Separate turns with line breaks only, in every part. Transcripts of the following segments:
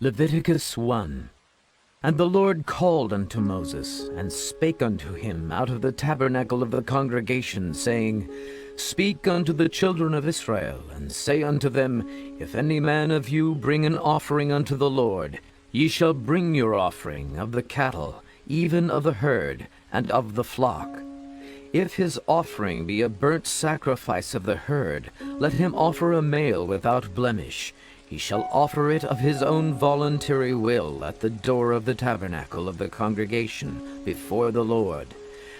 Leviticus 1. And the Lord called unto Moses, and spake unto him out of the tabernacle of the congregation, saying, Speak unto the children of Israel, and say unto them, If any man of you bring an offering unto the Lord, ye shall bring your offering of the cattle, even of the herd, and of the flock. If his offering be a burnt sacrifice of the herd, let him offer a male without blemish. He shall offer it of his own voluntary will at the door of the tabernacle of the congregation before the Lord.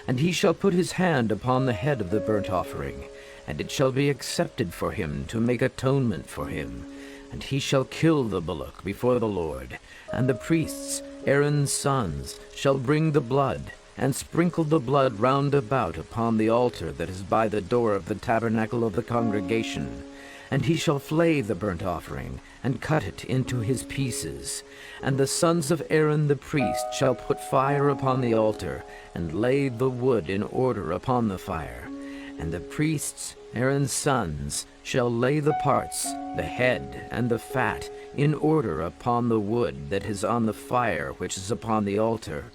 And he shall put his hand upon the head of the burnt offering, and it shall be accepted for him to make atonement for him. And he shall kill the bullock before the Lord, and the priests, Aaron's sons, shall bring the blood, and sprinkle the blood round about upon the altar that is by the door of the tabernacle of the congregation. And he shall flay the burnt offering, and cut it into his pieces. And the sons of Aaron the priest shall put fire upon the altar, and lay the wood in order upon the fire. And the priests, Aaron's sons, shall lay the parts, the head and the fat, in order upon the wood that is on the fire which is upon the altar.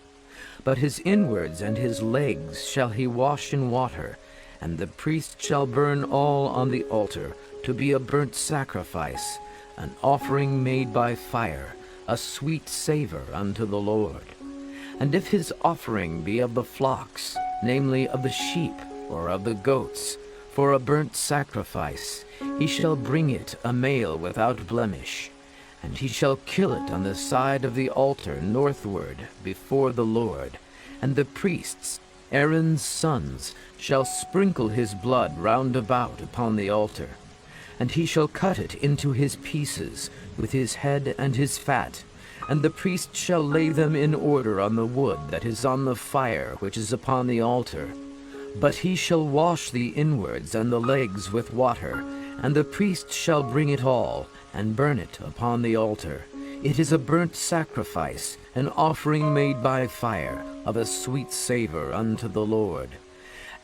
But his inwards and his legs shall he wash in water, and the priest shall burn all on the altar, to be a burnt sacrifice, an offering made by fire, a sweet savor unto the Lord. And if his offering be of the flocks, namely of the sheep or of the goats, for a burnt sacrifice, he shall bring it a male without blemish. And he shall kill it on the side of the altar northward before the Lord. And the priests, Aaron's sons, shall sprinkle his blood round about upon the altar. And he shall cut it into his pieces, with his head and his fat. And the priest shall lay them in order on the wood that is on the fire which is upon the altar. But he shall wash the inwards and the legs with water, and the priest shall bring it all, and burn it upon the altar. It is a burnt sacrifice, an offering made by fire, of a sweet savor unto the Lord.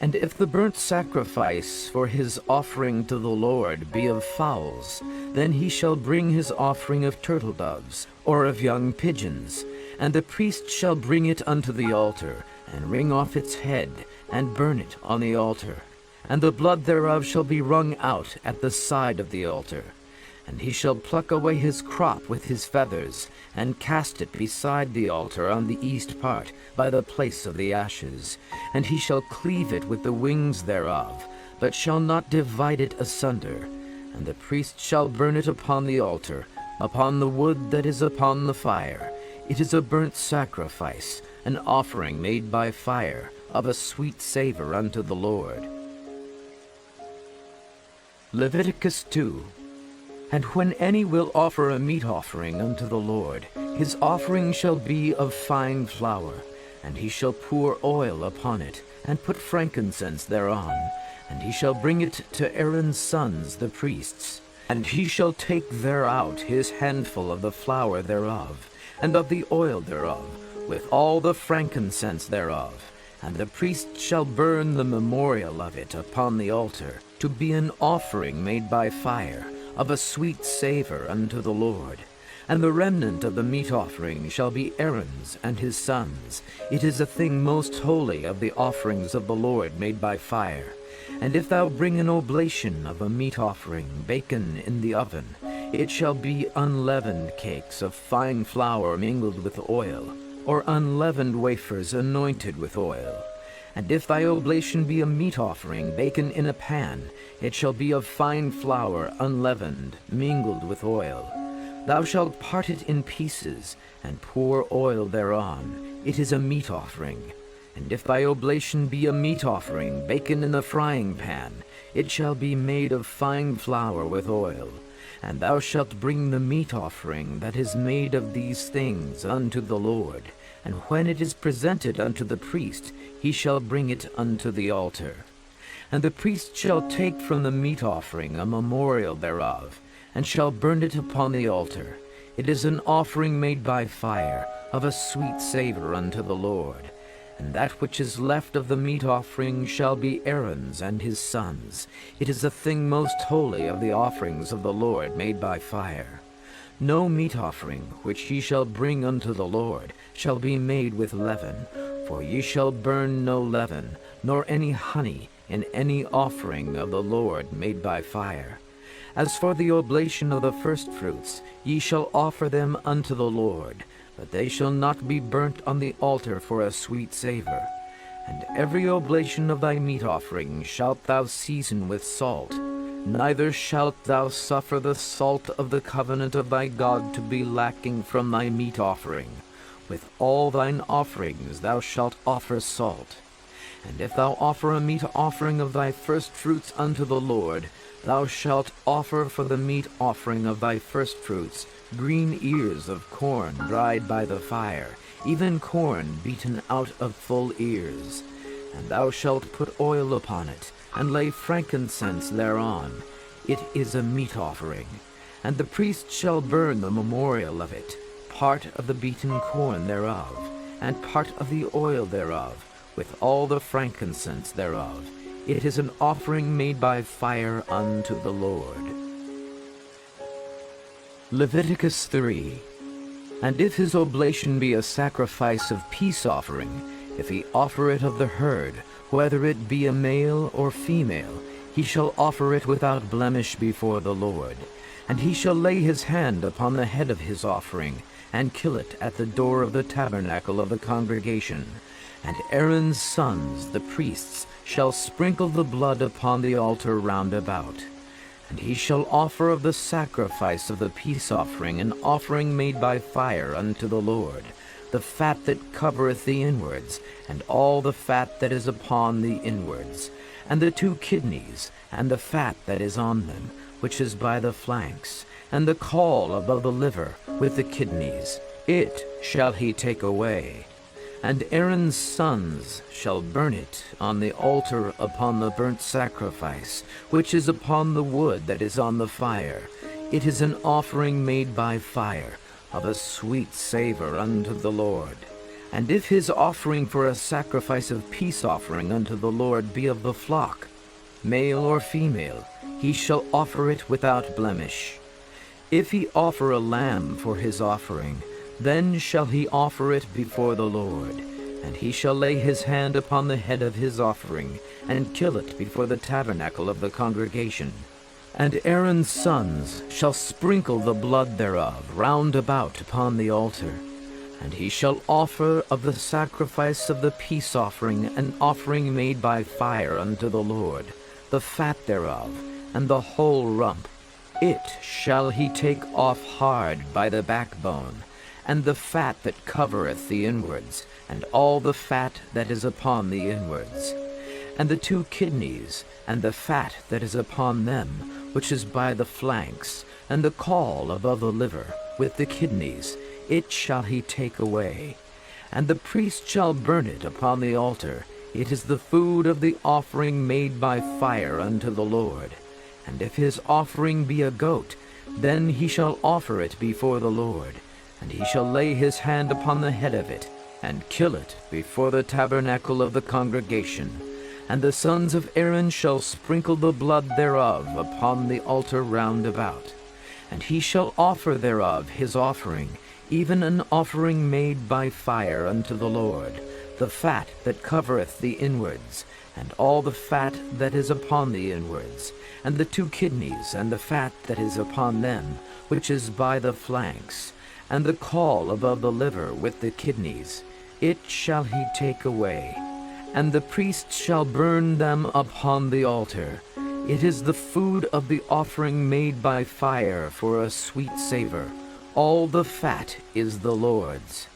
And if the burnt sacrifice for his offering to the Lord be of fowls, then he shall bring his offering of turtle doves, or of young pigeons. And the priest shall bring it unto the altar, and wring off its head, and burn it on the altar. And the blood thereof shall be wrung out at the side of the altar. And he shall pluck away his crop with his feathers, and cast it beside the altar on the east part, by the place of the ashes. And he shall cleave it with the wings thereof, but shall not divide it asunder. And the priest shall burn it upon the altar, upon the wood that is upon the fire. It is a burnt sacrifice, an offering made by fire, of a sweet savor unto the Lord. Leviticus 2. And when any will offer a meat offering unto the Lord, his offering shall be of fine flour, and he shall pour oil upon it, and put frankincense thereon, and he shall bring it to Aaron's sons the priests. And he shall take thereout his handful of the flour thereof, and of the oil thereof, with all the frankincense thereof. And the priest shall burn the memorial of it upon the altar, to be an offering made by fire, of a sweet savor unto the Lord. And the remnant of the meat offering shall be Aaron's and his sons. It is a thing most holy of the offerings of the Lord made by fire. And if thou bring an oblation of a meat offering baken in the oven, it shall be unleavened cakes of fine flour mingled with oil, or unleavened wafers anointed with oil. And if thy oblation be a meat offering baken in a pan, it shall be of fine flour unleavened, mingled with oil. Thou shalt part it in pieces, and pour oil thereon. It is a meat offering. And if thy oblation be a meat offering baken in the frying pan, it shall be made of fine flour with oil. And thou shalt bring the meat offering that is made of these things unto the Lord. And when it is presented unto the priest, he shall bring it unto the altar. And the priest shall take from the meat offering a memorial thereof, and shall burn it upon the altar. It is an offering made by fire, of a sweet savor unto the Lord. And that which is left of the meat offering shall be Aaron's and his sons. It is a thing most holy of the offerings of the Lord made by fire. No meat offering which ye shall bring unto the Lord shall be made with leaven, for ye shall burn no leaven, nor any honey in any offering of the Lord made by fire. As for the oblation of the firstfruits, ye shall offer them unto the Lord, but they shall not be burnt on the altar for a sweet savor. And every oblation of thy meat offering shalt thou season with salt, neither shalt thou suffer the salt of the covenant of thy God to be lacking from thy meat offering. With all thine offerings thou shalt offer salt. And if thou offer a meat offering of thy firstfruits unto the Lord, thou shalt offer for the meat offering of thy firstfruits green ears of corn dried by the fire, even corn beaten out of full ears. And thou shalt put oil upon it, and lay frankincense thereon. It is a meat offering. And the priest shall burn the memorial of it, part of the beaten corn thereof, and part of the oil thereof, with all the frankincense thereof. It is an offering made by fire unto the Lord. Leviticus 3. And if his oblation be a sacrifice of peace offering, if he offer it of the herd, whether it be a male or female, he shall offer it without blemish before the Lord. And he shall lay his hand upon the head of his offering, and kill it at the door of the tabernacle of the congregation. And Aaron's sons, the priests, shall sprinkle the blood upon the altar round about. And he shall offer of the sacrifice of the peace offering an offering made by fire unto the Lord, the fat that covereth the inwards, and all the fat that is upon the inwards, and the 2 kidneys, and the fat that is on them, which is by the flanks, and the caul above the liver, with the kidneys. It shall he take away. And Aaron's sons shall burn it on the altar upon the burnt sacrifice, which is upon the wood that is on the fire. It is an offering made by fire, of a sweet savor unto the Lord. And if his offering for a sacrifice of peace offering unto the Lord be of the flock, male or female, he shall offer it without blemish. If he offer a lamb for his offering, then shall he offer it before the Lord, and he shall lay his hand upon the head of his offering, and kill it before the tabernacle of the congregation. And Aaron's sons shall sprinkle the blood thereof round about upon the altar. And he shall offer of the sacrifice of the peace offering an offering made by fire unto the Lord, the fat thereof, and the whole rump. It shall he take off hard by the backbone, and the fat that covereth the inwards, and all the fat that is upon the inwards, and the 2 kidneys, and the fat that is upon them, which is by the flanks, and the caul above the liver, with the kidneys, it shall he take away. And the priest shall burn it upon the altar. It is the food of the offering made by fire unto the Lord. And if his offering be a goat, then he shall offer it before the Lord. And he shall lay his hand upon the head of it, and kill it before the tabernacle of the congregation. And the sons of Aaron shall sprinkle the blood thereof upon the altar round about. And he shall offer thereof his offering, even an offering made by fire unto the Lord, the fat that covereth the inwards, and all the fat that is upon the inwards, and the 2 kidneys, and the fat that is upon them, which is by the flanks, and the caul above the liver with the kidneys. It shall he take away. And the priest shall burn them upon the altar. It is the food of the offering made by fire for a sweet savor. All the fat is the Lord's.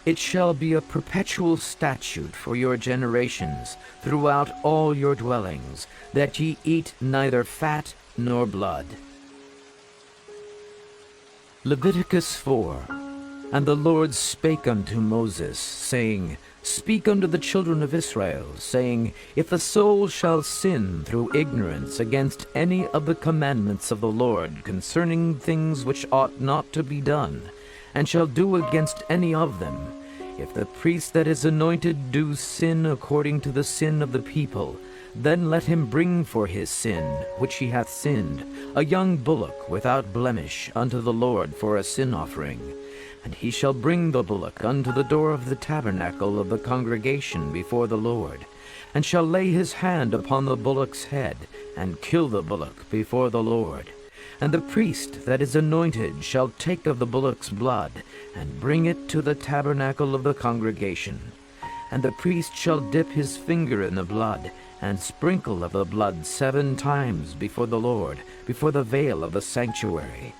It shall be a perpetual statute for your generations throughout all your dwellings, that ye eat neither fat nor blood. Leviticus 4. And the Lord spake unto Moses, saying, Speak unto the children of Israel, saying, If a soul shall sin through ignorance against any of the commandments of the Lord concerning things which ought not to be done, and shall do against any of them, if the priest that is anointed do sin according to the sin of the people, Then let him bring for his sin, which he hath sinned, a young bullock without blemish unto the Lord for a sin offering. And he shall bring the bullock unto the door of the tabernacle of the congregation before the Lord, and shall lay his hand upon the bullock's head, and kill the bullock before the Lord. And the priest that is anointed shall take of the bullock's blood, and bring it to the tabernacle of the congregation. And the priest shall dip his finger in the blood, and sprinkle of the blood 7 times before the Lord, before the veil of the sanctuary.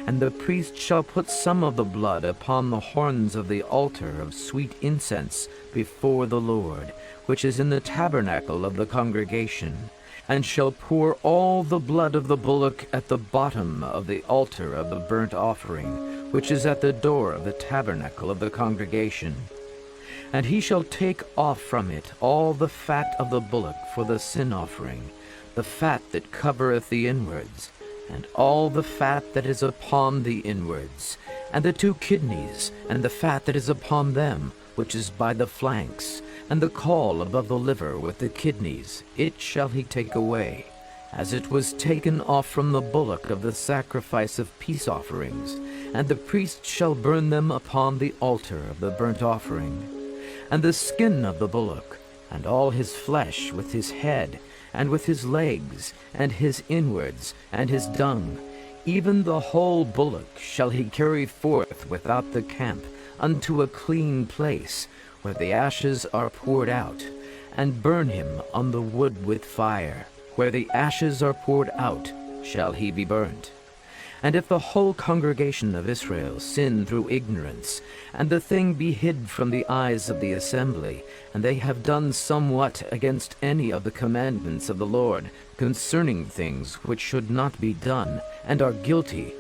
And the priest shall put some of the blood upon the horns of the altar of sweet incense before the Lord, which is in the tabernacle of the congregation, and shall pour all the blood of the bullock at the bottom of the altar of the burnt offering, which is at the door of the tabernacle of the congregation. And he shall take off from it all the fat of the bullock for the sin offering, the fat that covereth the inwards, and all the fat that is upon the inwards, and the 2 kidneys, and the fat that is upon them, which is by the flanks, and the caul above the liver with the kidneys, it shall he take away, as it was taken off from the bullock of the sacrifice of peace offerings, and the priest shall burn them upon the altar of the burnt offering. And the skin of the bullock, and all his flesh with his head, and with his legs, and his inwards, and his dung, even the whole bullock shall he carry forth without the camp unto a clean place, where the ashes are poured out, and burn him on the wood with fire. Where the ashes are poured out shall he be burnt. And if the whole congregation of Israel sin through ignorance, and the thing be hid from the eyes of the assembly, and they have done somewhat against any of the commandments of the Lord concerning things which should not be done, and are guilty,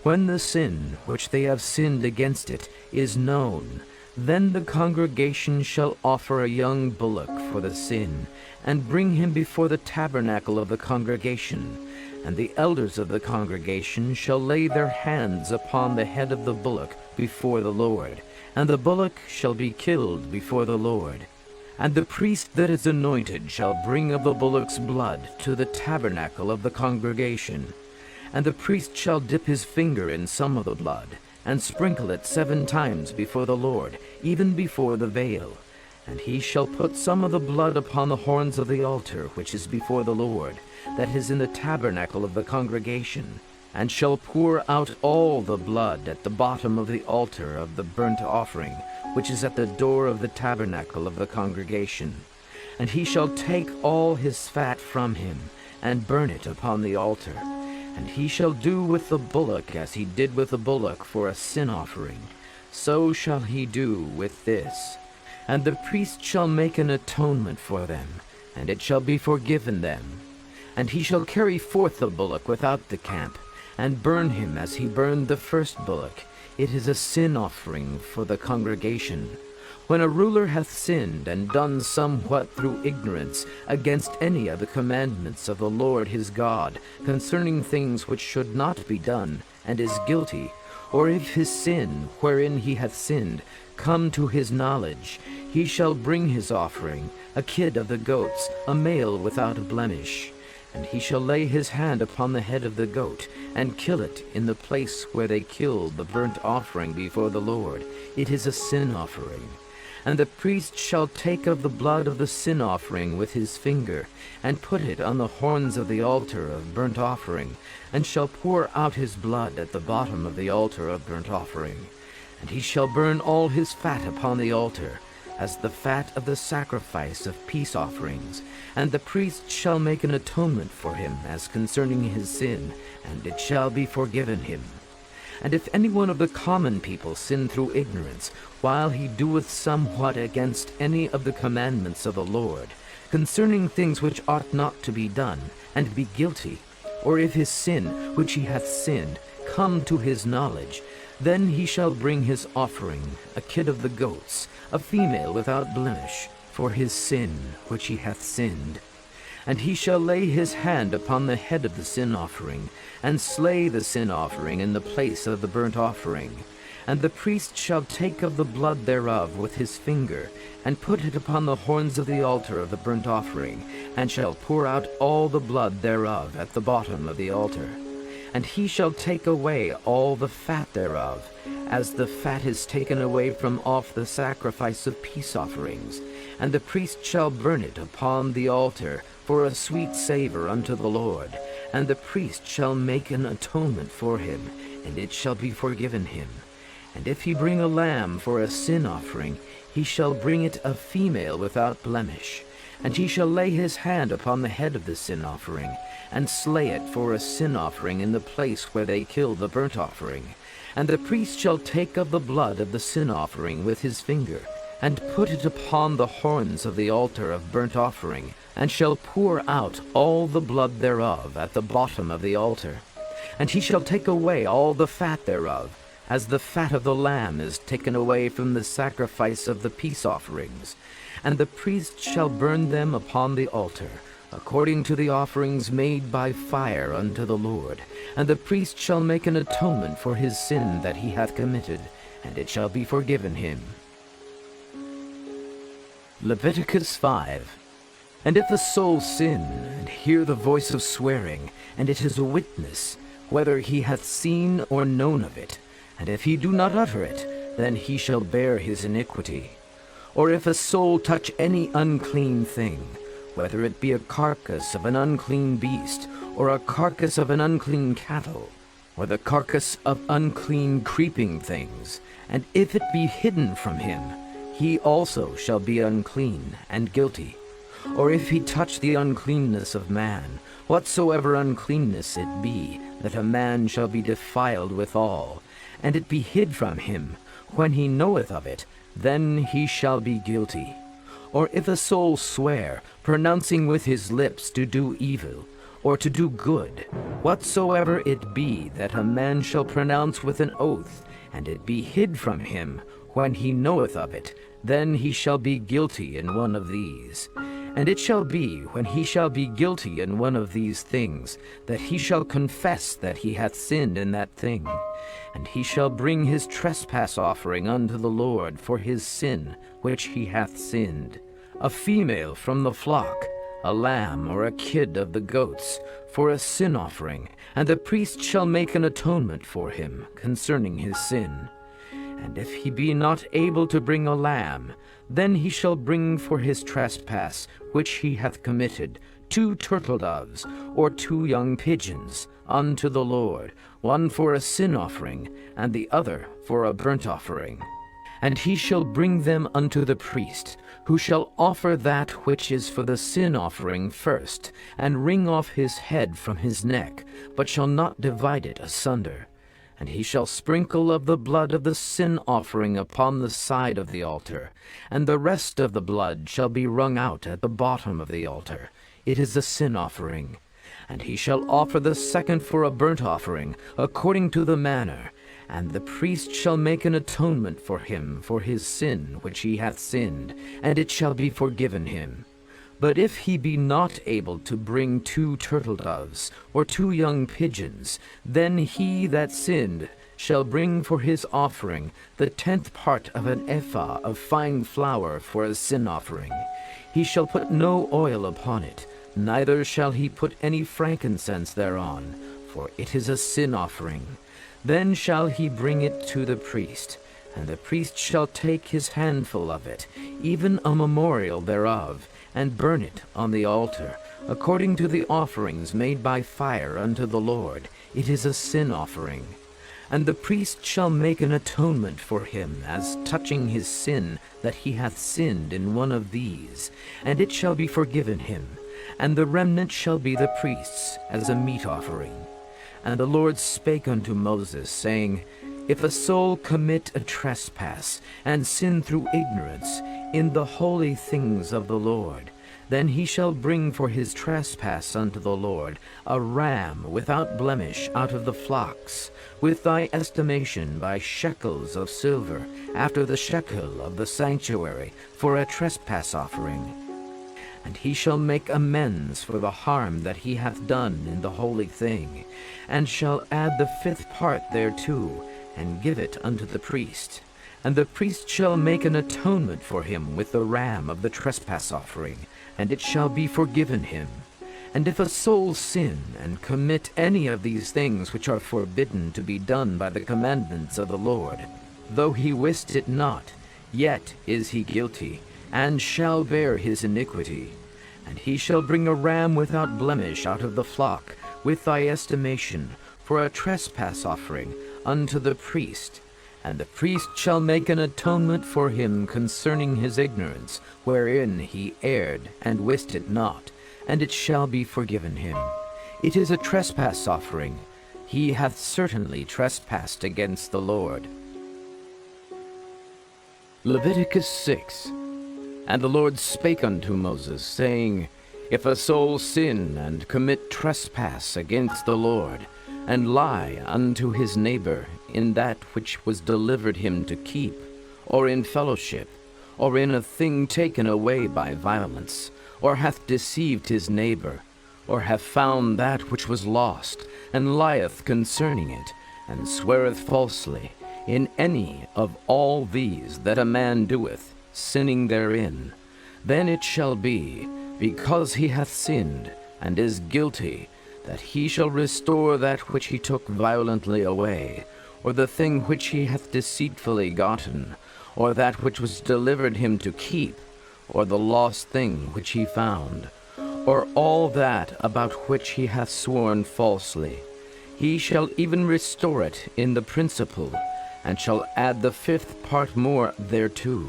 when the sin which they have sinned against it is known, then the congregation shall offer a young bullock for the sin, and bring him before the tabernacle of the congregation. And the elders of the congregation shall lay their hands upon the head of the bullock before the Lord, and the bullock shall be killed before the Lord. And the priest that is anointed shall bring of the bullock's blood to the tabernacle of the congregation. And the priest shall dip his finger in some of the blood, and sprinkle it 7 times before the Lord, even before the veil. And he shall put some of the blood upon the horns of the altar which is before the Lord, that is in the tabernacle of the congregation, and shall pour out all the blood at the bottom of the altar of the burnt offering, which is at the door of the tabernacle of the congregation. And he shall take all his fat from him, and burn it upon the altar. And he shall do with the bullock as he did with the bullock for a sin offering, so shall he do with this. And the priest shall make an atonement for them, and it shall be forgiven them. And he shall carry forth the bullock without the camp, and burn him as he burned the first bullock. It is a sin offering for the congregation. When a ruler hath sinned and done somewhat through ignorance against any of the commandments of the Lord his God concerning things which should not be done, and is guilty, or if his sin, wherein he hath sinned, come to his knowledge, he shall bring his offering, a kid of the goats, a male without a blemish. And he shall lay his hand upon the head of the goat, and kill it in the place where they killed the burnt offering before the Lord. It is a sin offering. And the priest shall take of the blood of the sin offering with his finger, and put it on the horns of the altar of burnt offering, and shall pour out his blood at the bottom of the altar of burnt offering. And he shall burn all his fat upon the altar, as the fat of the sacrifice of peace offerings. And the priest shall make an atonement for him as concerning his sin, and it shall be forgiven him. And if any one of the common people sin through ignorance, while he doeth somewhat against any of the commandments of the Lord, concerning things which ought not to be done, and be guilty, or if his sin, which he hath sinned, come to his knowledge, then he shall bring his offering, a kid of the goats, a female without blemish, for his sin which he hath sinned. And he shall lay his hand upon the head of the sin offering, and slay the sin offering in the place of the burnt offering. And the priest shall take of the blood thereof with his finger, and put it upon the horns of the altar of the burnt offering, and shall pour out all the blood thereof at the bottom of the altar. And he shall take away all the fat thereof, as the fat is taken away from off the sacrifice of peace offerings. And the priest shall burn it upon the altar for a sweet savor unto the Lord. And the priest shall make an atonement for him, and it shall be forgiven him. And if he bring a lamb for a sin offering, he shall bring it a female without blemish. And he shall lay his hand upon the head of the sin offering, and slay it for a sin offering in the place where they kill the burnt offering. And the priest shall take of the blood of the sin offering with his finger, and put it upon the horns of the altar of burnt offering, and shall pour out all the blood thereof at the bottom of the altar. And he shall take away all the fat thereof, as the fat of the lamb is taken away from the sacrifice of the peace offerings. And the priest shall burn them upon the altar, according to the offerings made by fire unto the Lord. And the priest shall make an atonement for his sin that he hath committed, and it shall be forgiven him. Leviticus 5. And if a soul sin, and hear the voice of swearing, and it is a witness, whether he hath seen or known of it, and if he do not utter it, then he shall bear his iniquity. Or if a soul touch any unclean thing, whether it be a carcass of an unclean beast, or a carcass of an unclean cattle, or the carcass of unclean creeping things, and if it be hidden from him, he also shall be unclean and guilty. Or if he touch the uncleanness of man, whatsoever uncleanness it be, that a man shall be defiled withal, and it be hid from him, when he knoweth of it, then he shall be guilty. Or if a soul swear, pronouncing with his lips to do evil, or to do good, whatsoever it be that a man shall pronounce with an oath, and it be hid from him, when he knoweth of it, then he shall be guilty in one of these. And it shall be, when he shall be guilty in one of these things, that he shall confess that he hath sinned in that thing. And he shall bring his trespass offering unto the Lord for his sin which he hath sinned, a female from the flock, a lamb or a kid of the goats, for a sin offering, and the priest shall make an atonement for him concerning his sin. And if he be not able to bring a lamb, then he shall bring for his trespass which he hath committed 2 turtle-doves, or 2 young pigeons, unto the Lord, one for a sin offering, and the other for a burnt offering. And he shall bring them unto the priest, who shall offer that which is for the sin offering first, and wring off his head from his neck, but shall not divide it asunder. And he shall sprinkle of the blood of the sin offering upon the side of the altar, and the rest of the blood shall be wrung out at the bottom of the altar. It is a sin offering. And he shall offer the second for a burnt offering, according to the manner. And the priest shall make an atonement for him for his sin which he hath sinned, and it shall be forgiven him. But if he be not able to bring 2 turtle-doves, or 2 young pigeons, then he that sinned shall bring for his offering the 10th part of an ephah of fine flour for a sin offering. He shall put no oil upon it, neither shall he put any frankincense thereon, for it is a sin offering. Then shall he bring it to the priest, and the priest shall take his handful of it, even a memorial thereof, and burn it on the altar, according to the offerings made by fire unto the Lord. It is a sin offering. And the priest shall make an atonement for him as touching his sin that he hath sinned in one of these, and it shall be forgiven him. And the remnant shall be the priest's as a meat offering. And the Lord spake unto Moses, saying, If a soul commit a trespass, and sin through ignorance, in the holy things of the Lord, then he shall bring for his trespass unto the Lord a ram without blemish out of the flocks, with thy estimation by shekels of silver, after the shekel of the sanctuary, for a trespass offering. And he shall make amends for the harm that he hath done in the holy thing, and shall add the 5th part thereto, and give it unto the priest. And the priest shall make an atonement for him with the ram of the trespass offering, and it shall be forgiven him. And if a soul sin and commit any of these things which are forbidden to be done by the commandments of the Lord, though he wist it not, yet is he guilty, and shall bear his iniquity. And he shall bring a ram without blemish out of the flock, with thy estimation, for a trespass offering unto the priest. And the priest shall make an atonement for him concerning his ignorance, wherein he erred, and wist it not, and it shall be forgiven him. It is a trespass offering. He hath certainly trespassed against the Lord. Leviticus 6. And the Lord spake unto Moses, saying, If a soul sin and commit trespass against the Lord, and lie unto his neighbor in that which was delivered him to keep, or in fellowship, or in a thing taken away by violence, or hath deceived his neighbor, or hath found that which was lost, and lieth concerning it, and sweareth falsely, in any of all these that a man doeth, sinning therein, then it shall be, because he hath sinned, and is guilty, that he shall restore that which he took violently away, or the thing which he hath deceitfully gotten, or that which was delivered him to keep, or the lost thing which he found, or all that about which he hath sworn falsely. He shall even restore it in the principal, and shall add the 5th part more thereto,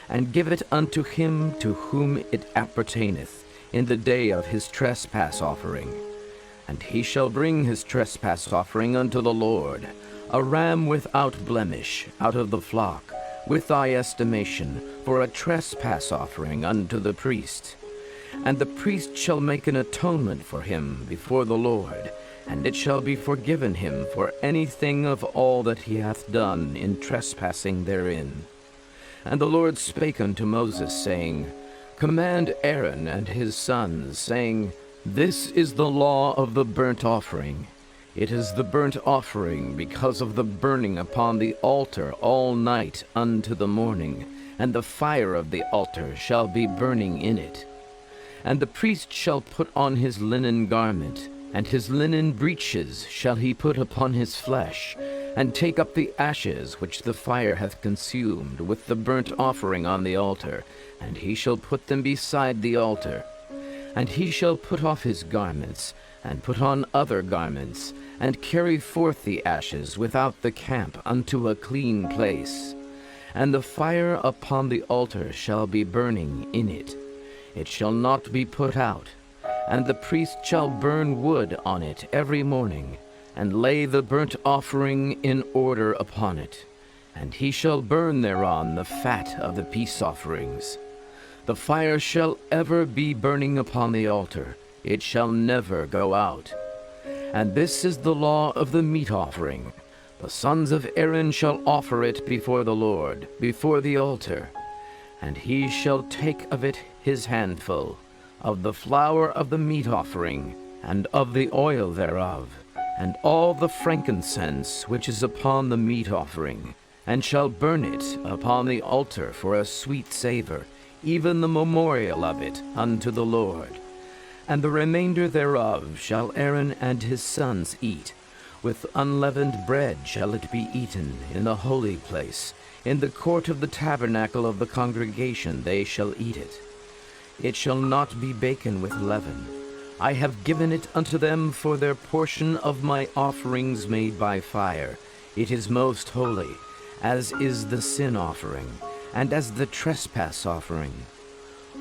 and give it unto him to whom it appertaineth in the day of his trespass offering. And he shall bring his trespass offering unto the Lord, a ram without blemish out of the flock, with thy estimation, for a trespass offering unto the priest. And the priest shall make an atonement for him before the Lord, and it shall be forgiven him for anything of all that he hath done in trespassing therein. And the Lord spake unto Moses, saying, Command Aaron and his sons, saying, This is the law of the burnt offering. It is the burnt offering because of the burning upon the altar all night unto the morning, and the fire of the altar shall be burning in it. And the priest shall put on his linen garment, and his linen breeches shall he put upon his flesh, and take up the ashes which the fire hath consumed with the burnt offering on the altar, and he shall put them beside the altar. And he shall put off his garments, and put on other garments, and carry forth the ashes without the camp unto a clean place. And the fire upon the altar shall be burning in it. It shall not be put out. And the priest shall burn wood on it every morning, and lay the burnt offering in order upon it. And he shall burn thereon the fat of the peace offerings. The fire shall ever be burning upon the altar. It shall never go out. And this is the law of the meat offering. The sons of Aaron shall offer it before the Lord, before the altar. And he shall take of it his handful, of the flour of the meat offering, and of the oil thereof, and all the frankincense which is upon the meat offering, and shall burn it upon the altar for a sweet savor, even the memorial of it unto the Lord. And the remainder thereof shall Aaron and his sons eat. With unleavened bread shall it be eaten in the holy place. In the court of the tabernacle of the congregation they shall eat it. It shall not be baken with leaven. I have given it unto them for their portion of my offerings made by fire. It is most holy, as is the sin offering, and as the trespass offering.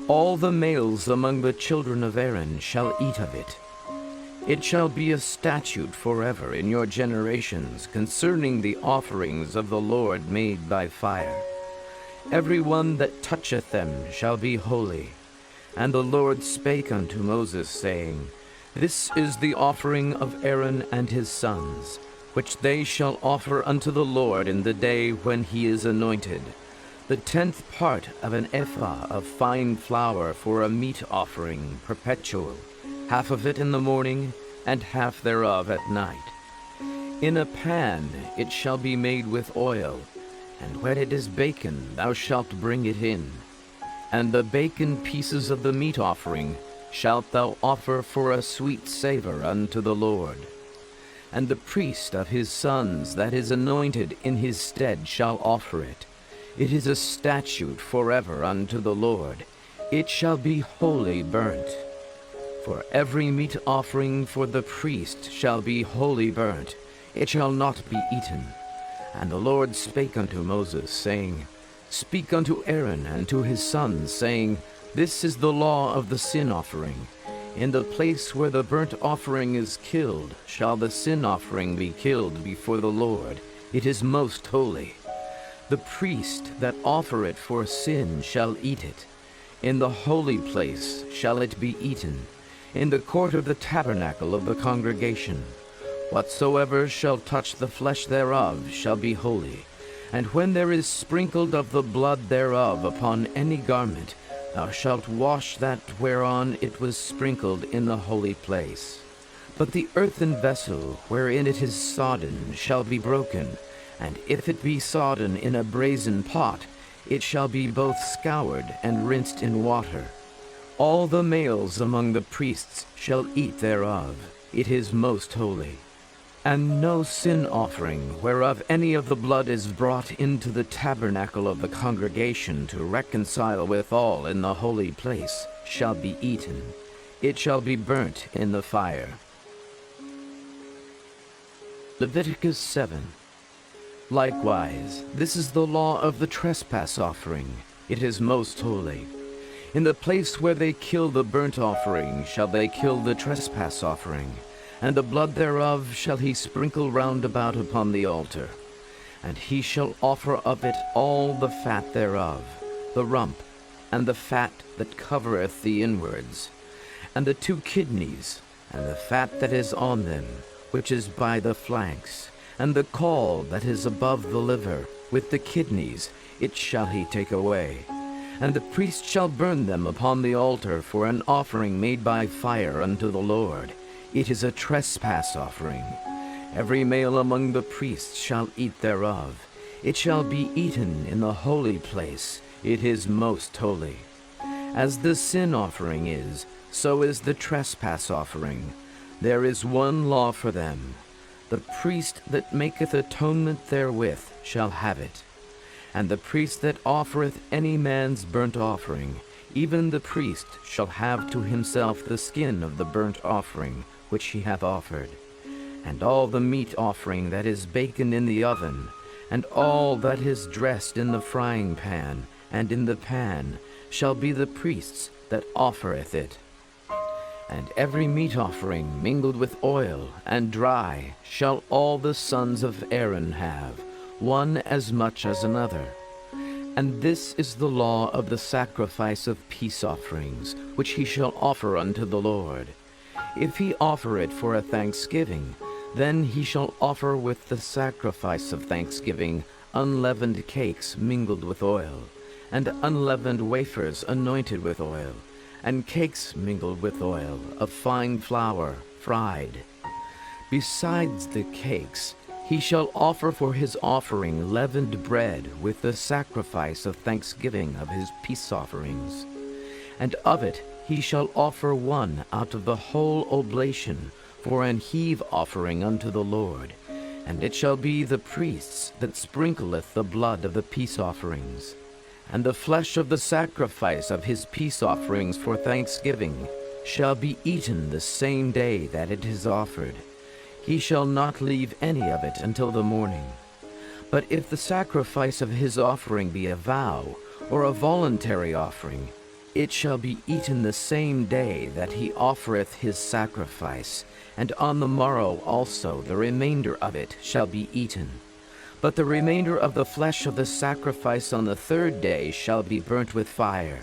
All the males among the children of Aaron shall eat of it. It shall be a statute forever in your generations concerning the offerings of the Lord made by fire. Every one that toucheth them shall be holy. And the Lord spake unto Moses, saying, This is the offering of Aaron and his sons, which they shall offer unto the Lord in the day when he is anointed. The 10th part of an ephah of fine flour for a meat offering perpetual, half of it in the morning, and half thereof at night. In a pan it shall be made with oil, and when it is baken thou shalt bring it in. And the baken pieces of the meat offering shalt thou offer for a sweet savor unto the Lord. And the priest of his sons that is anointed in his stead shall offer it. It is a statute forever unto the Lord. It shall be wholly burnt. For every meat offering for the priest shall be wholly burnt. It shall not be eaten. And the Lord spake unto Moses, saying, Speak unto Aaron and to his sons, saying, This is the law of the sin offering. In the place where the burnt offering is killed shall the sin offering be killed before the Lord. It is most holy. The priest that offer it for sin shall eat it. In the holy place shall it be eaten, in the court of the tabernacle of the congregation. Whatsoever shall touch the flesh thereof shall be holy. And when there is sprinkled of the blood thereof upon any garment, thou shalt wash that whereon it was sprinkled in the holy place. But the earthen vessel wherein it is sodden shall be broken, and if it be sodden in a brazen pot, it shall be both scoured and rinsed in water. All the males among the priests shall eat thereof. It is most holy. And no sin offering, whereof any of the blood is brought into the tabernacle of the congregation to reconcile withal in the holy place, shall be eaten. It shall be burnt in the fire. Leviticus 7. Likewise, this is the law of the trespass offering. It is most holy. In the place where they kill the burnt offering shall they kill the trespass offering, and the blood thereof shall he sprinkle round about upon the altar. And he shall offer of it all the fat thereof, the rump, and the fat that covereth the inwards, and the 2 kidneys, and the fat that is on them, which is by the flanks, and the caul that is above the liver, with the kidneys, it shall he take away. And the priest shall burn them upon the altar for an offering made by fire unto the Lord. It is a trespass offering. Every male among the priests shall eat thereof. It shall be eaten in the holy place. It is most holy. As the sin offering is, so is the trespass offering. There is one law for them. The priest that maketh atonement therewith shall have it. And the priest that offereth any man's burnt offering, even the priest shall have to himself the skin of the burnt offering which he hath offered. And all the meat offering that is baken in the oven, and all that is dressed in the frying pan, and in the pan, shall be the priest's that offereth it. And every meat offering mingled with oil and dry shall all the sons of Aaron have, one as much as another. And this is the law of the sacrifice of peace offerings, which he shall offer unto the Lord. If he offer it for a thanksgiving, then he shall offer with the sacrifice of thanksgiving unleavened cakes mingled with oil, and unleavened wafers anointed with oil, and cakes mingled with oil of fine flour fried. Besides the cakes, he shall offer for his offering leavened bread with the sacrifice of thanksgiving of his peace offerings. And of it he shall offer one out of the whole oblation for an heave offering unto the Lord. And it shall be the priest's that sprinkleth the blood of the peace offerings. And the flesh of the sacrifice of his peace offerings for thanksgiving shall be eaten the same day that it is offered. He shall not leave any of it until the morning. But if the sacrifice of his offering be a vow, or a voluntary offering, it shall be eaten the same day that he offereth his sacrifice, and on the morrow also the remainder of it shall be eaten. But the remainder of the flesh of the sacrifice on the 3rd day shall be burnt with fire.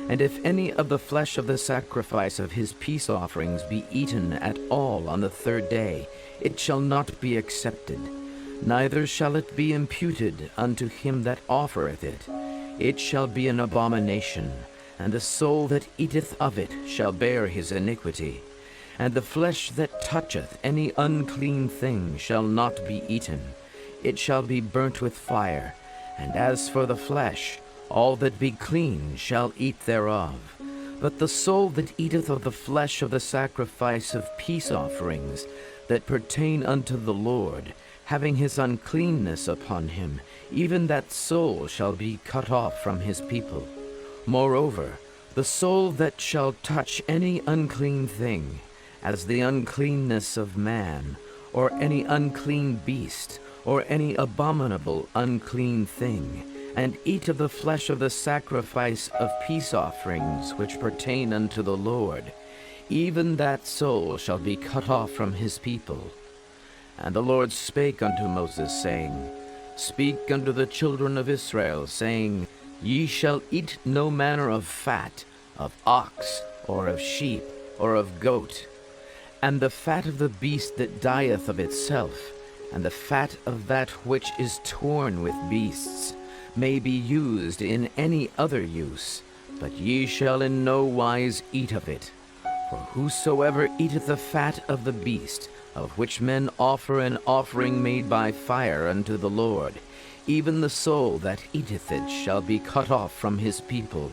And if any of the flesh of the sacrifice of his peace offerings be eaten at all on the 3rd day, it shall not be accepted, neither shall it be imputed unto him that offereth it. It shall be an abomination, and the soul that eateth of it shall bear his iniquity. And the flesh that toucheth any unclean thing shall not be eaten. It shall be burnt with fire. And as for the flesh, all that be clean shall eat thereof. But the soul that eateth of the flesh of the sacrifice of peace offerings that pertain unto the Lord, having his uncleanness upon him, even that soul shall be cut off from his people. Moreover, the soul that shall touch any unclean thing, as the uncleanness of man, or any unclean beast, or any abominable unclean thing, and eat of the flesh of the sacrifice of peace offerings which pertain unto the Lord, even that soul shall be cut off from his people. And the Lord spake unto Moses, saying, Speak unto the children of Israel, saying, Ye shall eat no manner of fat, of ox, or of sheep, or of goat, and the fat of the beast that dieth of itself, and the fat of that which is torn with beasts, may be used in any other use, but ye shall in no wise eat of it. For whosoever eateth the fat of the beast, of which men offer an offering made by fire unto the Lord, even the soul that eateth it shall be cut off from his people.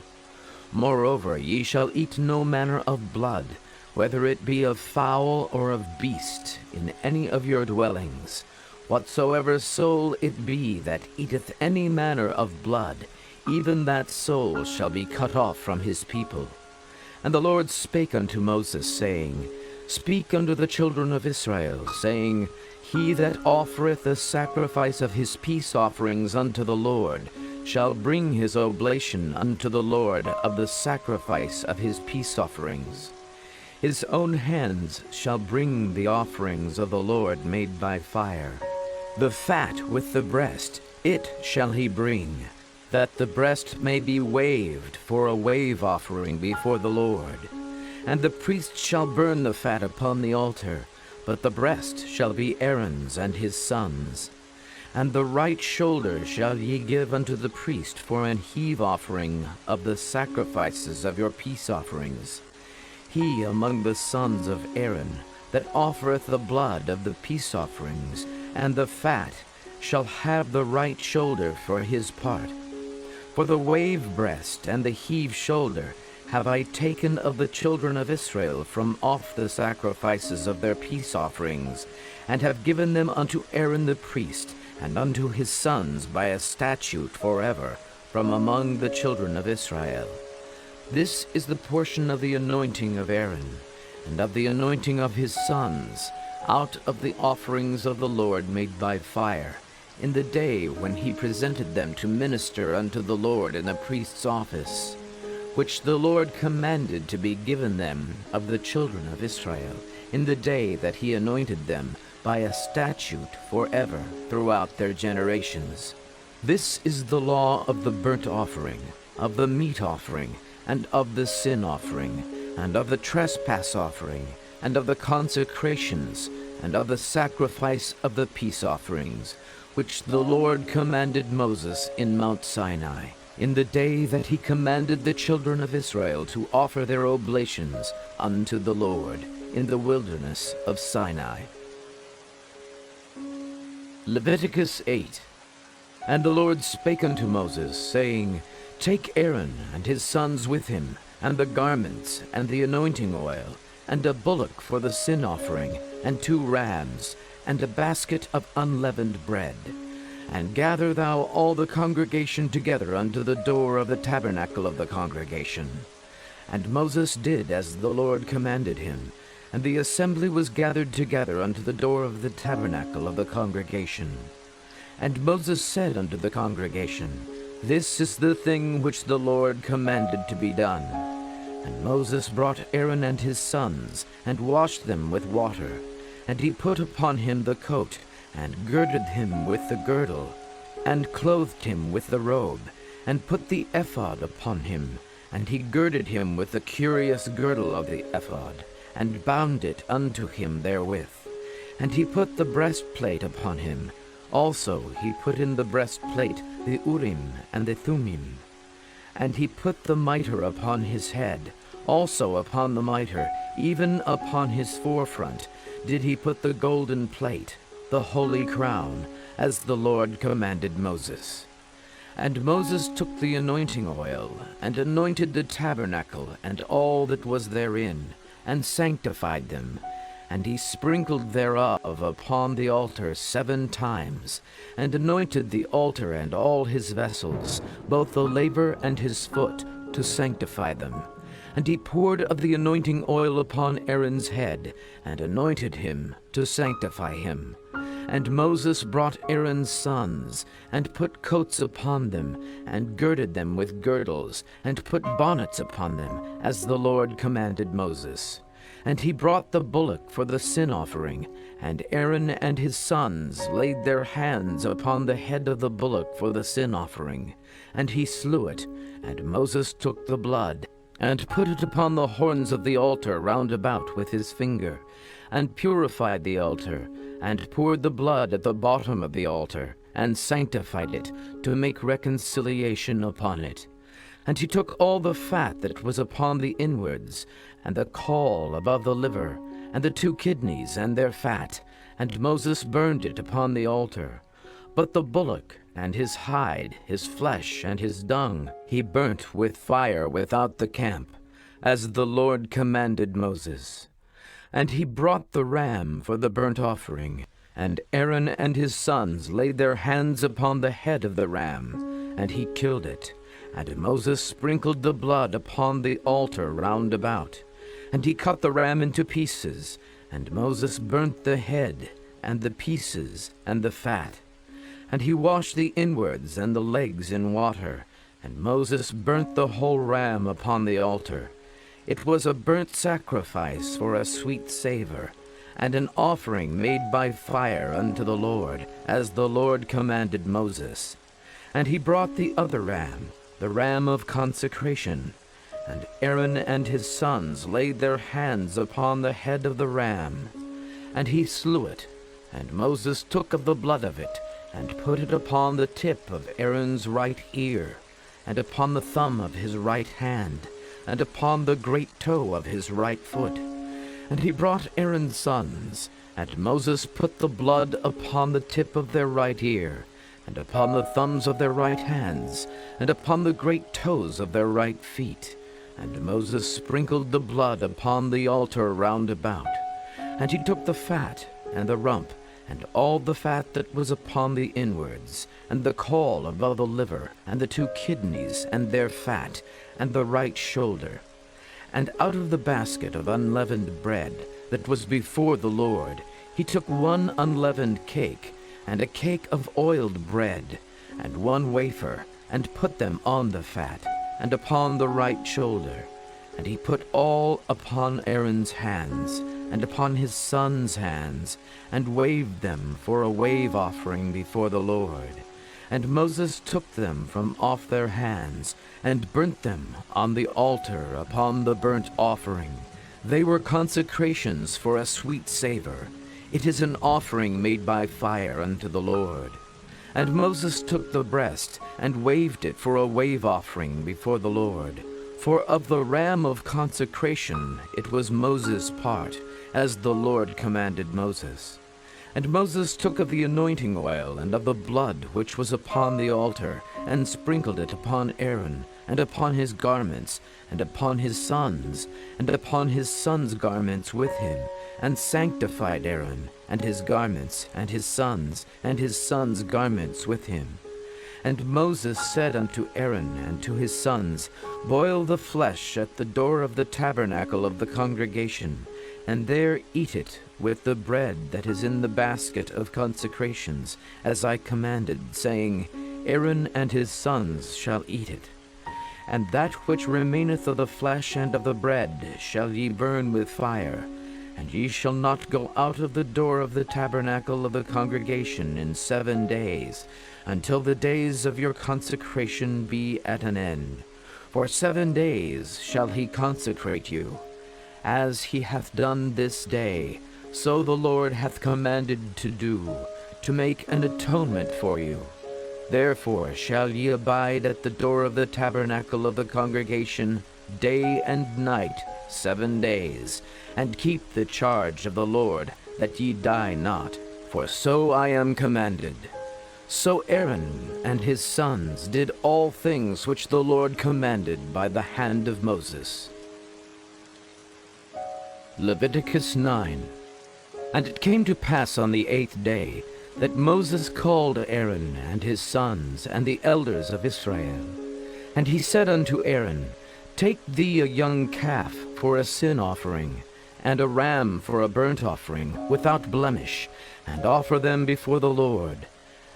Moreover, ye shall eat no manner of blood, whether it be of fowl or of beast, in any of your dwellings. Whatsoever soul it be that eateth any manner of blood, even that soul shall be cut off from his people. And the Lord spake unto Moses, saying, Speak unto the children of Israel, saying, He that offereth the sacrifice of his peace offerings unto the Lord shall bring his oblation unto the Lord of the sacrifice of his peace offerings. His own hands shall bring the offerings of the Lord made by fire. The fat with the breast, it shall he bring, that the breast may be waved for a wave offering before the Lord. And the priest shall burn the fat upon the altar, but the breast shall be Aaron's and his sons'. And the right shoulder shall ye give unto the priest for an heave offering of the sacrifices of your peace offerings. He among the sons of Aaron that offereth the blood of the peace offerings, and the fat, shall have the right shoulder for his part. For the wave breast and the heave shoulder have I taken of the children of Israel from off the sacrifices of their peace offerings, and have given them unto Aaron the priest, and unto his sons by a statute forever, from among the children of Israel. This is the portion of the anointing of Aaron, and of the anointing of his sons, out of the offerings of the Lord made by fire, in the day when he presented them to minister unto the Lord in the priest's office, which the Lord commanded to be given them of the children of Israel, in the day that he anointed them, by a statute forever throughout their generations. This is the law of the burnt offering, of the meat offering, and of the sin offering, and of the trespass offering, and of the consecrations, and of the sacrifice of the peace offerings, which the Lord commanded Moses in Mount Sinai, in the day that he commanded the children of Israel to offer their oblations unto the Lord in the wilderness of Sinai. Leviticus 8. And the Lord spake unto Moses, saying, Take Aaron and his sons with him, and the garments, and the anointing oil, and a bullock for the sin offering, and 2 rams, and a basket of unleavened bread. And gather thou all the congregation together unto the door of the tabernacle of the congregation. And Moses did as the Lord commanded him, and the assembly was gathered together unto the door of the tabernacle of the congregation. And Moses said unto the congregation, This is the thing which the Lord commanded to be done. And Moses brought Aaron and his sons, and washed them with water. And he put upon him the coat, and girded him with the girdle, and clothed him with the robe, and put the ephod upon him. And he girded him with the curious girdle of the ephod, and bound it unto him therewith. And he put the breastplate upon him. Also he put in the breastplate the Urim and the Thummim. And he put the mitre upon his head. Also upon the mitre, even upon his forefront, did he put the golden plate, the holy crown, as the Lord commanded Moses. And Moses took the anointing oil, and anointed the tabernacle and all that was therein, and sanctified them. And he sprinkled thereof upon the altar 7 times, and anointed the altar and all his vessels, both the laver and his foot, to sanctify them. And he poured of the anointing oil upon Aaron's head, and anointed him to sanctify him. And Moses brought Aaron's sons, and put coats upon them, and girded them with girdles, and put bonnets upon them, as the Lord commanded Moses. And he brought the bullock for the sin offering, and Aaron and his sons laid their hands upon the head of the bullock for the sin offering. And he slew it, and Moses took the blood, and put it upon the horns of the altar round about with his finger, and purified the altar, and poured the blood at the bottom of the altar, and sanctified it, to make reconciliation upon it. And he took all the fat that was upon the inwards, and the caul above the liver, and the 2 kidneys and their fat, and Moses burned it upon the altar. But the bullock, and his hide, his flesh, and his dung, he burnt with fire without the camp, as the Lord commanded Moses. And he brought the ram for the burnt offering, and Aaron and his sons laid their hands upon the head of the ram, and he killed it. And Moses sprinkled the blood upon the altar round about. And he cut the ram into pieces, and Moses burnt the head, and the pieces, and the fat. And he washed the inwards and the legs in water, and Moses burnt the whole ram upon the altar. It was a burnt sacrifice for a sweet savor, and an offering made by fire unto the Lord, as the Lord commanded Moses. And he brought the other ram, the ram of consecration. And Aaron and his sons laid their hands upon the head of the ram, and he slew it. And Moses took of the blood of it, and put it upon the tip of Aaron's right ear, and upon the thumb of his right hand, and upon the great toe of his right foot. And he brought Aaron's sons, and Moses put the blood upon the tip of their right ear, and upon the thumbs of their right hands, and upon the great toes of their right feet. And Moses sprinkled the blood upon the altar round about. And he took the fat, and the rump, and all the fat that was upon the inwards, and the caul above the liver, and the 2 kidneys, and their fat, and the right shoulder. And out of the basket of unleavened bread that was before the Lord, he took 1 unleavened cake, and a cake of oiled bread, and 1 wafer, and put them on the fat, and upon the right shoulder. And he put all upon Aaron's hands, and upon his sons' hands, and waved them for a wave offering before the Lord. And Moses took them from off their hands, and burnt them on the altar upon the burnt offering. They were consecrations for a sweet savor. It is an offering made by fire unto the Lord. And Moses took the breast, and waved it for a wave offering before the Lord. For of the ram of consecration it was Moses' part, as the Lord commanded Moses. And Moses took of the anointing oil and of the blood which was upon the altar, and sprinkled it upon Aaron, and upon his garments, and upon his sons, and upon his sons' garments with him, and sanctified Aaron, and his garments, and his sons garments with him. And Moses said unto Aaron and to his sons, Boil the flesh at the door of the tabernacle of the congregation, and there eat it with the bread that is in the basket of consecrations, as I commanded, saying, Aaron and his sons shall eat it. And that which remaineth of the flesh and of the bread shall ye burn with fire, and ye shall not go out of the door of the tabernacle of the congregation in 7 days, until the days of your consecration be at an end. For 7 days shall he consecrate you. As he hath done this day, so the Lord hath commanded to do, to make an atonement for you. Therefore shall ye abide at the door of the tabernacle of the congregation day and night 7 days, and keep the charge of the Lord, that ye die not, for so I am commanded. So Aaron and his sons did all things which the Lord commanded by the hand of Moses. Leviticus 9. And it came to pass on the 8th day, that Moses called Aaron and his sons and the elders of Israel. And he said unto Aaron, Take thee a young calf for a sin offering, and a ram for a burnt offering, without blemish, and offer them before the Lord.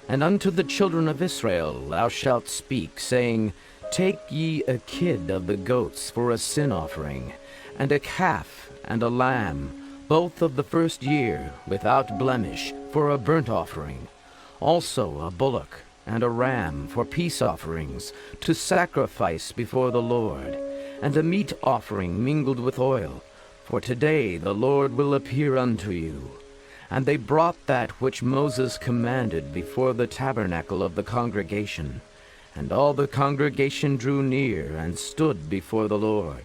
And unto the children of Israel thou shalt speak, saying, Take ye a kid of the goats for a sin offering, and a calf and a lamb, both of the first year, without blemish, for a burnt offering. Also a bullock and a ram for peace offerings, to sacrifice before the Lord, and a meat offering mingled with oil. For today the Lord will appear unto you. And they brought that which Moses commanded before the tabernacle of the congregation. And all the congregation drew near and stood before the Lord.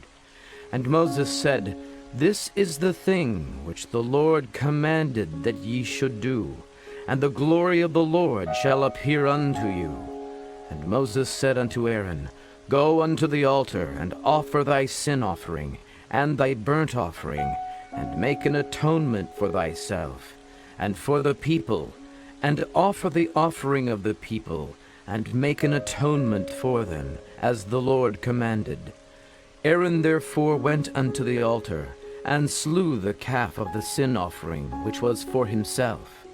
And Moses said, This is the thing which the Lord commanded that ye should do, and the glory of the Lord shall appear unto you. And Moses said unto Aaron, Go unto the altar, and offer thy sin offering, and thy burnt offering, and make an atonement for thyself, and for the people, and offer the offering of the people, and make an atonement for them, as the Lord commanded. Aaron therefore went unto the altar, and slew the calf of the sin offering, which was for himself.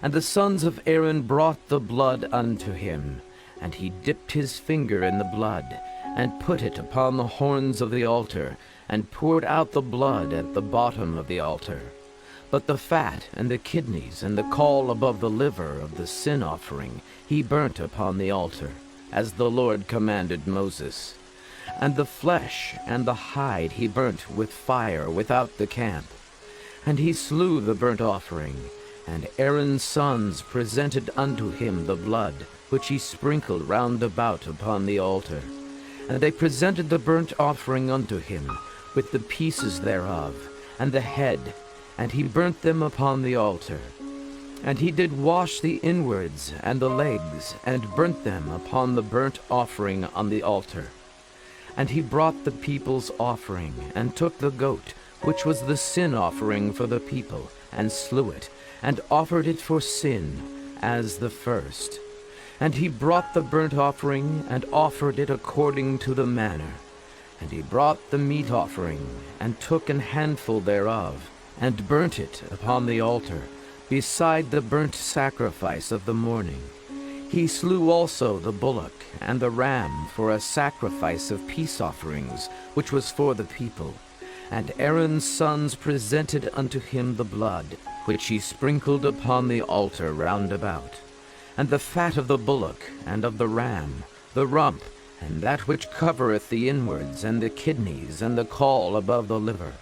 And the sons of Aaron brought the blood unto him, and he dipped his finger in the blood, and put it upon the horns of the altar, and poured out the blood at the bottom of the altar. But the fat and the kidneys and the caul above the liver of the sin offering he burnt upon the altar, as the Lord commanded Moses. And the flesh and the hide he burnt with fire without the camp. And he slew the burnt offering, and Aaron's sons presented unto him the blood, which he sprinkled round about upon the altar. And they presented the burnt offering unto him, with the pieces thereof, and the head, and he burnt them upon the altar. And he did wash the inwards and the legs, and burnt them upon the burnt offering on the altar. And he brought the people's offering, and took the goat, which was the sin offering for the people, and slew it, and offered it for sin, as the first. And he brought the burnt offering, and offered it according to the manner. And he brought the meat offering, and took an handful thereof, and burnt it upon the altar, beside the burnt sacrifice of the morning. He slew also the bullock and the ram for a sacrifice of peace offerings, which was for the people. And Aaron's sons presented unto him the blood, which he sprinkled upon the altar round about. And the fat of the bullock and of the ram, the rump, and that which covereth the inwards, and the kidneys, and the caul above the liver.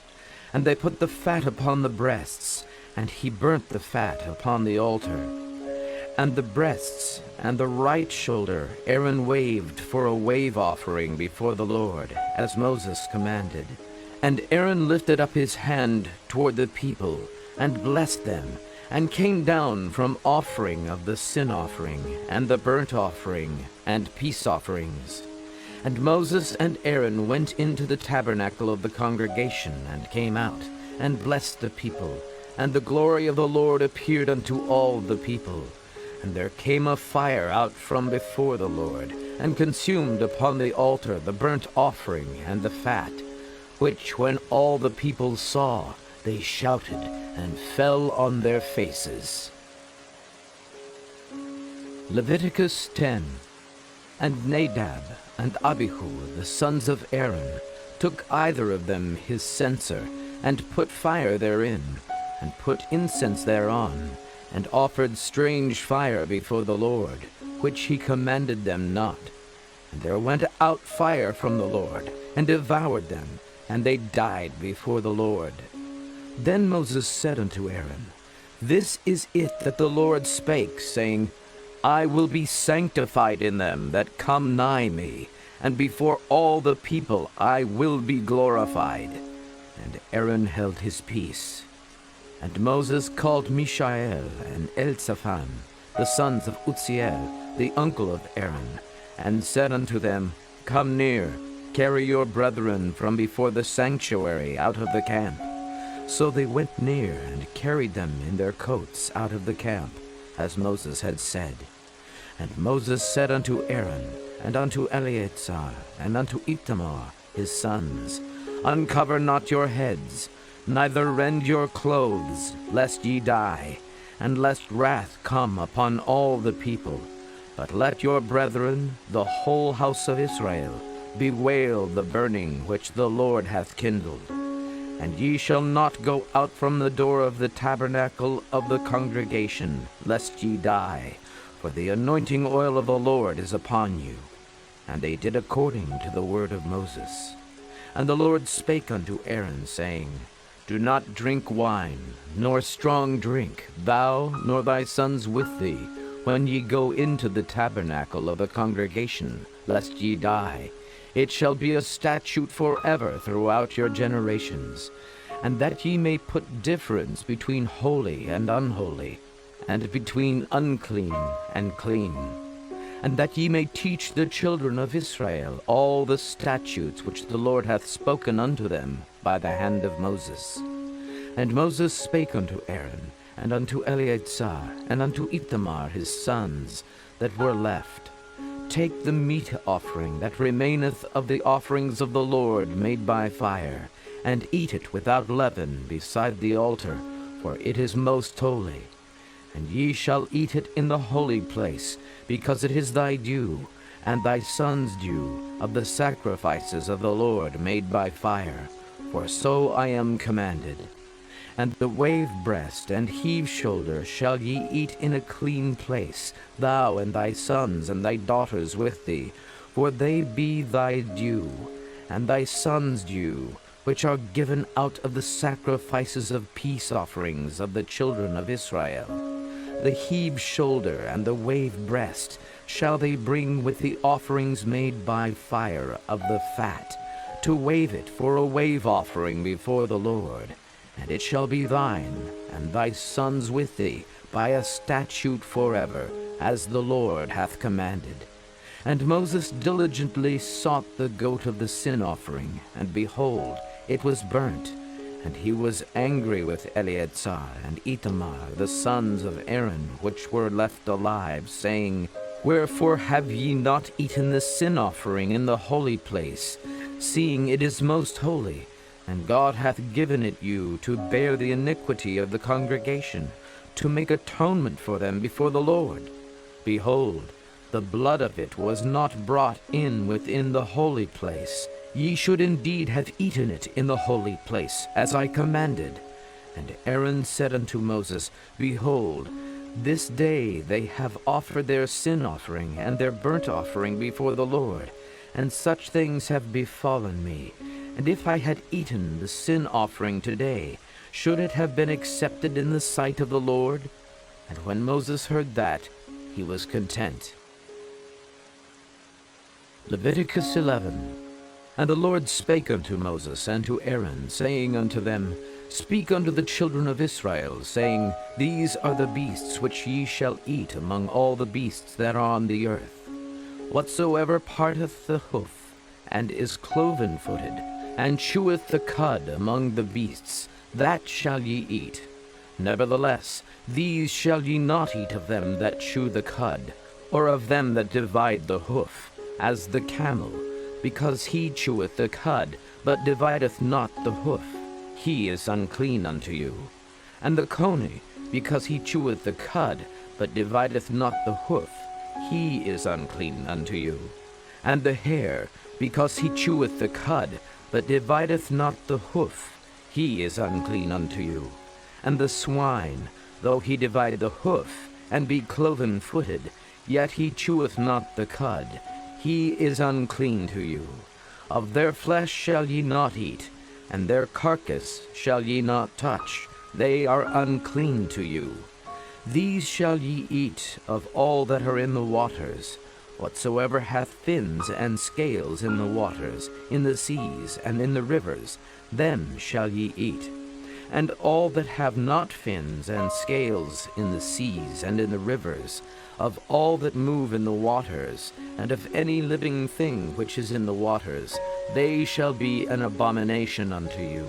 And they put the fat upon the breasts, and he burnt the fat upon the altar. And the breasts and the right shoulder Aaron waved for a wave offering before the Lord, as Moses commanded. And Aaron lifted up his hand toward the people, and blessed them, and came down from offering of the sin offering, and the burnt offering, and peace offerings. And Moses and Aaron went into the tabernacle of the congregation, and came out, and blessed the people. And the glory of the Lord appeared unto all the people. And there came a fire out from before the Lord, and consumed upon the altar the burnt offering and the fat, which when all the people saw, they shouted, and fell on their faces. Leviticus 10. And Nadab and Abihu, the sons of Aaron, took either of them his censer, and put fire therein, and put incense thereon, and offered strange fire before the Lord, which he commanded them not. And there went out fire from the Lord, and devoured them, and they died before the Lord. Then Moses said unto Aaron, This is it that the Lord spake, saying, I will be sanctified in them that come nigh me, and before all the people I will be glorified. And Aaron held his peace. And Moses called Mishael and Elzaphan, the sons of Uzziel, the uncle of Aaron, and said unto them, Come near, carry your brethren from before the sanctuary out of the camp. So they went near and carried them in their coats out of the camp, as Moses had said. And Moses said unto Aaron, and unto Eleazar, and unto Ithamar, his sons, Uncover not your heads, neither rend your clothes, lest ye die, and lest wrath come upon all the people. But let your brethren, the whole house of Israel, bewail the burning which the Lord hath kindled. And ye shall not go out from the door of the tabernacle of the congregation, lest ye die, for the anointing oil of the Lord is upon you. And they did according to the word of Moses. And the Lord spake unto Aaron, saying, Do not drink wine, nor strong drink, thou nor thy sons with thee, when ye go into the tabernacle of the congregation, lest ye die. It shall be a statute forever throughout your generations, and that ye may put difference between holy and unholy, and between unclean and clean, and that ye may teach the children of Israel all the statutes which the Lord hath spoken unto them by the hand of Moses. And Moses spake unto Aaron, and unto Eleazar, and unto Ithamar his sons, that were left, Take the meat offering that remaineth of the offerings of the Lord made by fire, and eat it without leaven beside the altar, for it is most holy. And ye shall eat it in the holy place, because it is thy due, and thy son's due, of the sacrifices of the Lord made by fire, for so I am commanded. And the wave breast and heave shoulder shall ye eat in a clean place, thou and thy sons and thy daughters with thee, for they be thy due, and thy sons' due, which are given out of the sacrifices of peace offerings of the children of Israel. The heave shoulder and the wave breast shall they bring with the offerings made by fire of the fat, to wave it for a wave offering before the Lord. And it shall be thine, and thy sons with thee, by a statute forever, as the Lord hath commanded. And Moses diligently sought the goat of the sin offering, and behold, it was burnt. And he was angry with Eleazar and Ithamar, the sons of Aaron, which were left alive, saying, Wherefore have ye not eaten the sin offering in the holy place, seeing it is most holy? And God hath given it you to bear the iniquity of the congregation, to make atonement for them before the Lord. Behold, the blood of it was not brought in within the holy place. Ye should indeed have eaten it in the holy place, as I commanded. And Aaron said unto Moses, Behold, this day they have offered their sin offering and their burnt offering before the Lord, and such things have befallen me. And if I had eaten the sin offering today, should it have been accepted in the sight of the Lord? And when Moses heard that, he was content. Leviticus 11. And the Lord spake unto Moses and to Aaron, saying unto them, Speak unto the children of Israel, saying, These are the beasts which ye shall eat among all the beasts that are on the earth. Whatsoever parteth the hoof, and is cloven-footed, and cheweth the cud among the beasts, that shall ye eat. Nevertheless, these shall ye not eat of them that chew the cud, or of them that divide the hoof, as the camel, because he cheweth the cud, but divideth not the hoof, he is unclean unto you. And the coney, because he cheweth the cud, but divideth not the hoof, he is unclean unto you. And the hare, because he cheweth the cud, but divideth not the hoof, he is unclean unto you. And the swine, though he divide the hoof, and be cloven-footed, yet he cheweth not the cud, he is unclean to you. Of their flesh shall ye not eat, and their carcass shall ye not touch, they are unclean to you. These shall ye eat of all that are in the waters, whatsoever hath fins and scales in the waters, in the seas, and in the rivers, them shall ye eat. And all that have not fins and scales in the seas and in the rivers, of all that move in the waters, and of any living thing which is in the waters, they shall be an abomination unto you.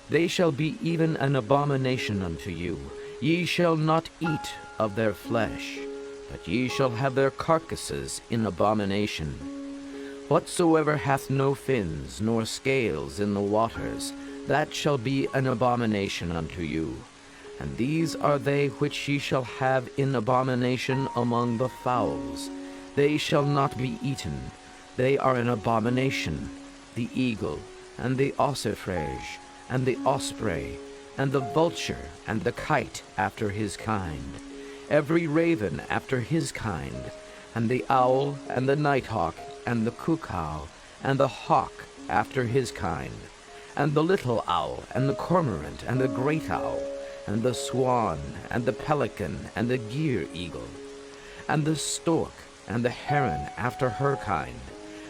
They shall be even an abomination unto you. Ye shall not eat of their flesh, but ye shall have their carcasses in abomination. Whatsoever hath no fins nor scales in the waters, that shall be an abomination unto you. And these are they which ye shall have in abomination among the fowls. They shall not be eaten. They are an abomination: the eagle, and the ossifrage, and the osprey, and the vulture, and the kite after his kind, every raven after his kind, and the owl, and the nighthawk, and the cuckoo, and the hawk after his kind, and the little owl, and the cormorant, and the great owl, and the swan, and the pelican, and the gier eagle, and the stork, and the heron after her kind,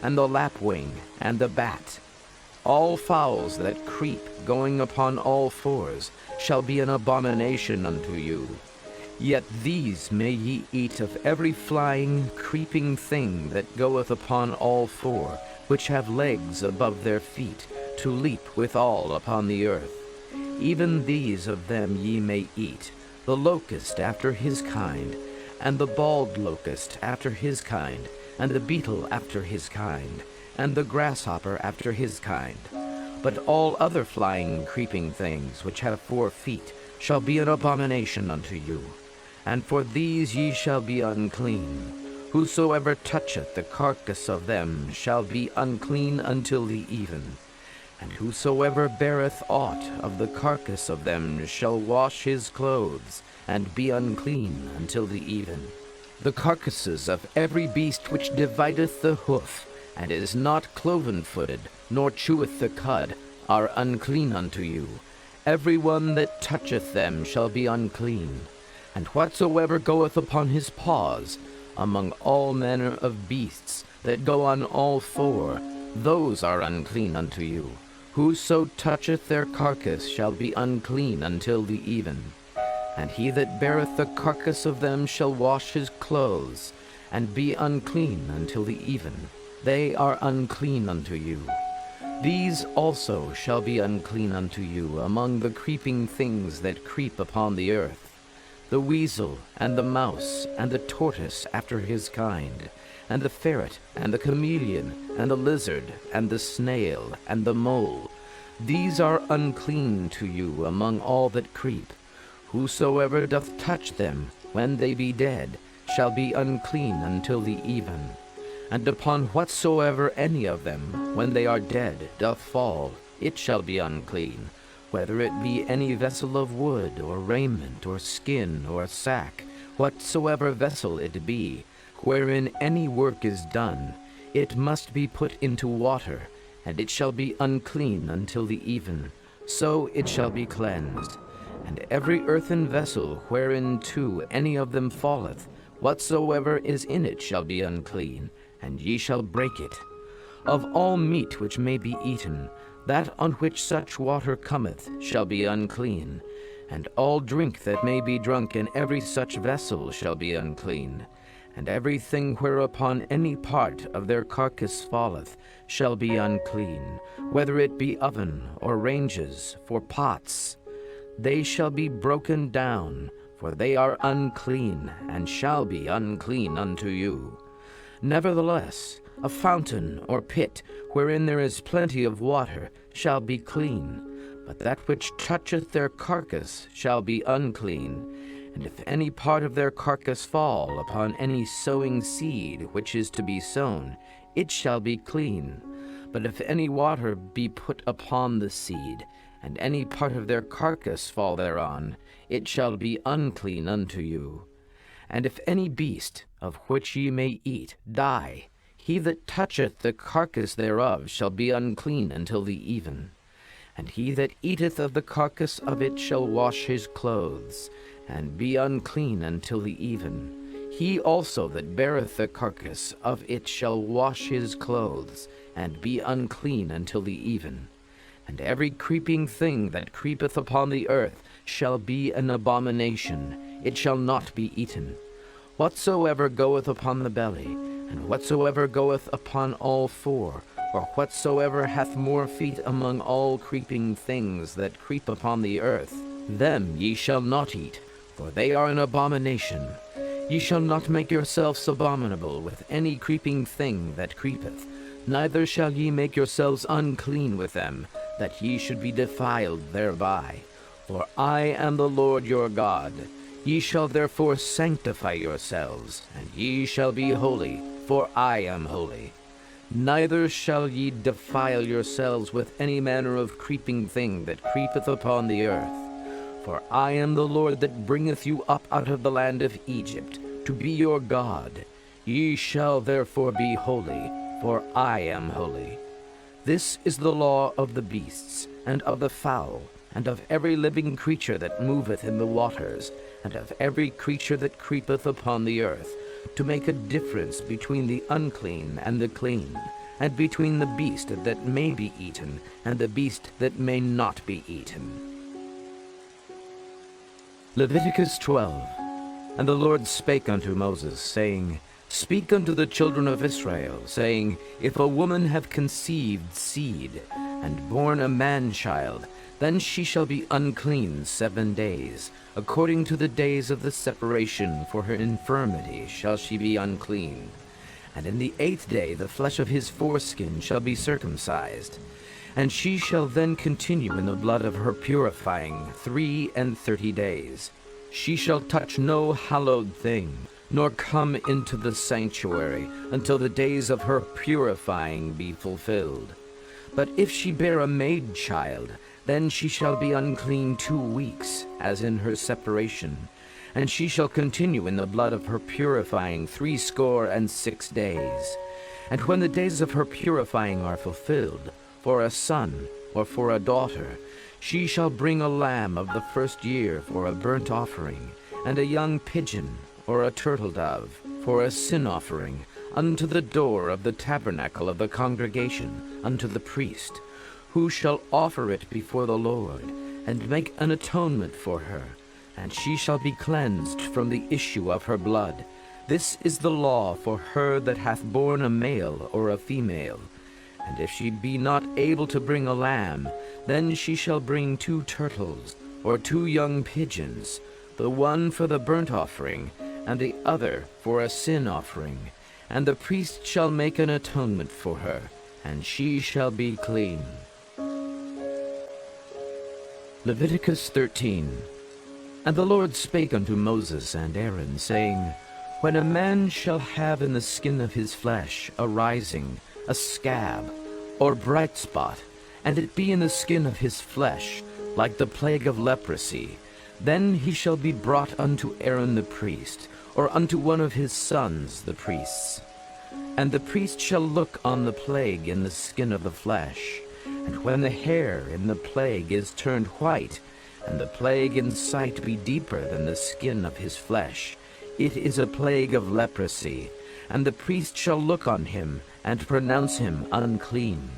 and the lapwing, and the bat. All fowls that creep, going upon all fours, shall be an abomination unto you. Yet these may ye eat of every flying, creeping thing that goeth upon all four, which have legs above their feet, to leap withal upon the earth. Even these of them ye may eat, the locust after his kind, and the bald locust after his kind, and the beetle after his kind, and the grasshopper after his kind. But all other flying, creeping things which have 4 feet shall be an abomination unto you. And for these ye shall be unclean. Whosoever toucheth the carcass of them shall be unclean until the even. And whosoever beareth aught of the carcass of them shall wash his clothes, and be unclean until the even. The carcasses of every beast which divideth the hoof, and is not cloven-footed, nor cheweth the cud, are unclean unto you. Every one that toucheth them shall be unclean. And whatsoever goeth upon his paws, among all manner of beasts that go on all 4, those are unclean unto you. Whoso toucheth their carcass shall be unclean until the even. And he that beareth the carcass of them shall wash his clothes, and be unclean until the even. They are unclean unto you. These also shall be unclean unto you among the creeping things that creep upon the earth: the weasel, and the mouse, and the tortoise after his kind, and the ferret, and the chameleon, and the lizard, and the snail, and the mole. These are unclean to you among all that creep. Whosoever doth touch them, when they be dead, shall be unclean until the even. And upon whatsoever any of them, when they are dead, doth fall, it shall be unclean, whether it be any vessel of wood, or raiment, or skin, or sack, whatsoever vessel it be, wherein any work is done, it must be put into water, and it shall be unclean until the even. So it shall be cleansed. And every earthen vessel whereinto any of them falleth, whatsoever is in it shall be unclean, and ye shall break it. Of all meat which may be eaten, that on which such water cometh shall be unclean, and all drink that may be drunk in every such vessel shall be unclean. And everything whereupon any part of their carcass falleth shall be unclean, whether it be oven, or ranges, for pots. They shall be broken down, for they are unclean, and shall be unclean unto you. Nevertheless, a fountain or pit, wherein there is plenty of water, shall be clean, but that which toucheth their carcass shall be unclean. And if any part of their carcass fall upon any sowing seed which is to be sown, it shall be clean. But if any water be put upon the seed, and any part of their carcass fall thereon, it shall be unclean unto you. And if any beast, of which ye may eat, die, he that toucheth the carcass thereof shall be unclean until the even. And he that eateth of the carcass of it shall wash his clothes, and be unclean until the even. He also that beareth the carcass of it shall wash his clothes, and be unclean until the even. And every creeping thing that creepeth upon the earth shall be an abomination, it shall not be eaten. Whatsoever goeth upon the belly, and whatsoever goeth upon all four, or whatsoever hath more feet among all creeping things that creep upon the earth, them ye shall not eat, for they are an abomination. Ye shall not make yourselves abominable with any creeping thing that creepeth, neither shall ye make yourselves unclean with them, that ye should be defiled thereby. For I am the Lord your God. Ye shall therefore sanctify yourselves, and ye shall be holy, for I am holy. Neither shall ye defile yourselves with any manner of creeping thing that creepeth upon the earth. For I am the Lord that bringeth you up out of the land of Egypt, to be your God. Ye shall therefore be holy, for I am holy. This is the law of the beasts, and of the fowl, and of every living creature that moveth in the waters, and of every creature that creepeth upon the earth, to make a difference between the unclean and the clean, and between the beast that may be eaten, and the beast that may not be eaten. Leviticus 12. And the Lord spake unto Moses, saying, Speak unto the children of Israel, saying, If a woman have conceived seed, and born a man-child, then she shall be unclean 7 days. According to the days of the separation for her infirmity shall she be unclean. And in the 8th day the flesh of his foreskin shall be circumcised. And she shall then continue in the blood of her purifying 33 days. She shall touch no hallowed thing, nor come into the sanctuary, until the days of her purifying be fulfilled. But if she bear a maid child, then she shall be unclean 2 weeks, as in her separation. And she shall continue in the blood of her purifying 66 days. And when the days of her purifying are fulfilled, for a son or for a daughter, she shall bring a lamb of the first year for a burnt offering, and a young pigeon or a turtle dove for a sin offering, unto the door of the tabernacle of the congregation, unto the priest, who shall offer it before the Lord, and make an atonement for her, and she shall be cleansed from the issue of her blood. This is the law for her that hath borne a male or a female. And if she be not able to bring a lamb, then she shall bring 2 turtles, or 2 young pigeons, the one for the burnt offering, and the other for a sin offering. And the priest shall make an atonement for her, and she shall be clean. Leviticus 13. And the Lord spake unto Moses and Aaron, saying, When a man shall have in the skin of his flesh a rising, a scab, or bright spot, and it be in the skin of his flesh, like the plague of leprosy, then he shall be brought unto Aaron the priest, or unto one of his sons the priests. And the priest shall look on the plague in the skin of the flesh, and when the hair in the plague is turned white, and the plague in sight be deeper than the skin of his flesh, it is a plague of leprosy, and the priest shall look on him, and pronounce him unclean.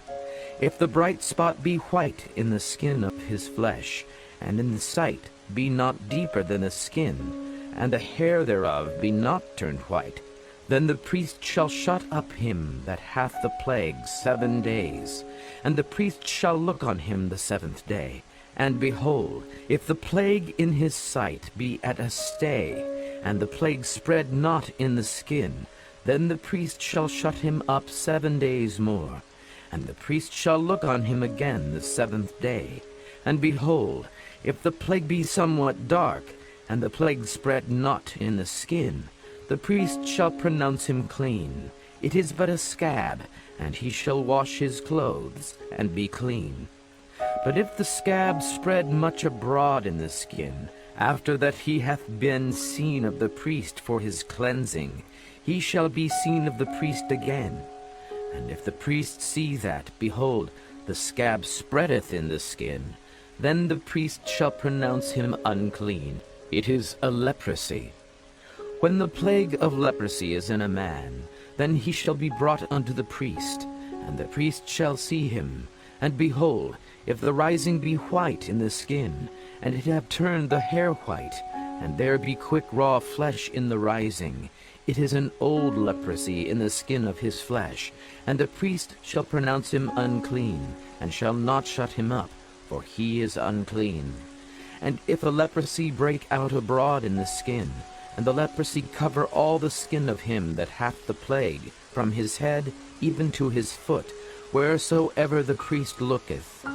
If the bright spot be white in the skin of his flesh, and in the sight be not deeper than the skin, and the hair thereof be not turned white, then the priest shall shut up him that hath the plague 7 days, and the priest shall look on him the 7th day. And behold, if the plague in his sight be at a stay, and the plague spread not in the skin, then the priest shall shut him up 7 days more. And the priest shall look on him again the 7th day. And behold, if the plague be somewhat dark, and the plague spread not in the skin, the priest shall pronounce him clean. It is but a scab, and he shall wash his clothes, and be clean. But if the scab spread much abroad in the skin, after that he hath been seen of the priest for his cleansing, he shall be seen of the priest again. And if the priest see that, behold, the scab spreadeth in the skin, then the priest shall pronounce him unclean. It is a leprosy. When the plague of leprosy is in a man, then he shall be brought unto the priest, and the priest shall see him. And behold, if the rising be white in the skin, and it have turned the hair white, and there be quick raw flesh in the rising, it is an old leprosy in the skin of his flesh, and the priest shall pronounce him unclean, and shall not shut him up, for he is unclean. And if a leprosy break out abroad in the skin, and the leprosy cover all the skin of him that hath the plague, from his head even to his foot, wheresoever the priest looketh,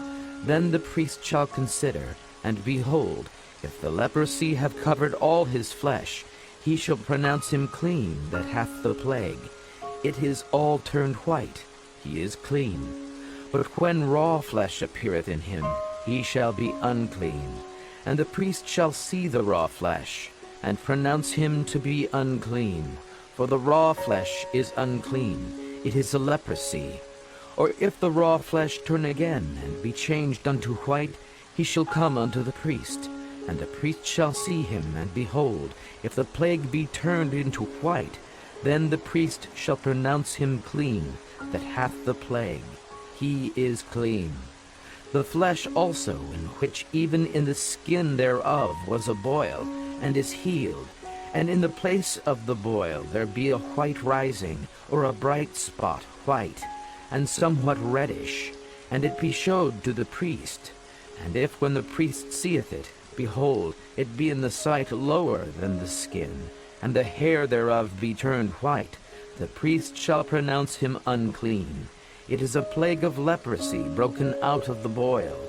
then the priest shall consider, and behold, if the leprosy have covered all his flesh, he shall pronounce him clean that hath the plague. It is all turned white, he is clean. But when raw flesh appeareth in him, he shall be unclean. And the priest shall see the raw flesh, and pronounce him to be unclean. For the raw flesh is unclean, it is a leprosy. Or if the raw flesh turn again, and be changed unto white, he shall come unto the priest. And the priest shall see him, and behold, if the plague be turned into white, then the priest shall pronounce him clean, that hath the plague. He is clean. The flesh also, in which even in the skin thereof was a boil, and is healed, and in the place of the boil there be a white rising, or a bright spot white, and somewhat reddish, and it be showed to the priest. And if when the priest seeth it, behold, it be in the sight lower than the skin, and the hair thereof be turned white, the priest shall pronounce him unclean. It is a plague of leprosy broken out of the boil.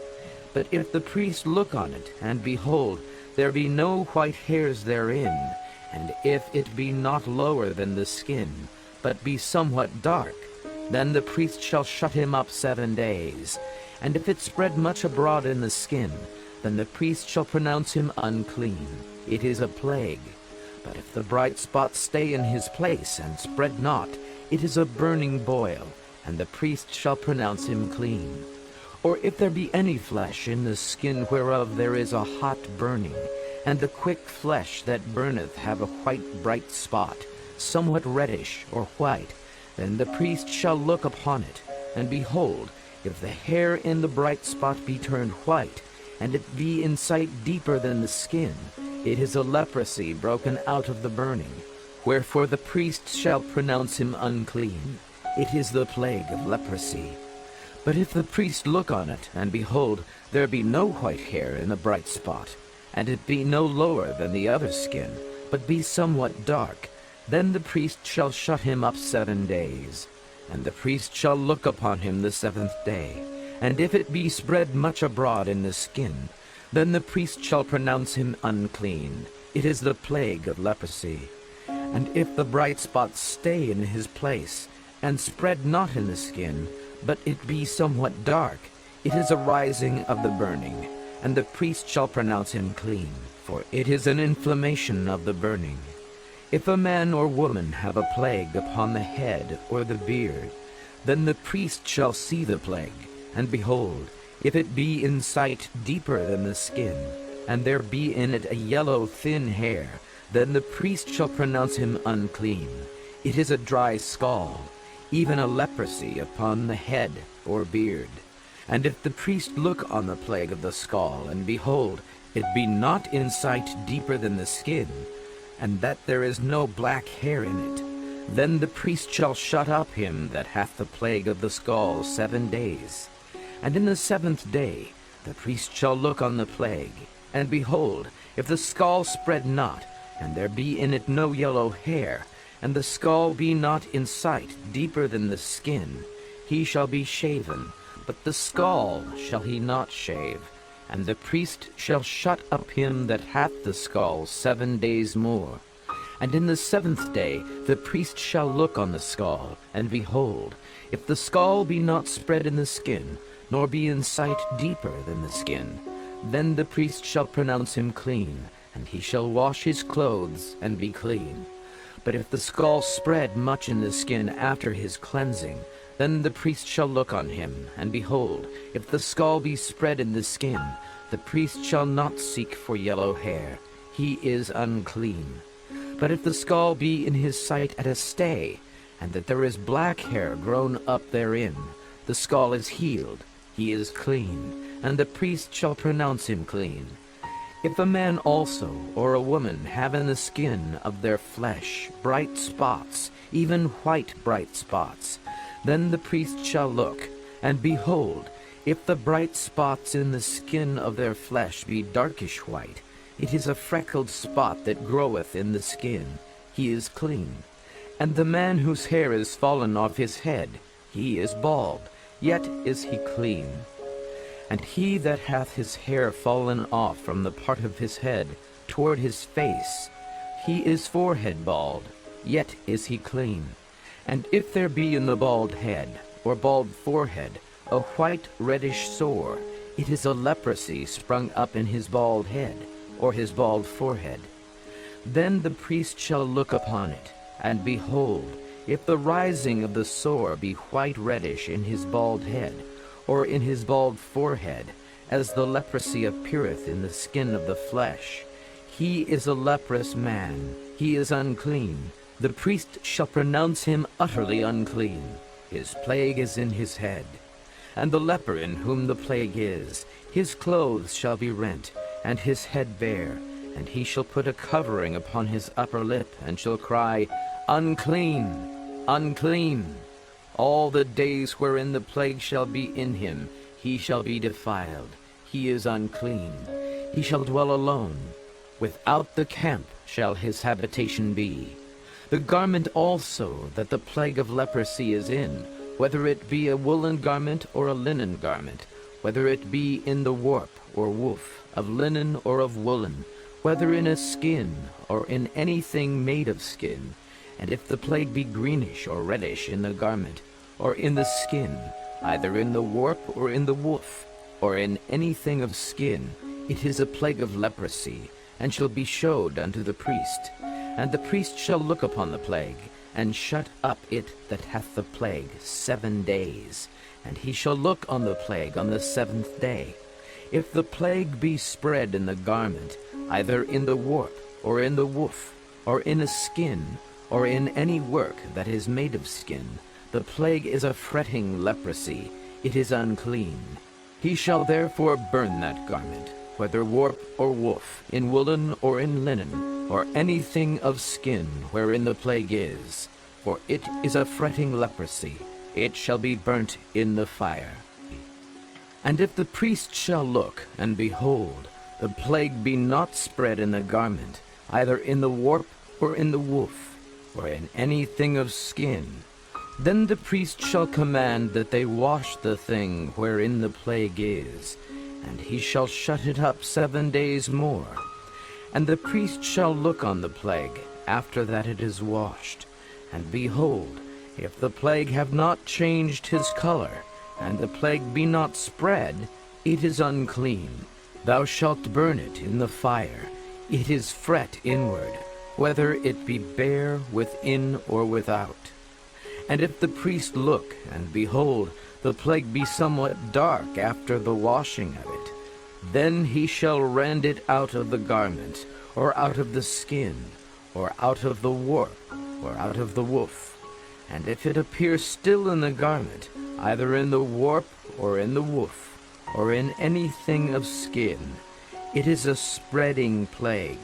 But if the priest look on it, and behold, there be no white hairs therein, and if it be not lower than the skin, but be somewhat dark, then the priest shall shut him up 7 days. And if it spread much abroad in the skin, then the priest shall pronounce him unclean. It is a plague. But if the bright spot stay in his place, and spread not, it is a burning boil, and the priest shall pronounce him clean. Or if there be any flesh in the skin whereof there is a hot burning, and the quick flesh that burneth have a white bright spot, somewhat reddish or white, then the priest shall look upon it, and behold, if the hair in the bright spot be turned white, and it be in sight deeper than the skin, it is a leprosy broken out of the burning. Wherefore the priest shall pronounce him unclean. It is the plague of leprosy. But if the priest look on it, and behold, there be no white hair in the bright spot, and it be no lower than the other skin, but be somewhat dark, then the priest shall shut him up 7 days. And the priest shall look upon him the 7th day. And if it be spread much abroad in the skin, then the priest shall pronounce him unclean. It is the plague of leprosy. And if the bright spot stay in his place, and spread not in the skin, but it be somewhat dark, it is a rising of the burning, and the priest shall pronounce him clean, for it is an inflammation of the burning. If a man or woman have a plague upon the head or the beard, then the priest shall see the plague, and behold, if it be in sight deeper than the skin, and there be in it a yellow thin hair, then the priest shall pronounce him unclean. It is a dry scald, even a leprosy upon the head or beard. And if the priest look on the plague of the scald, and behold, it be not in sight deeper than the skin, and that there is no black hair in it, then the priest shall shut up him that hath the plague of the scald 7 days. And in the 7th day the priest shall look on the plague, and behold, if the scald spread not, and there be in it no yellow hair, and the scald be not in sight deeper than the skin, he shall be shaven, but the scald shall he not shave. And the priest shall shut up him that hath the scald 7 days more. And in the 7th day the priest shall look on the scald, and behold, if the scald be not spread in the skin, nor be in sight deeper than the skin, then the priest shall pronounce him clean, and he shall wash his clothes, and be clean. But if the scald spread much in the skin after his cleansing, then the priest shall look on him, and behold, if the scald be spread in the skin, the priest shall not seek for yellow hair. he is unclean. But if the skull be in his sight at a stay, and that there is black hair grown up therein, the skull is healed, he is clean, and the priest shall pronounce him clean. If a man also or a woman have in the skin of their flesh bright spots, even white bright spots, then the priest shall look, and behold, if the bright spots in the skin of their flesh be darkish white, it is a freckled spot that groweth in the skin, he is clean. And the man whose hair is fallen off his head, he is bald, yet is he clean. And he that hath his hair fallen off from the part of his head toward his face, he is forehead bald, yet is he clean. And if there be in the bald head, or bald forehead, a white reddish sore, it is a leprosy sprung up in his bald head, or his bald forehead. Then the priest shall look upon it, and behold, if the rising of the sore be white reddish in his bald head, or in his bald forehead, as the leprosy appeareth in the skin of the flesh, he is a leprous man, he is unclean. The priest shall pronounce him utterly unclean. His plague is in his head. And the leper in whom the plague is, his clothes shall be rent, and his head bare, and he shall put a covering upon his upper lip, and shall cry, Unclean, unclean. All the days wherein the plague shall be in him, he shall be defiled. He is unclean. He shall dwell alone. Without the camp shall his habitation be. The garment also that the plague of leprosy is in, whether it be a woolen garment or a linen garment, whether it be in the warp or woof, of linen or of woolen, whether in a skin or in anything made of skin, and if the plague be greenish or reddish in the garment, or in the skin, either in the warp or in the woof, or in anything of skin, it is a plague of leprosy, and shall be showed unto the priest. And the priest shall look upon the plague, and shut up it that hath the plague 7 days. And he shall look on the plague on the 7th day. If the plague be spread in the garment, either in the warp, or in the woof, or in a skin, or in any work that is made of skin, the plague is a fretting leprosy, it is unclean. He shall therefore burn that garment, whether warp or woof, in woolen or in linen, or anything of skin wherein the plague is, for it is a fretting leprosy, it shall be burnt in the fire. And if the priest shall look, and behold, the plague be not spread in the garment, either in the warp or in the woof, or in anything of skin, then the priest shall command that they wash the thing wherein the plague is, and he shall shut it up 7 days more. And the priest shall look on the plague after that it is washed, and behold, if the plague have not changed his color, and the plague be not spread, it is unclean. Thou shalt burn it in the fire. It is fret inward, whether it be bare within or without. And if the priest look, and behold, the plague be somewhat dark after the washing of it, then he shall rend it out of the garment, or out of the skin, or out of the warp, or out of the woof. And if it appear still in the garment, either in the warp, or in the woof, or in anything of skin, it is a spreading plague.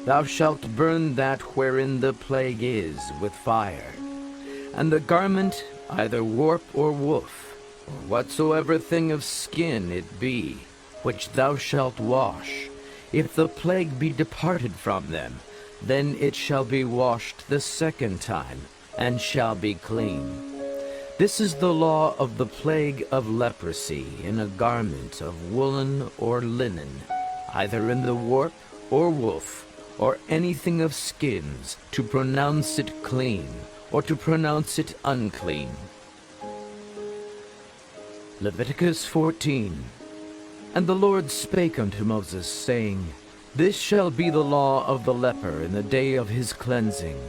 Thou shalt burn that wherein the plague is with fire. And the garment, either warp or woof, or whatsoever thing of skin it be, which thou shalt wash, if the plague be departed from them, then it shall be washed the 2nd time, and shall be clean. This is the law of the plague of leprosy in a garment of woolen or linen, either in the warp or woof, or anything of skins, to pronounce it clean, or to pronounce it unclean. Leviticus 14. And the Lord spake unto Moses, saying, This shall be the law of the leper in the day of his cleansing.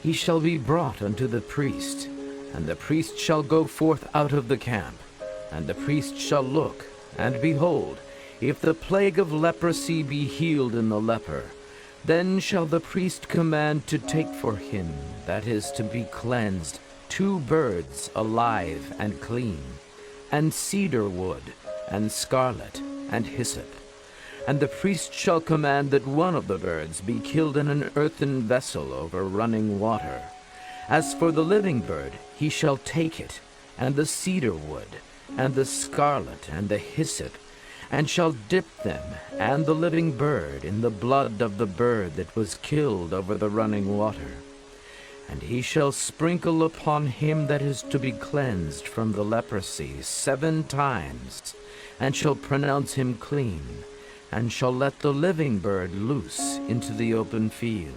He shall be brought unto the priest, and the priest shall go forth out of the camp, and the priest shall look, and behold, if the plague of leprosy be healed in the leper, Then shall the priest command to take for him that is to be cleansed 2 birds alive and clean, and cedar wood, and scarlet, and hyssop. And the priest shall command that one of the birds be killed in an earthen vessel over running water. As for the living bird, he shall take it, and the cedar wood, and the scarlet, and the hyssop, and shall dip them, and the living bird, in the blood of the bird that was killed over the running water. And he shall sprinkle upon him that is to be cleansed from the leprosy 7 times, and shall pronounce him clean, and shall let the living bird loose into the open field.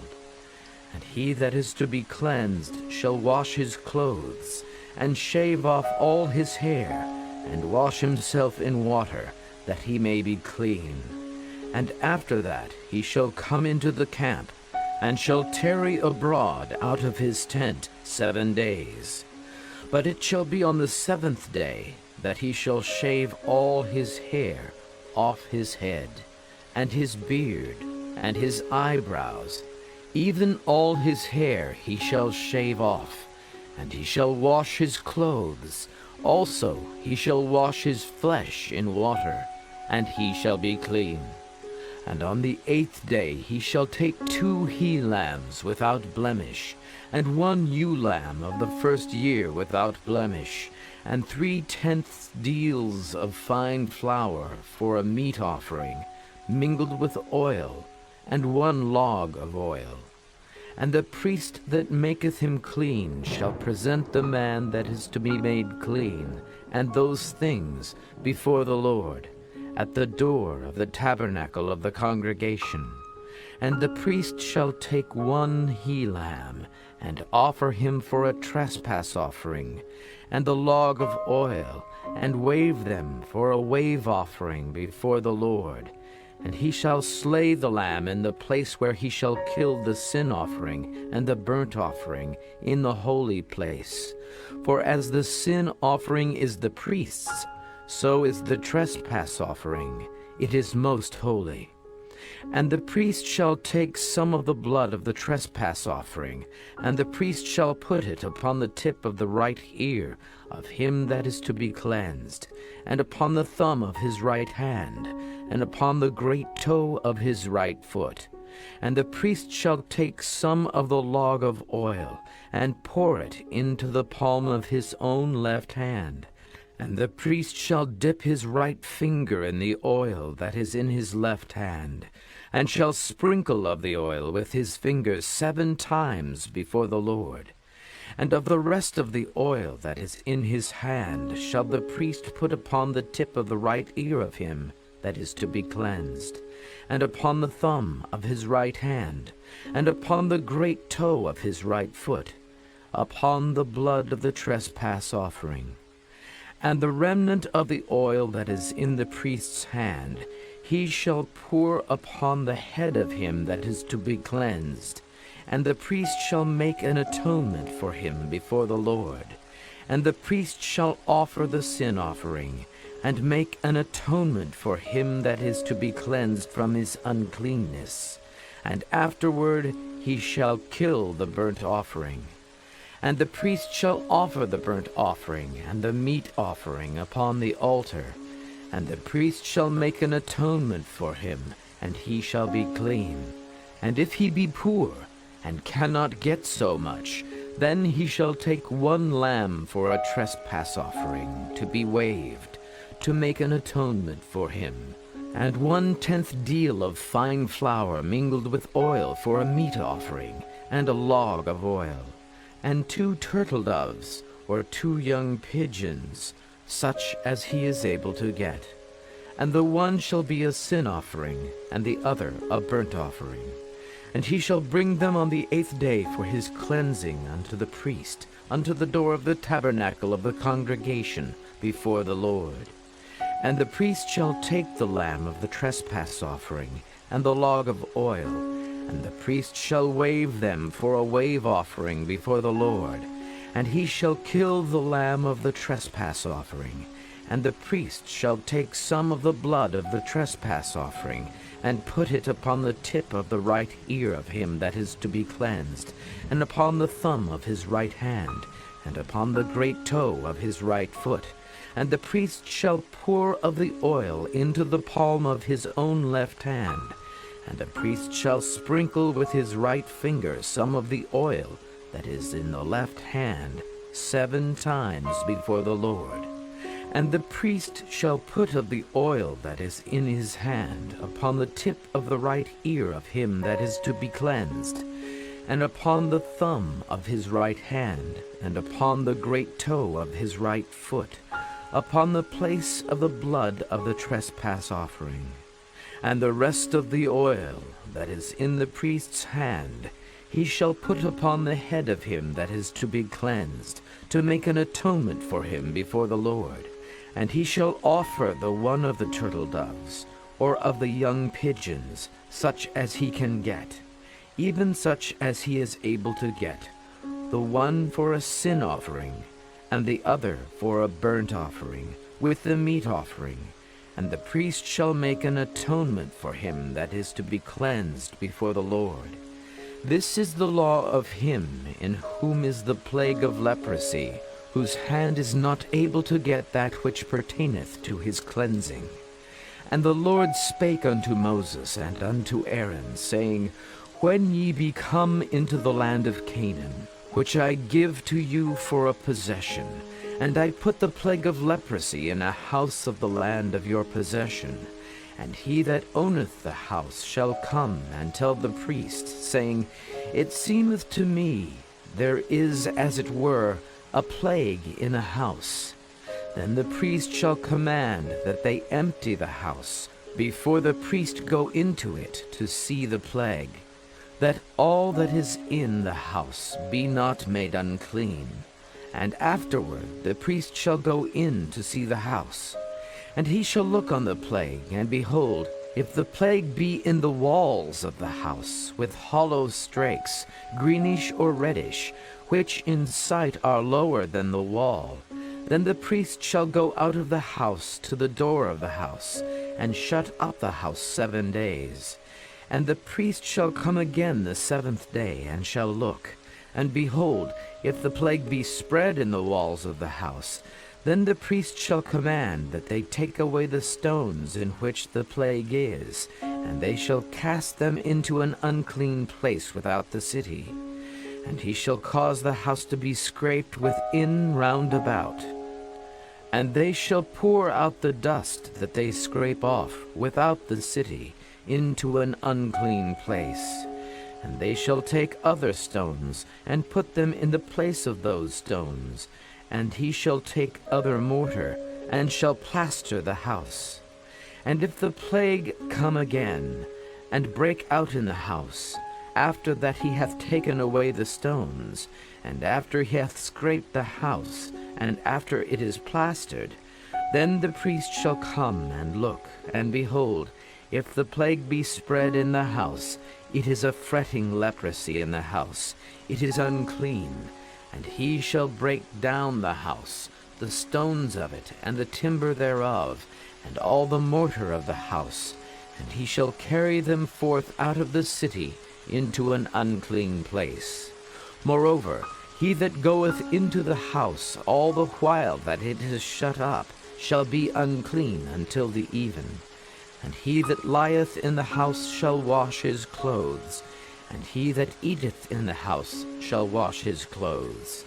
And he that is to be cleansed shall wash his clothes, and shave off all his hair, and wash himself in water, that he may be clean. And after that he shall come into the camp, and shall tarry abroad out of his tent 7 days. But it shall be on the 7th day that he shall shave all his hair off his head, and his beard, and his eyebrows, even all his hair he shall shave off, and he shall wash his clothes. Also he shall wash his flesh in water, and he shall be clean. And on the 8th day he shall take 2 he-lambs without blemish, and 1 ewe-lamb of the 1st year without blemish, and 3/10 deals of fine flour for a meat offering, mingled with oil, and 1 log of oil. And the priest that maketh him clean shall present the man that is to be made clean, and those things before the Lord, at the door of the tabernacle of the congregation. And the priest shall take 1 he-lamb, and offer him for a trespass offering, and the log of oil, and wave them for a wave offering before the Lord. And he shall slay the lamb in the place where he shall kill the sin offering and the burnt offering in the holy place. For as the sin offering is the priest's, so is the trespass offering. It is most holy. And the priest shall take some of the blood of the trespass offering, and the priest shall put it upon the tip of the right ear of him that is to be cleansed, and upon the thumb of his right hand, and upon the great toe of his right foot. And the priest shall take some of the log of oil, and pour it into the palm of his own left hand. And the priest shall dip his right finger in the oil that is in his left hand, and shall sprinkle of the oil with his fingers 7 times before the Lord. And of the rest of the oil that is in his hand shall the priest put upon the tip of the right ear of him that is to be cleansed, and upon the thumb of his right hand, and upon the great toe of his right foot, upon the blood of the trespass offering. And the remnant of the oil that is in the priest's hand he shall pour upon the head of him that is to be cleansed, and the priest shall make an atonement for him before the Lord. And the priest shall offer the sin offering, and make an atonement for him that is to be cleansed from his uncleanness. And afterward he shall kill the burnt offering. And the priest shall offer the burnt offering and the meat offering upon the altar. And the priest shall make an atonement for him, and he shall be clean. And if he be poor, and cannot get so much, then he shall take 1 lamb for a trespass offering, to be waved, to make an atonement for him, and 1/10 deal of fine flour mingled with oil for a meat offering, and a log of oil, and 2 turtle doves, or 2 young pigeons, such as he is able to get. And the one shall be a sin offering, and the other a burnt offering. And he shall bring them on the 8th day for his cleansing unto the priest, unto the door of the tabernacle of the congregation before the Lord. And the priest shall take the lamb of the trespass offering, and the log of oil, and the priest shall wave them for a wave offering before the Lord. And he shall kill the lamb of the trespass offering. And the priest shall take some of the blood of the trespass offering, and put it upon the tip of the right ear of him that is to be cleansed, and upon the thumb of his right hand, and upon the great toe of his right foot. And the priest shall pour of the oil into the palm of his own left hand, and the priest shall sprinkle with his right finger some of the oil that is in the left hand 7 times before the Lord. And the priest shall put of the oil that is in his hand upon the tip of the right ear of him that is to be cleansed, and upon the thumb of his right hand, and upon the great toe of his right foot, upon the place of the blood of the trespass offering. And the rest of the oil that is in the priest's hand he shall put upon the head of him that is to be cleansed, to make an atonement for him before the Lord. And he shall offer the one of the turtle doves, or of the young pigeons, such as he can get, even such as he is able to get, the one for a sin offering, and the other for a burnt offering, with the meat offering. And the priest shall make an atonement for him that is to be cleansed before the Lord. This is the law of him in whom is the plague of leprosy, whose hand is not able to get that which pertaineth to his cleansing. And the Lord spake unto Moses and unto Aaron, saying, When ye be come into the land of Canaan, which I give to you for a possession, and I put the plague of leprosy in a house of the land of your possession, and he that owneth the house shall come and tell the priest, saying, It seemeth to me there is, as it were, a plague in a house. Then the priest shall command that they empty the house before the priest go into it to see the plague, that all that is in the house be not made unclean. And afterward the priest shall go in to see the house. And he shall look on the plague, and behold, if the plague be in the walls of the house, with hollow strakes, greenish or reddish, which in sight are lower than the wall, then the priest shall go out of the house to the door of the house, and shut up the house 7 days. And the priest shall come again the 7th day, and shall look. And behold, if the plague be spread in the walls of the house, then the priest shall command that they take away the stones in which the plague is, and they shall cast them into an unclean place without the city. And he shall cause the house to be scraped within round about. And they shall pour out the dust that they scrape off without the city into an unclean place. And they shall take other stones, and put them in the place of those stones. And he shall take other mortar, and shall plaster the house. And if the plague come again, and break out in the house, after that he hath taken away the stones, and after he hath scraped the house, and after it is plastered, then the priest shall come and look, and behold, if the plague be spread in the house, it is a fretting leprosy in the house, it is unclean. And he shall break down the house, the stones of it, and the timber thereof, and all the mortar of the house, and he shall carry them forth out of the city into an unclean place. Moreover, he that goeth into the house all the while that it is shut up shall be unclean until the even. And he that lieth in the house shall wash his clothes, and he that eateth in the house shall wash his clothes.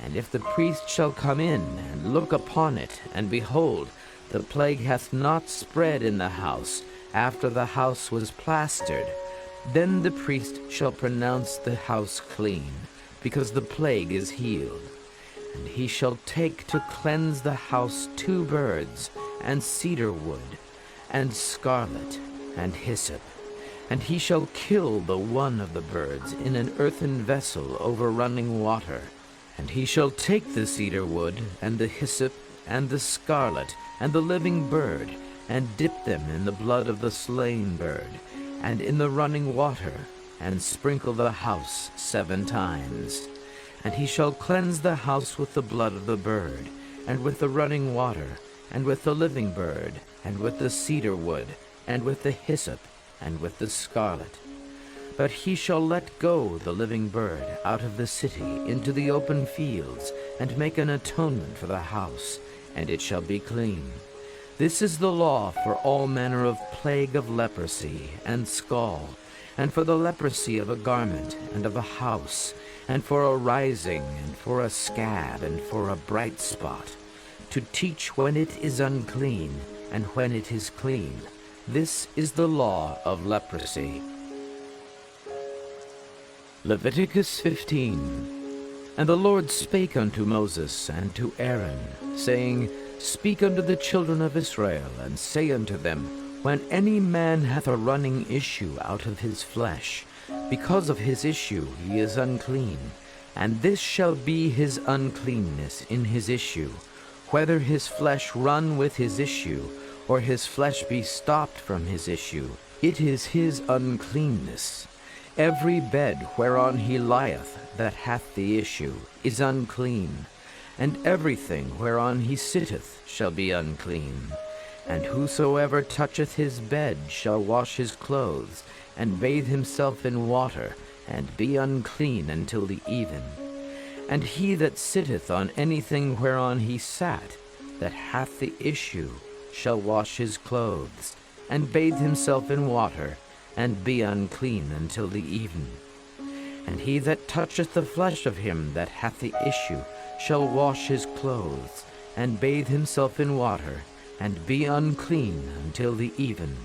And if the priest shall come in and look upon it, and behold, the plague hath not spread in the house after the house was plastered, then the priest shall pronounce the house clean, because the plague is healed. And he shall take to cleanse the house 2 birds, and cedar wood, and scarlet, and hyssop. And he shall kill the one of the birds in an earthen vessel over running water. And he shall take the cedar wood, and the hyssop, and the scarlet, and the living bird, and dip them in the blood of the slain bird, and in the running water, and sprinkle the house 7 times. And he shall cleanse the house with the blood of the bird, and with the running water, and with the living bird, and with the cedar wood, and with the hyssop, and with the scarlet. But he shall let go the living bird out of the city into the open fields, and make an atonement for the house, and it shall be clean. This is the law for all manner of plague of leprosy and scald, and for the leprosy of a garment and of a house, and for a rising, and for a scab, and for a bright spot, to teach when it is unclean, and when it is clean. This is the law of leprosy. Leviticus 15. And the Lord spake unto Moses and to Aaron, saying, Speak unto the children of Israel, and say unto them, When any man hath a running issue out of his flesh, because of his issue he is unclean, and this shall be his uncleanness in his issue, whether his flesh run with his issue, or his flesh be stopped from his issue, it is his uncleanness. Every bed whereon he lieth that hath the issue is unclean, and everything whereon he sitteth shall be unclean. And whosoever toucheth his bed shall wash his clothes, and bathe himself in water, and be unclean until the even. And he that sitteth on anything whereon he sat, that hath the issue, shall wash his clothes, and bathe himself in water, and be unclean until the even. And he that toucheth the flesh of him that hath the issue shall wash his clothes, and bathe himself in water, and be unclean until the even.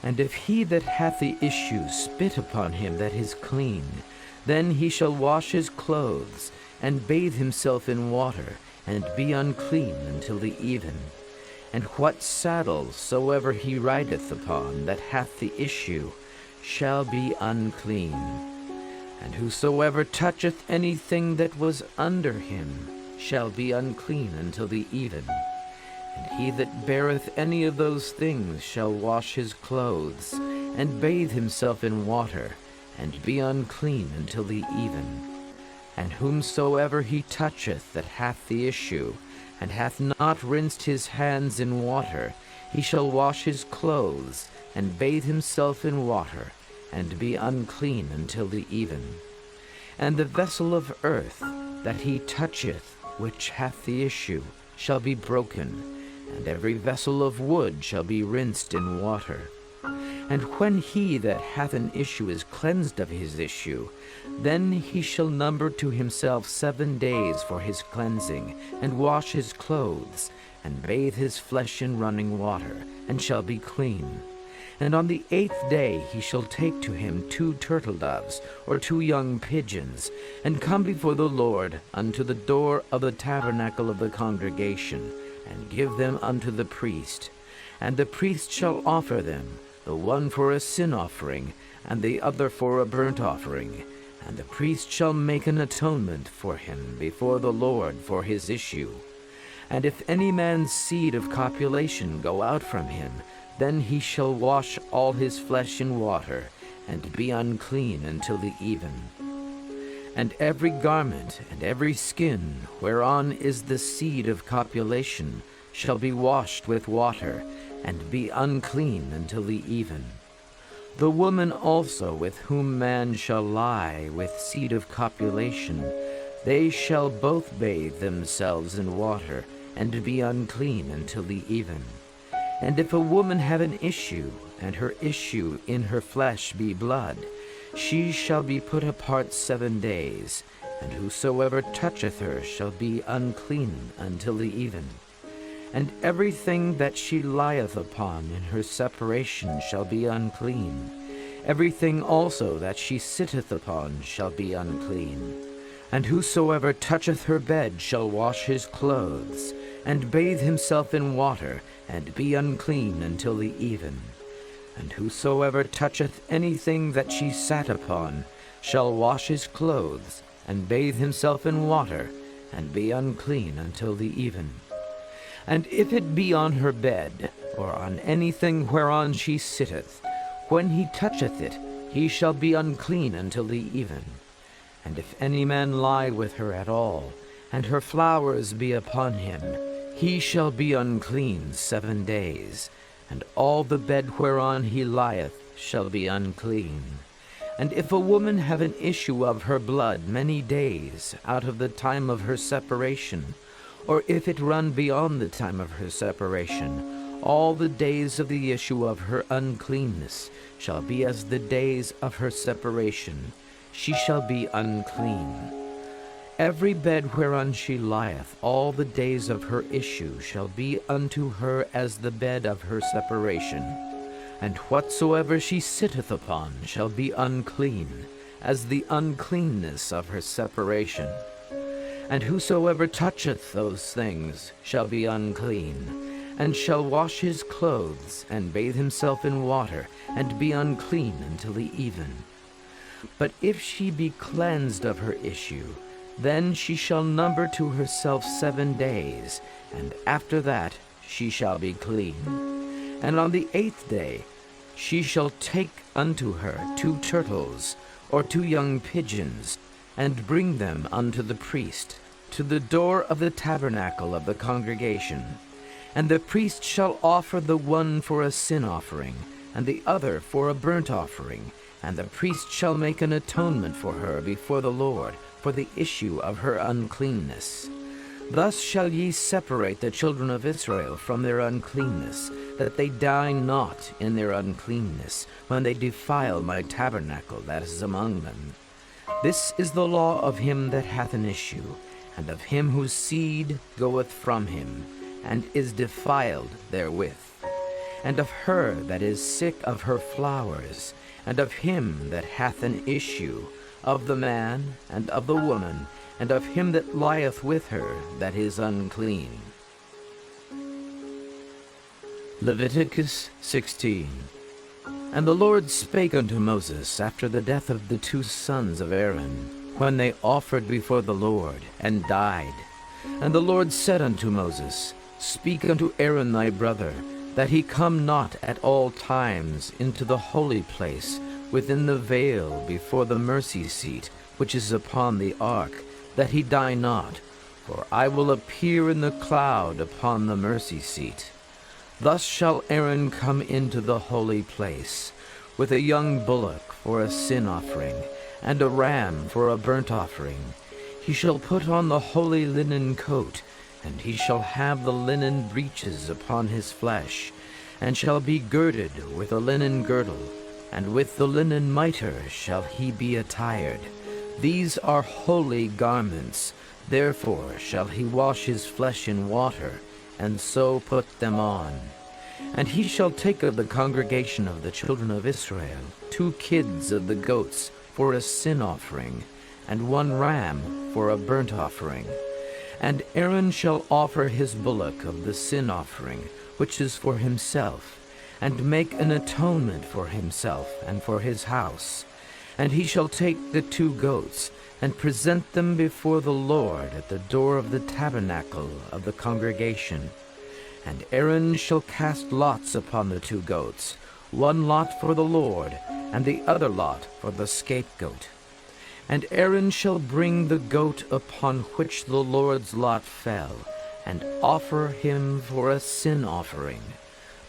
And if he that hath the issue spit upon him that is clean, then he shall wash his clothes, and bathe himself in water, and be unclean until the even. And what saddle soever he rideth upon that hath the issue shall be unclean. And whosoever toucheth anything that was under him shall be unclean until the even. And he that beareth any of those things shall wash his clothes, and bathe himself in water, and be unclean until the even. And whomsoever he toucheth that hath the issue, and hath not rinsed his hands in water, he shall wash his clothes, and bathe himself in water, and be unclean until the even. And the vessel of earth that he toucheth, which hath the issue, shall be broken, and every vessel of wood shall be rinsed in water. And when he that hath an issue is cleansed of his issue, then he shall number to himself 7 days for his cleansing, and wash his clothes, and bathe his flesh in running water, and shall be clean. And on the 8th day he shall take to him 2 turtle doves, or 2 young pigeons, and come before the Lord unto the door of the tabernacle of the congregation, and give them unto the priest. And the priest shall offer them, the one for a sin offering, and the other for a burnt offering. And the priest shall make an atonement for him before the Lord for his issue. And if any man's seed of copulation go out from him, then he shall wash all his flesh in water, and be unclean until the even. And every garment and every skin whereon is the seed of copulation shall be washed with water, and be unclean until the even. The woman also with whom man shall lie with seed of copulation, they shall both bathe themselves in water, and be unclean until the even. And if a woman have an issue, and her issue in her flesh be blood, she shall be put apart 7 days, and whosoever toucheth her shall be unclean until the even. And everything that she lieth upon in her separation shall be unclean. Everything also that she sitteth upon shall be unclean. And whosoever toucheth her bed shall wash his clothes, and bathe himself in water, and be unclean until the even. And whosoever toucheth anything that she sat upon shall wash his clothes, and bathe himself in water, and be unclean until the even. And if it be on her bed, or on anything whereon she sitteth, when he toucheth it, he shall be unclean until the even. And if any man lie with her at all, and her flowers be upon him, he shall be unclean 7 days, and all the bed whereon he lieth shall be unclean. And if a woman have an issue of her blood many days out of the time of her separation, or if it run beyond the time of her separation, all the days of the issue of her uncleanness shall be as the days of her separation. She shall be unclean. Every bed whereon she lieth all the days of her issue shall be unto her as the bed of her separation. And whatsoever she sitteth upon shall be unclean, as the uncleanness of her separation. And whosoever toucheth those things shall be unclean, and shall wash his clothes, and bathe himself in water, and be unclean until the even. But if she be cleansed of her issue, then she shall number to herself 7 days, and after that she shall be clean. And on the 8th day she shall take unto her 2 turtles, or 2 young pigeons, and bring them unto the priest, to the door of the tabernacle of the congregation. And the priest shall offer the one for a sin offering, and the other for a burnt offering, and the priest shall make an atonement for her before the Lord, for the issue of her uncleanness. Thus shall ye separate the children of Israel from their uncleanness, that they die not in their uncleanness, when they defile my tabernacle that is among them. This is the law of him that hath an issue, and of him whose seed goeth from him, and is defiled therewith, and of her that is sick of her flowers, and of him that hath an issue, of the man, and of the woman, and of him that lieth with her that is unclean. Leviticus 16. And the Lord spake unto Moses after the death of the 2 sons of Aaron, when they offered before the Lord, and died. And the Lord said unto Moses, Speak unto Aaron thy brother, that he come not at all times into the holy place, within the veil before the mercy seat, which is upon the ark, that he die not, for I will appear in the cloud upon the mercy seat. Thus shall Aaron come into the holy place, with a young bullock for a sin offering, and a ram for a burnt offering. He shall put on the holy linen coat, and he shall have the linen breeches upon his flesh, and shall be girded with a linen girdle, and with the linen mitre shall he be attired. These are holy garments, therefore shall he wash his flesh in water, and so put them on. And he shall take of the congregation of the children of Israel 2 kids of the goats for a sin offering, and 1 ram for a burnt offering. And Aaron shall offer his bullock of the sin offering, which is for himself, and make an atonement for himself and for his house. And he shall take the 2 goats, and present them before the Lord at the door of the tabernacle of the congregation. And Aaron shall cast lots upon the 2 goats, 1 lot for the Lord, and the other lot for the scapegoat. And Aaron shall bring the goat upon which the Lord's lot fell, and offer him for a sin offering.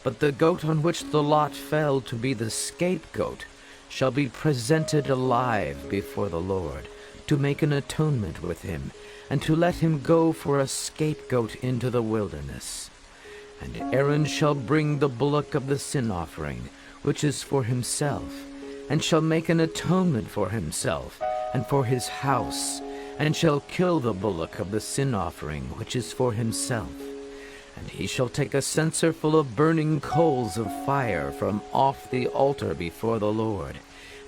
But the goat on which the lot fell to be the scapegoat shall be presented alive before the Lord, to make an atonement with him, and to let him go for a scapegoat into the wilderness. And Aaron shall bring the bullock of the sin offering, which is for himself, and shall make an atonement for himself and for his house, and shall kill the bullock of the sin offering, which is for himself. And he shall take a censer full of burning coals of fire from off the altar before the Lord,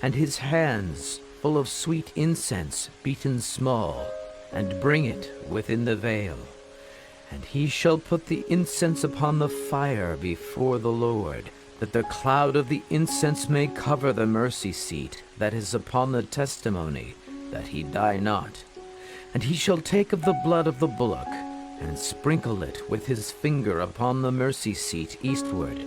and his hands full of sweet incense beaten small, and bring it within the veil. And he shall put the incense upon the fire before the Lord, that the cloud of the incense may cover the mercy seat that is upon the testimony, that he die not. And he shall take of the blood of the bullock, and sprinkle it with his finger upon the mercy seat eastward.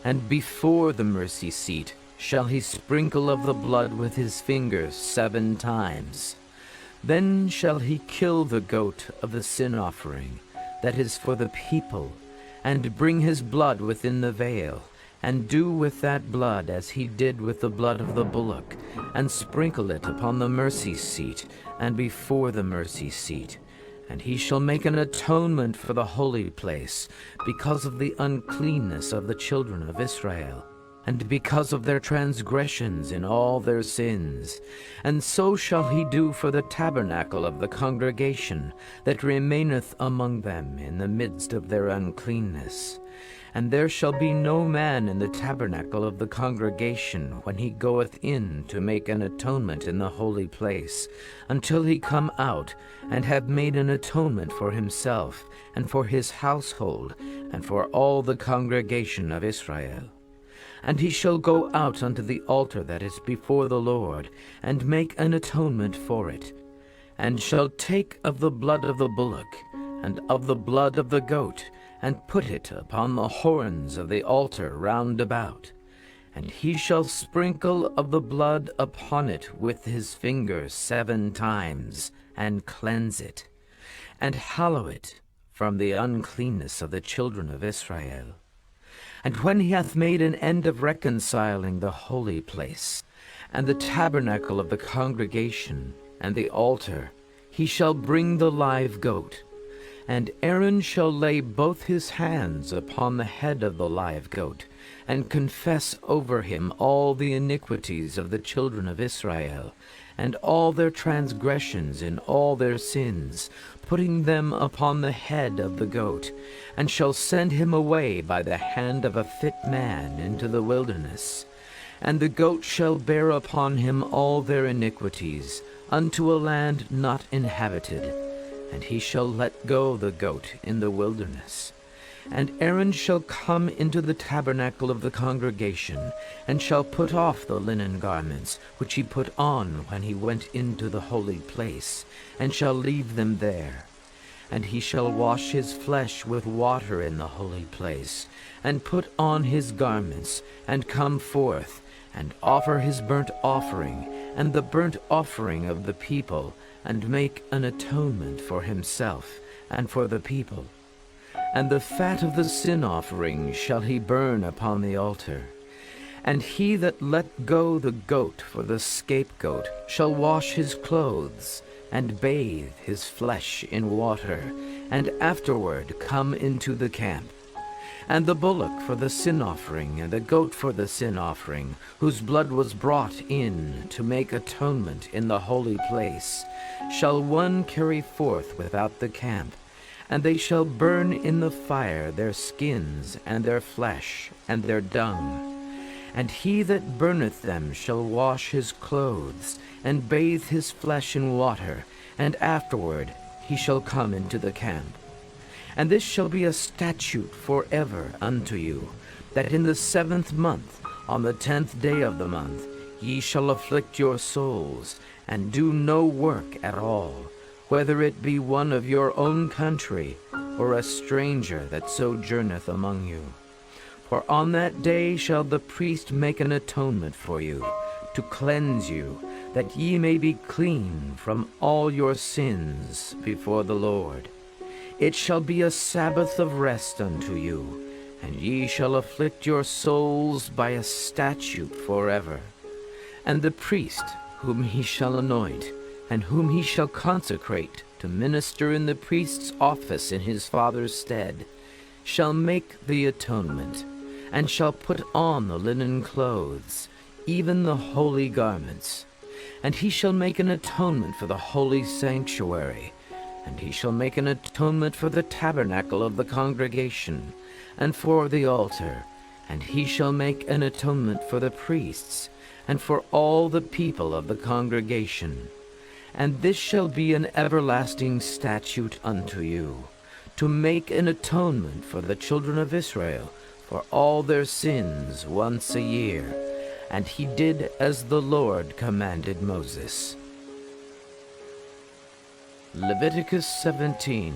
And before the mercy seat shall he sprinkle of the blood with his fingers 7 times. Then shall he kill the goat of the sin offering, that is for the people, and bring his blood within the veil, and do with that blood as he did with the blood of the bullock, and sprinkle it upon the mercy seat, and before the mercy seat. And he shall make an atonement for the holy place, because of the uncleanness of the children of Israel, and because of their transgressions in all their sins. And so shall he do for the tabernacle of the congregation, that remaineth among them in the midst of their uncleanness. And there shall be no man in the tabernacle of the congregation when he goeth in to make an atonement in the holy place, until he come out, and have made an atonement for himself, and for his household, and for all the congregation of Israel. And he shall go out unto the altar that is before the Lord, and make an atonement for it, and shall take of the blood of the bullock, and of the blood of the goat, and put it upon the horns of the altar round about. And he shall sprinkle of the blood upon it with his finger 7 times, and cleanse it, and hallow it from the uncleanness of the children of Israel. And when he hath made an end of reconciling the holy place, and the tabernacle of the congregation, and the altar, he shall bring the live goat. And Aaron shall lay both his hands upon the head of the live goat, and confess over him all the iniquities of the children of Israel, and all their transgressions in all their sins, putting them upon the head of the goat, and shall send him away by the hand of a fit man into the wilderness. And the goat shall bear upon him all their iniquities, unto a land not inhabited. And he shall let go the goat in the wilderness. And Aaron shall come into the tabernacle of the congregation, and shall put off the linen garments, which he put on when he went into the holy place, and shall leave them there. And he shall wash his flesh with water in the holy place, and put on his garments, and come forth, and offer his burnt offering, and the burnt offering of the people, and make an atonement for himself and for the people. And the fat of the sin offering shall he burn upon the altar. And he that let go the goat for the scapegoat shall wash his clothes, and bathe his flesh in water, and afterward come into the camp. And the bullock for the sin offering, and the goat for the sin offering, whose blood was brought in to make atonement in the holy place, shall one carry forth without the camp. And they shall burn in the fire their skins, and their flesh, and their dung. And he that burneth them shall wash his clothes, and bathe his flesh in water, and afterward he shall come into the camp. And this shall be a statute forever unto you, that in the 7th month, on the 10th day of the month, ye shall afflict your souls, and do no work at all, whether it be one of your own country, or a stranger that sojourneth among you. For on that day shall the priest make an atonement for you, to cleanse you, that ye may be clean from all your sins before the Lord. It shall be a Sabbath of rest unto you, and ye shall afflict your souls by a statute forever. And the priest, whom he shall anoint, and whom he shall consecrate to minister in the priest's office in his father's stead, shall make the atonement, and shall put on the linen clothes, even the holy garments. And he shall make an atonement for the holy sanctuary, and he shall make an atonement for the tabernacle of the congregation, and for the altar, and he shall make an atonement for the priests, and for all the people of the congregation. And this shall be an everlasting statute unto you, to make an atonement for the children of Israel for all their sins once a year. And he did as the Lord commanded Moses. Leviticus 17.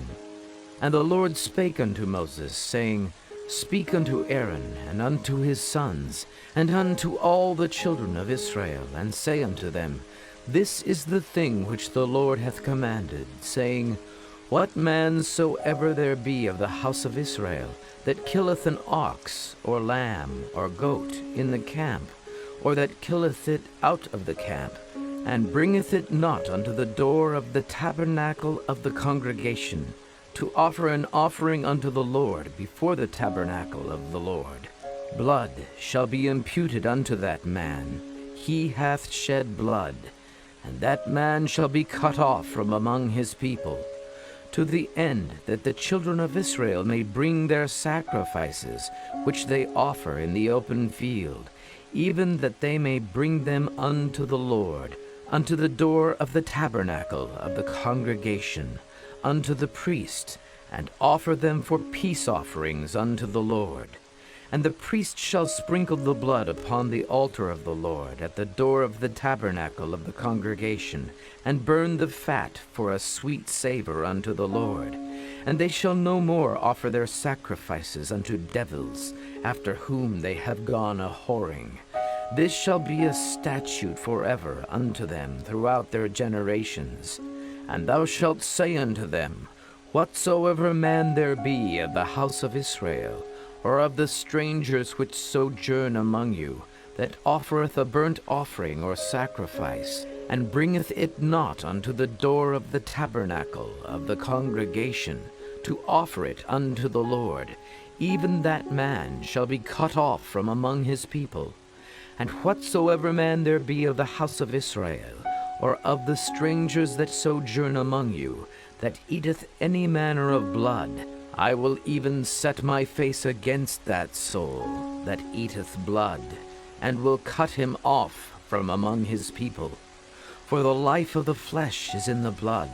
And the Lord spake unto Moses, saying, Speak unto Aaron, and unto his sons, and unto all the children of Israel, and say unto them, This is the thing which the Lord hath commanded, saying, What man soever there be of the house of Israel that killeth an ox, or lamb, or goat in the camp, or that killeth it out of the camp, and bringeth it not unto the door of the tabernacle of the congregation, to offer an offering unto the Lord before the tabernacle of the Lord, blood shall be imputed unto that man. He hath shed blood, and that man shall be cut off from among his people, to the end that the children of Israel may bring their sacrifices, which they offer in the open field, even that they may bring them unto the Lord, unto the door of the tabernacle of the congregation, unto the priest, and offer them for peace offerings unto the Lord. And the priest shall sprinkle the blood upon the altar of the Lord at the door of the tabernacle of the congregation, and burn the fat for a sweet savor unto the Lord. And they shall no more offer their sacrifices unto devils, after whom they have gone a-whoring. This shall be a statute forever unto them throughout their generations. And thou shalt say unto them, Whatsoever man there be of the house of Israel, or of the strangers which sojourn among you, that offereth a burnt offering or sacrifice, and bringeth it not unto the door of the tabernacle of the congregation, to offer it unto the Lord, even that man shall be cut off from among his people. And whatsoever man there be of the house of Israel, or of the strangers that sojourn among you, that eateth any manner of blood, I will even set my face against that soul that eateth blood, and will cut him off from among his people. For the life of the flesh is in the blood,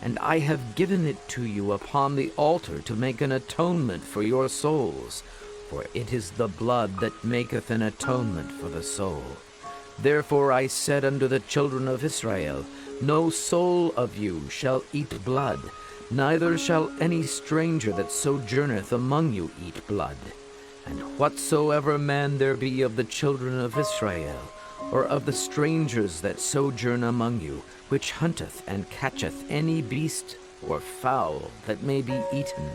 and I have given it to you upon the altar to make an atonement for your souls, for it is the blood that maketh an atonement for the soul. Therefore I said unto the children of Israel, No soul of you shall eat blood, neither shall any stranger that sojourneth among you eat blood. And whatsoever man there be of the children of Israel, or of the strangers that sojourn among you, which hunteth and catcheth any beast or fowl that may be eaten,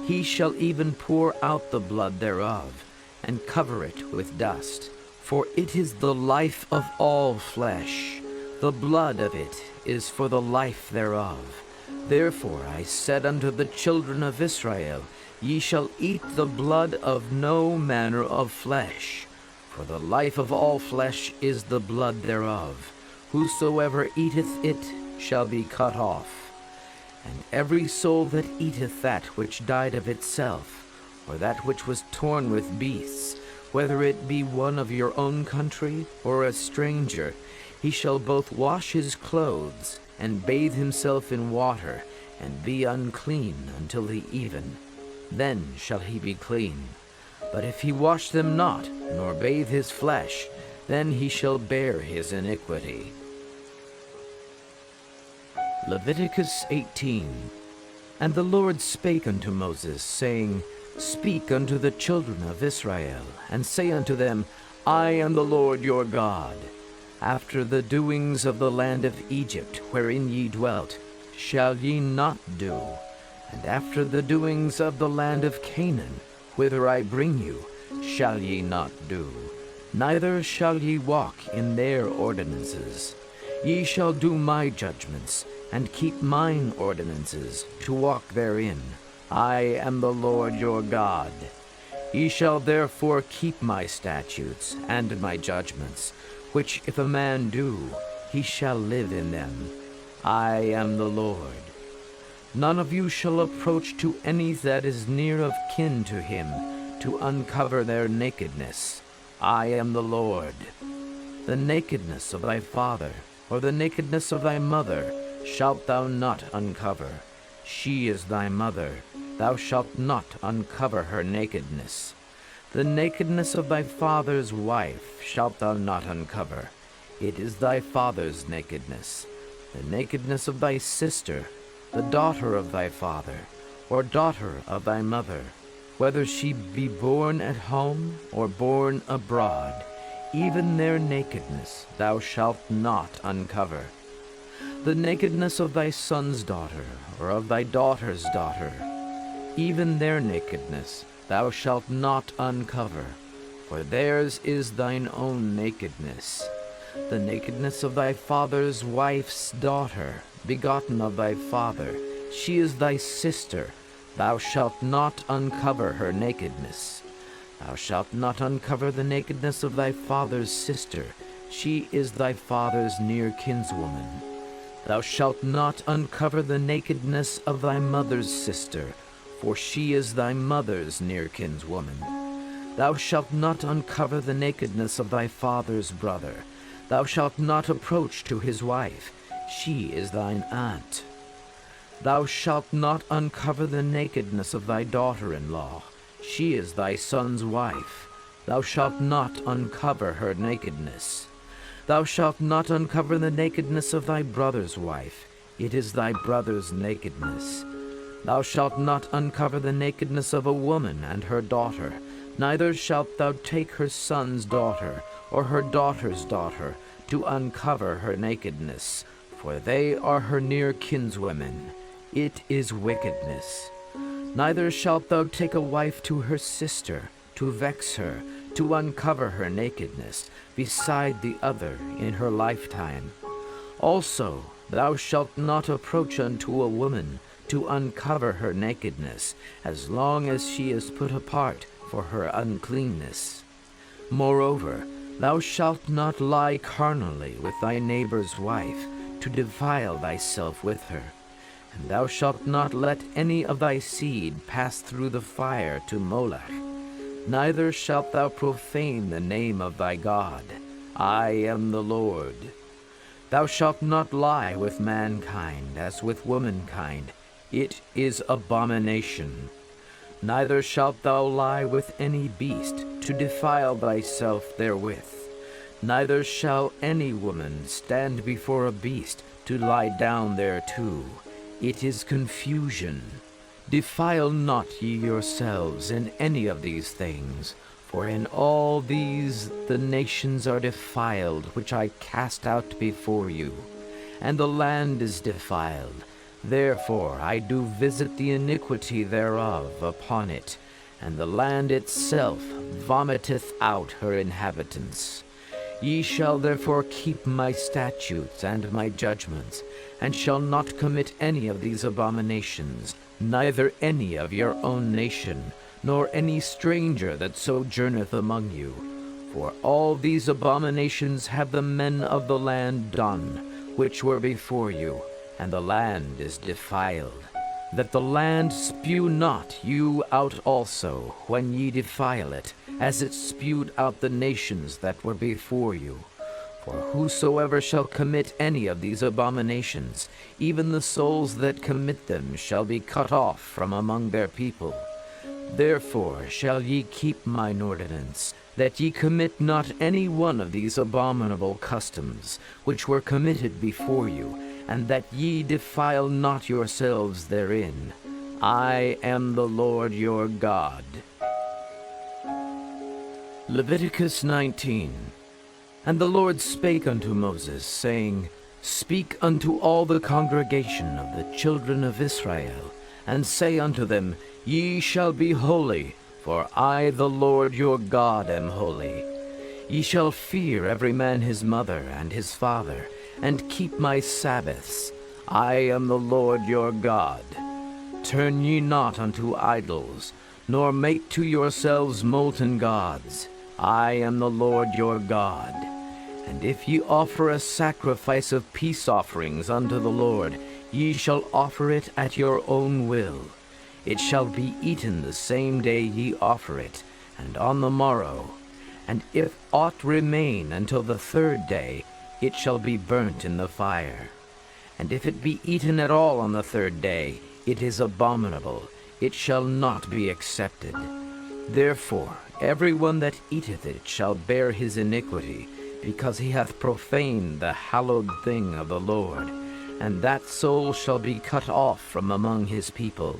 he shall even pour out the blood thereof, and cover it with dust. For it is the life of all flesh. The blood of it is for the life thereof. Therefore I said unto the children of Israel, Ye shall eat the blood of no manner of flesh, for the life of all flesh is the blood thereof. Whosoever eateth it shall be cut off. And every soul that eateth that which died of itself, or that which was torn with beasts, whether it be one of your own country or a stranger, he shall both wash his clothes, and bathe himself in water, and be unclean until the even. Then shall he be clean. But if he wash them not, nor bathe his flesh, then he shall bear his iniquity. Leviticus 18. And the Lord spake unto Moses, saying, Speak unto the children of Israel, and say unto them, I am the Lord your God. After the doings of the land of Egypt, wherein ye dwelt, shall ye not do, and after the doings of the land of Canaan, whither I bring you, shall ye not do, neither shall ye walk in their ordinances. Ye shall do my judgments, and keep mine ordinances, to walk therein. I am the Lord your God. Ye shall therefore keep my statutes and my judgments, which if a man do, he shall live in them. I am the Lord. None of you shall approach to any that is near of kin to him, to uncover their nakedness. I am the Lord. The nakedness of thy father, or the nakedness of thy mother, shalt thou not uncover. She is thy mother. Thou shalt not uncover her nakedness. The nakedness of thy father's wife shalt thou not uncover. It is thy father's nakedness. The nakedness of thy sister, the daughter of thy father, or daughter of thy mother, whether she be born at home or born abroad, even their nakedness thou shalt not uncover. The nakedness of thy son's daughter, or of thy daughter's daughter, even their nakedness thou shalt not uncover, for theirs is thine own nakedness. The nakedness of thy father's wife's daughter, begotten of thy father, she is thy sister, thou shalt not uncover her nakedness. Thou shalt not uncover the nakedness of thy father's sister, she is thy father's near kinswoman. Thou shalt not uncover the nakedness of thy mother's sister, for she is thy mother's near kinswoman. Thou shalt not uncover the nakedness of thy father's brother. Thou shalt not approach to his wife, she is thine aunt. Thou shalt not uncover the nakedness of thy daughter-in-law, she is thy son's wife. Thou shalt not uncover her nakedness. Thou shalt not uncover the nakedness of thy brother's wife, it is thy brother's nakedness. Thou shalt not uncover the nakedness of a woman and her daughter, neither shalt thou take her son's daughter, or her daughter's daughter, to uncover her nakedness, for they are her near kinswomen. It is wickedness. Neither shalt thou take a wife to her sister, to vex her, to uncover her nakedness, beside the other in her lifetime. Also, thou shalt not approach unto a woman, to uncover her nakedness, as long as she is put apart for her uncleanness. Moreover, thou shalt not lie carnally with thy neighbor's wife, to defile thyself with her. And thou shalt not let any of thy seed pass through the fire to Moloch. Neither shalt thou profane the name of thy God. I am the Lord. Thou shalt not lie with mankind as with womankind. It is abomination. Neither shalt thou lie with any beast, to defile thyself therewith. Neither shall any woman stand before a beast, to lie down thereto. It is confusion. Defile not ye yourselves in any of these things, for in all these the nations are defiled, which I cast out before you, and the land is defiled. Therefore I do visit the iniquity thereof upon it, and the land itself vomiteth out her inhabitants. Ye shall therefore keep my statutes and my judgments, and shall not commit any of these abominations, neither any of your own nation, nor any stranger that sojourneth among you. For all these abominations have the men of the land done, which were before you, and the land is defiled. That the land spew not you out also, when ye defile it, as it spewed out the nations that were before you. For whosoever shall commit any of these abominations, even the souls that commit them shall be cut off from among their people. Therefore shall ye keep mine ordinance, that ye commit not any one of these abominable customs, which were committed before you, and that ye defile not yourselves therein. I am the Lord your God. Leviticus 19. And the Lord spake unto Moses, saying, Speak unto all the congregation of the children of Israel, and say unto them, Ye shall be holy, for I the Lord your God am holy. Ye shall fear every man his mother and his father, and keep my Sabbaths. I am the Lord your God. Turn ye not unto idols, nor make to yourselves molten gods. I am the Lord your God. And if ye offer a sacrifice of peace offerings unto the Lord, ye shall offer it at your own will. It shall be eaten the same day ye offer it, and on the morrow. And if aught remain until the third day, it shall be burnt in the fire. And if it be eaten at all on the third day, it is abominable, it shall not be accepted. Therefore every one that eateth it shall bear his iniquity, because he hath profaned the hallowed thing of the Lord, and that soul shall be cut off from among his people.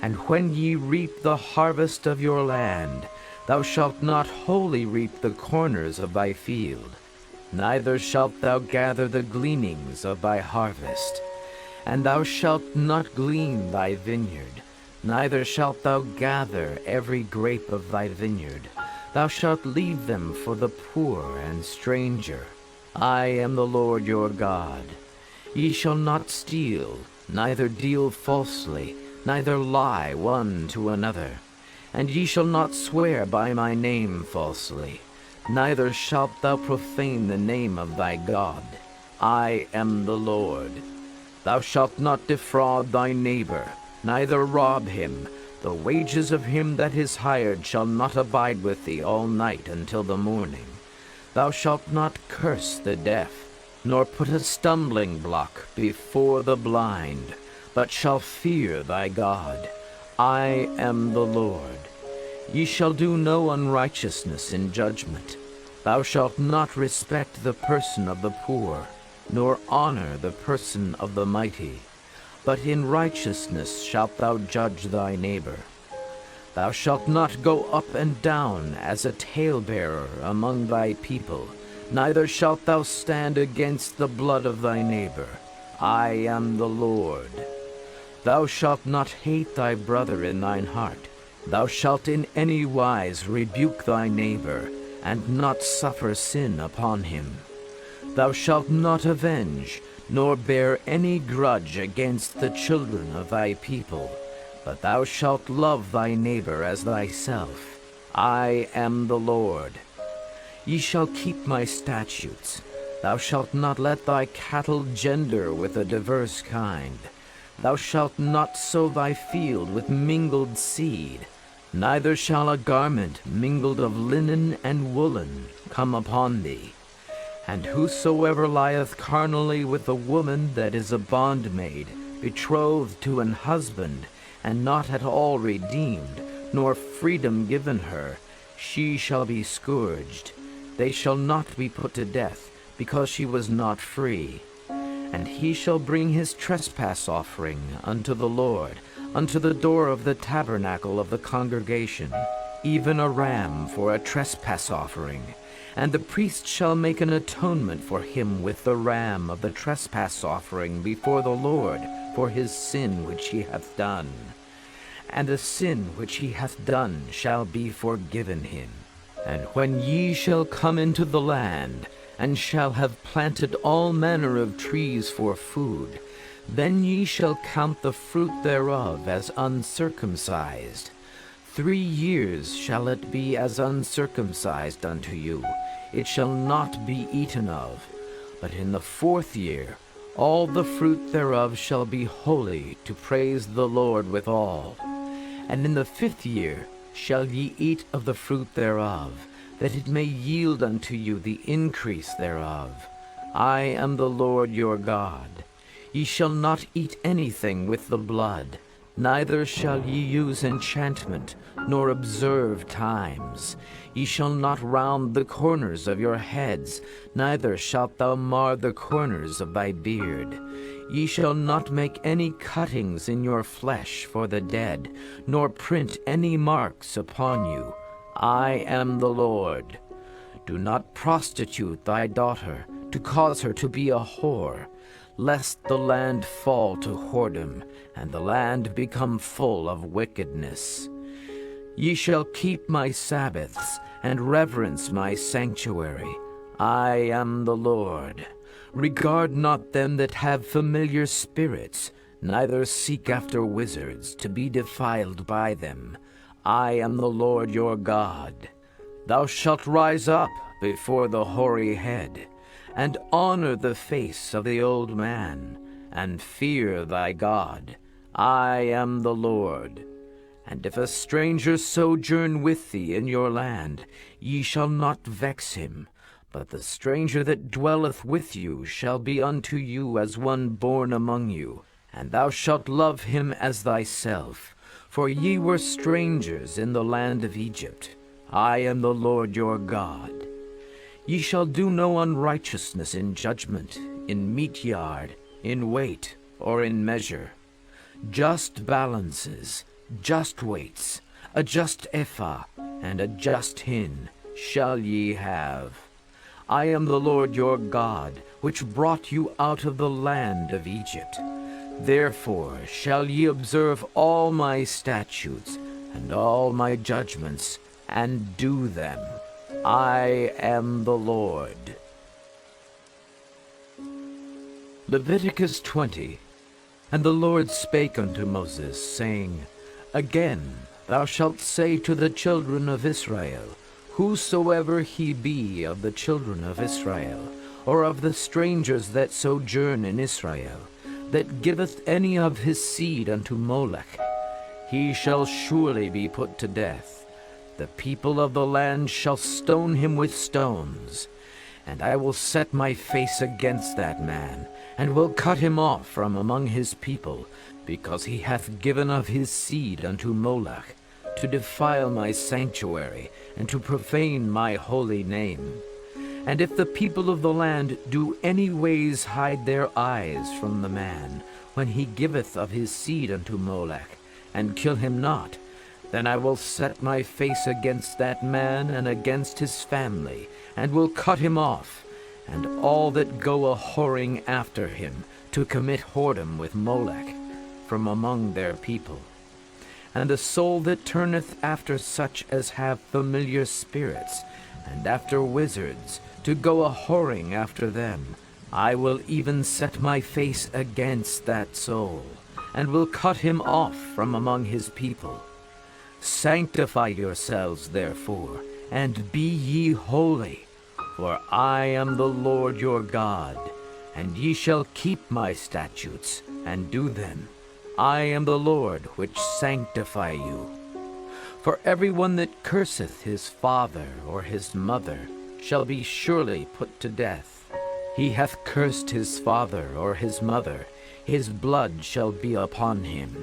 And when ye reap the harvest of your land, thou shalt not wholly reap the corners of thy field. neither shalt thou gather the gleanings of thy harvest. And thou shalt not glean thy vineyard, neither shalt thou gather every grape of thy vineyard. Thou shalt leave them for the poor and stranger. I am the Lord your God. Ye shall not steal, neither deal falsely, neither lie one to another. And ye shall not swear by my name falsely, neither shalt thou profane the name of thy God. I am the Lord. Thou shalt not defraud thy neighbor, neither rob him. The wages of him that is hired shall not abide with thee all night until the morning. Thou shalt not curse the deaf, nor put a stumbling block before the blind, but shall fear thy God. I am the Lord. Ye shall do no unrighteousness in judgment. Thou shalt not respect the person of the poor, nor honor the person of the mighty. But in righteousness shalt thou judge thy neighbor. Thou shalt not go up and down as a talebearer among thy people, neither shalt thou stand against the blood of thy neighbor. I am the Lord. Thou shalt not hate thy brother in thine heart. Thou shalt in any wise rebuke thy neighbor, and not suffer sin upon him. Thou shalt not avenge, nor bear any grudge against the children of thy people, but thou shalt love thy neighbor as thyself. I am the Lord. Ye shall keep my statutes. Thou shalt not let thy cattle gender with a diverse kind. Thou shalt not sow thy field with mingled seed, neither shall a garment mingled of linen and woolen come upon thee. And whosoever lieth carnally with a woman that is a bondmaid, betrothed to an husband, and not at all redeemed, nor freedom given her, she shall be scourged. They shall not be put to death, because she was not free. And he shall bring his trespass offering unto the Lord, unto the door of the tabernacle of the congregation, even a ram for a trespass offering. And the priest shall make an atonement for him with the ram of the trespass offering before the Lord for his sin which he hath done. And the sin which he hath done shall be forgiven him. And when ye shall come into the land, and shall have planted all manner of trees for food, then ye shall count the fruit thereof as uncircumcised. 3 years shall it be as uncircumcised unto you. It shall not be eaten of. But in the 4th year all the fruit thereof shall be holy, to praise the Lord withal. And in the 5th year shall ye eat of the fruit thereof, that it may yield unto you the increase thereof. I am the Lord your God. Ye shall not eat anything with the blood, neither shall ye use enchantment, nor observe times. Ye shall not round the corners of your heads, neither shalt thou mar the corners of thy beard. Ye shall not make any cuttings in your flesh for the dead, nor print any marks upon you. I am the Lord. Do not prostitute thy daughter, to cause her to be a whore, lest the land fall to whoredom, and the land become full of wickedness. Ye shall keep my Sabbaths, and reverence my sanctuary. I am the Lord. Regard not them that have familiar spirits, neither seek after wizards, to be defiled by them. I am the Lord your God. Thou shalt rise up before the hoary head, and honor the face of the old man, and fear thy God. I am the Lord. And if a stranger sojourn with thee in your land, ye shall not vex him, but the stranger that dwelleth with you shall be unto you as one born among you, and thou shalt love him as thyself. For ye were strangers in the land of Egypt. I am the Lord your God. Ye shall do no unrighteousness in judgment, in meat yard, in weight, or in measure. Just balances, just weights, a just ephah, and a just hin shall ye have. I am the Lord your God, which brought you out of the land of Egypt. Therefore shall ye observe all my statutes and all my judgments, and do them. I am the Lord. Leviticus 20. And the Lord spake unto Moses, saying, Again thou shalt say to the children of Israel, Whosoever he be of the children of Israel, or of the strangers that sojourn in Israel, that giveth any of his seed unto Molech, he shall surely be put to death. The people of the land shall stone him with stones. And I will set my face against that man, and will cut him off from among his people, because he hath given of his seed unto Molech, to defile my sanctuary, and to profane my holy name. And if the people of the land do any ways hide their eyes from the man, when he giveth of his seed unto Molech, and kill him not, then I will set my face against that man and against his family, and will cut him off, and all that go a-whoring after him, to commit whoredom with Molech, from among their people. And the soul that turneth after such as have familiar spirits, and after wizards, to go a-whoring after them, I will even set my face against that soul, and will cut him off from among his people. Sanctify yourselves, therefore, and be ye holy, for I am the Lord your God, and ye shall keep my statutes, and do them. I am the Lord which sanctify you. For every one that curseth his father or his mother shall be surely put to death. He hath cursed his father or his mother, his blood shall be upon him.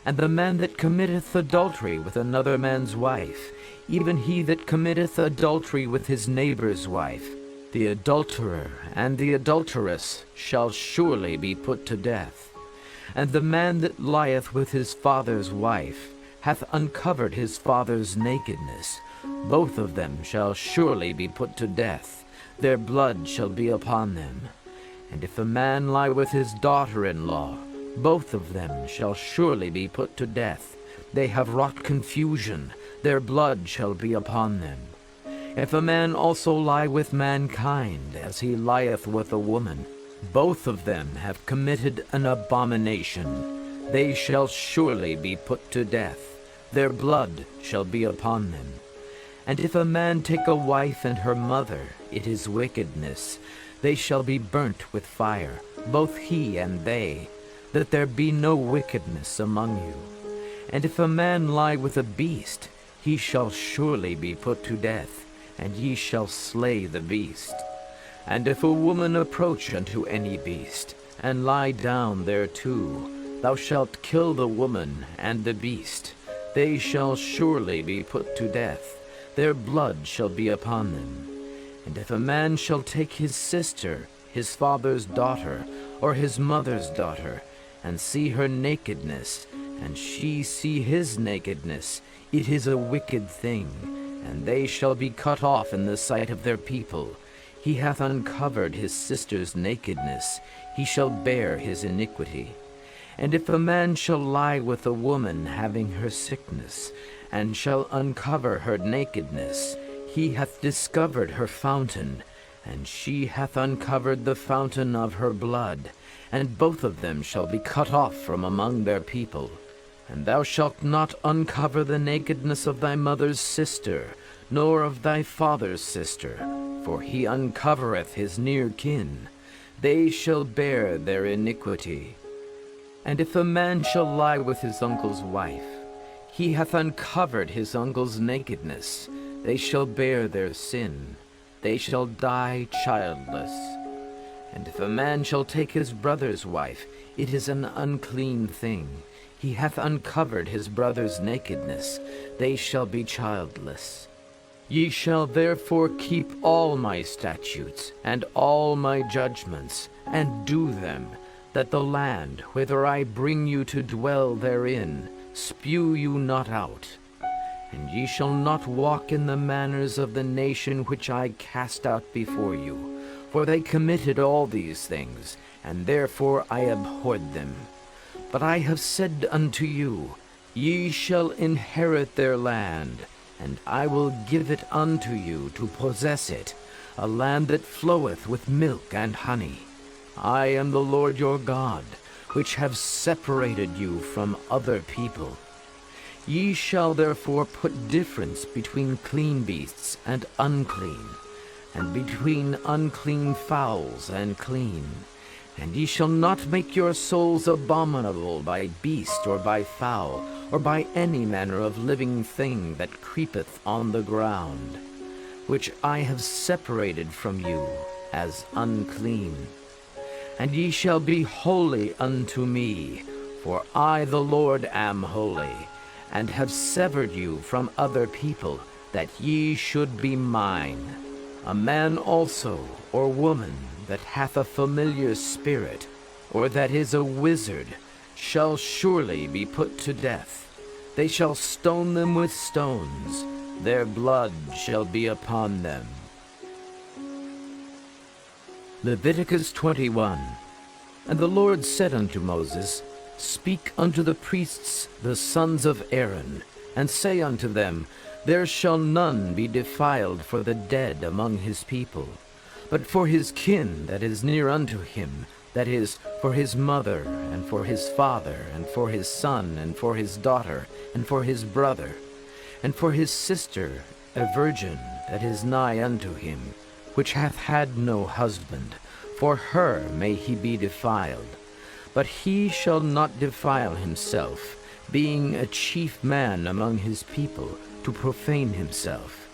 And the man that committeth adultery with another man's wife, even he that committeth adultery with his neighbor's wife, the adulterer and the adulteress shall surely be put to death. And the man that lieth with his father's wife hath uncovered his father's nakedness. Both of them shall surely be put to death. Their blood shall be upon them. And if a man lie with his daughter-in-law, both of them shall surely be put to death. They have wrought confusion, their blood shall be upon them. If a man also lie with mankind, as he lieth with a woman, both of them have committed an abomination. They shall surely be put to death. Their blood shall be upon them. And if a man take a wife and her mother, it is wickedness. They shall be burnt with fire, both he and they, that there be no wickedness among you. And if a man lie with a beast, he shall surely be put to death, and ye shall slay the beast. And if a woman approach unto any beast, and lie down thereto, thou shalt kill the woman and the beast. They shall surely be put to death. Their blood shall be upon them. And if a man shall take his sister, his father's daughter, or his mother's daughter, and see her nakedness, and she see his nakedness, it is a wicked thing, and they shall be cut off in the sight of their people. He hath uncovered his sister's nakedness, he shall bear his iniquity. And if a man shall lie with a woman having her sickness, and shall uncover her nakedness, he hath discovered her fountain, and she hath uncovered the fountain of her blood, and both of them shall be cut off from among their people. And thou shalt not uncover the nakedness of thy mother's sister, nor of thy father's sister, for he uncovereth his near kin. They shall bear their iniquity. And if a man shall lie with his uncle's wife, he hath uncovered his uncle's nakedness. They shall bear their sin. They shall die childless. And if a man shall take his brother's wife, it is an unclean thing. He hath uncovered his brother's nakedness. They shall be childless. Ye shall therefore keep all my statutes and all my judgments, and do them, that the land, whither I bring you to dwell therein, spew you not out. And ye shall not walk in the manners of the nation which I cast out before you, for they committed all these things, and therefore I abhorred them. But I have said unto you, Ye shall inherit their land, and I will give it unto you to possess it, a land that floweth with milk and honey. I am the Lord your God, which have separated you from other people. Ye shall therefore put difference between clean beasts and unclean, and between unclean fowls and clean. And ye shall not make your souls abominable by beast or by fowl, or by any manner of living thing that creepeth on the ground, which I have separated from you as unclean. And ye shall be holy unto me, for I the Lord am holy, and have severed you from other people, that ye should be mine. A man also, or woman, that hath a familiar spirit, or that is a wizard, shall surely be put to death. They shall stone them with stones, their blood shall be upon them. Leviticus 21. And the Lord said unto Moses, Speak unto the priests, the sons of Aaron, and say unto them, There shall none be defiled for the dead among his people, but for his kin that is near unto him, that is, for his mother, and for his father, and for his son, and for his daughter, and for his brother, and for his sister, a virgin that is nigh unto him, which hath had no husband, for her may he be defiled. But he shall not defile himself, being a chief man among his people, to profane himself.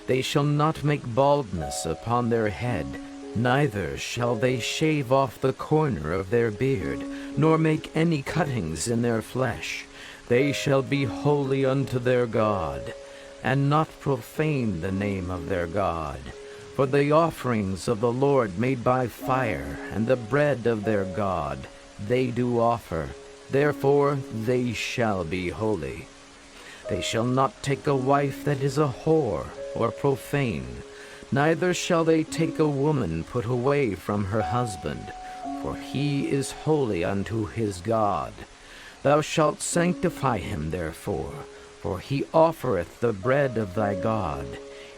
They shall not make baldness upon their head, neither shall they shave off the corner of their beard, nor make any cuttings in their flesh. They shall be holy unto their God, and not profane the name of their God. For the offerings of the Lord made by fire, and the bread of their God, they do offer, therefore they shall be holy. They shall not take a wife that is a whore, or profane, neither shall they take a woman put away from her husband, for he is holy unto his God. Thou shalt sanctify him therefore, for he offereth the bread of thy God.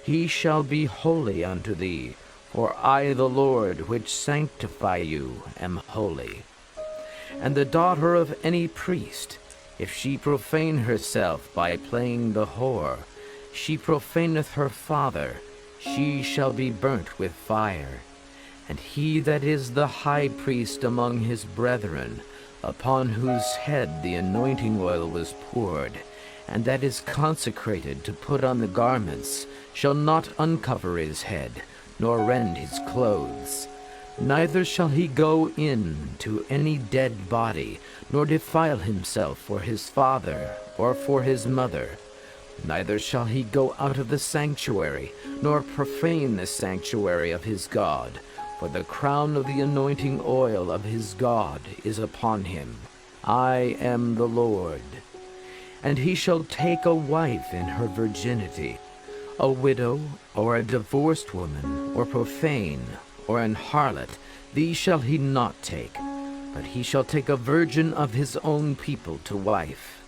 He shall be holy unto thee, for I the Lord which sanctify you am holy. And the daughter of any priest, if she profane herself by playing the whore, she profaneth her father, she shall be burnt with fire. And he that is the high priest among his brethren, upon whose head the anointing oil was poured, and that is consecrated to put on the garments, shall not uncover his head, nor rend his clothes. Neither shall he go in to any dead body, nor defile himself for his father, or for his mother. Neither shall he go out of the sanctuary, nor profane the sanctuary of his God, for the crown of the anointing oil of his God is upon him. I am the Lord. And he shall take a wife in her virginity, a widow, or a divorced woman, or profane, or an harlot, these shall he not take, but he shall take a virgin of his own people to wife.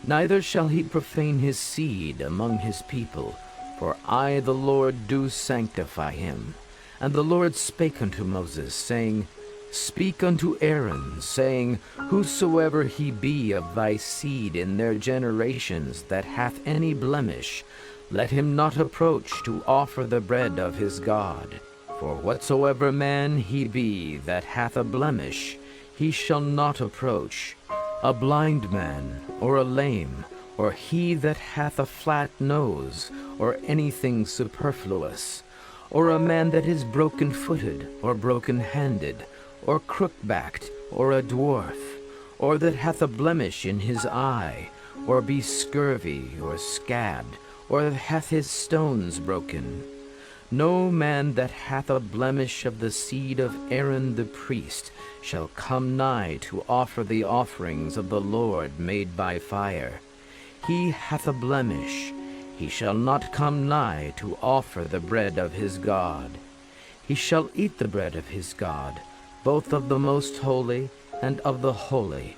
Neither shall he profane his seed among his people, for I the Lord do sanctify him. And the Lord spake unto Moses, saying, Speak unto Aaron, saying, Whosoever he be of thy seed in their generations that hath any blemish, let him not approach to offer the bread of his God. For whatsoever man he be that hath a blemish, he shall not approach. A blind man, or a lame, or he that hath a flat nose, or anything superfluous, or a man that is broken-footed, or broken-handed, or crook-backed, or a dwarf, or that hath a blemish in his eye, or be scurvy, or scabbed, or that hath his stones broken. No man that hath a blemish of the seed of Aaron the priest shall come nigh to offer the offerings of the Lord made by fire. he hath a blemish, he shall not come nigh to offer the bread of his God. He shall eat the bread of his God, both of the most holy and of the holy.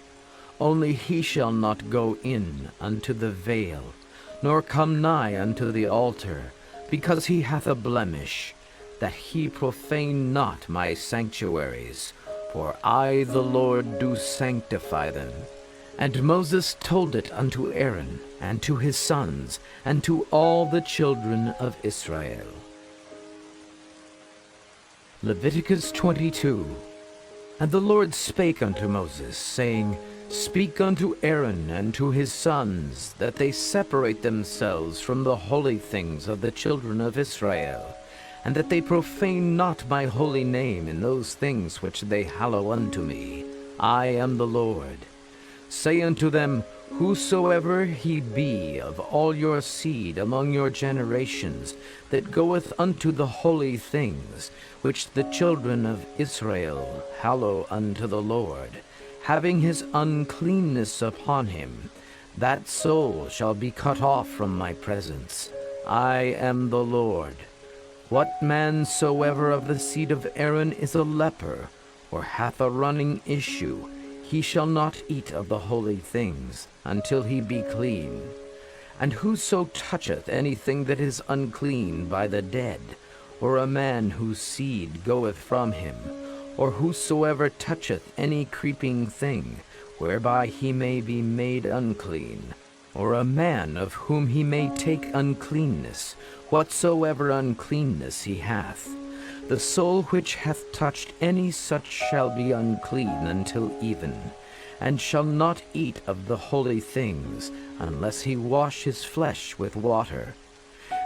Only he shall not go in unto the veil, nor come nigh unto the altar, because he hath a blemish, that he profane not my sanctuaries, for I the Lord do sanctify them. And Moses told it unto Aaron, and to his sons, and to all the children of Israel. Leviticus 22. And the Lord spake unto Moses, saying, Speak unto Aaron and to his sons, that they separate themselves from the holy things of the children of Israel, and that they profane not my holy name in those things which they hallow unto me. I am the Lord. Say unto them, Whosoever he be of all your seed among your generations, that goeth unto the holy things, which the children of Israel hallow unto the Lord, having his uncleanness upon him, that soul shall be cut off from my presence. I am the Lord. What man soever of the seed of Aaron is a leper, or hath a running issue, he shall not eat of the holy things, until he be clean. And whoso toucheth anything that is unclean by the dead, or a man whose seed goeth from him, or whosoever toucheth any creeping thing, whereby he may be made unclean, or a man of whom he may take uncleanness, whatsoever uncleanness he hath, the soul which hath touched any such shall be unclean until even, and shall not eat of the holy things, unless he wash his flesh with water.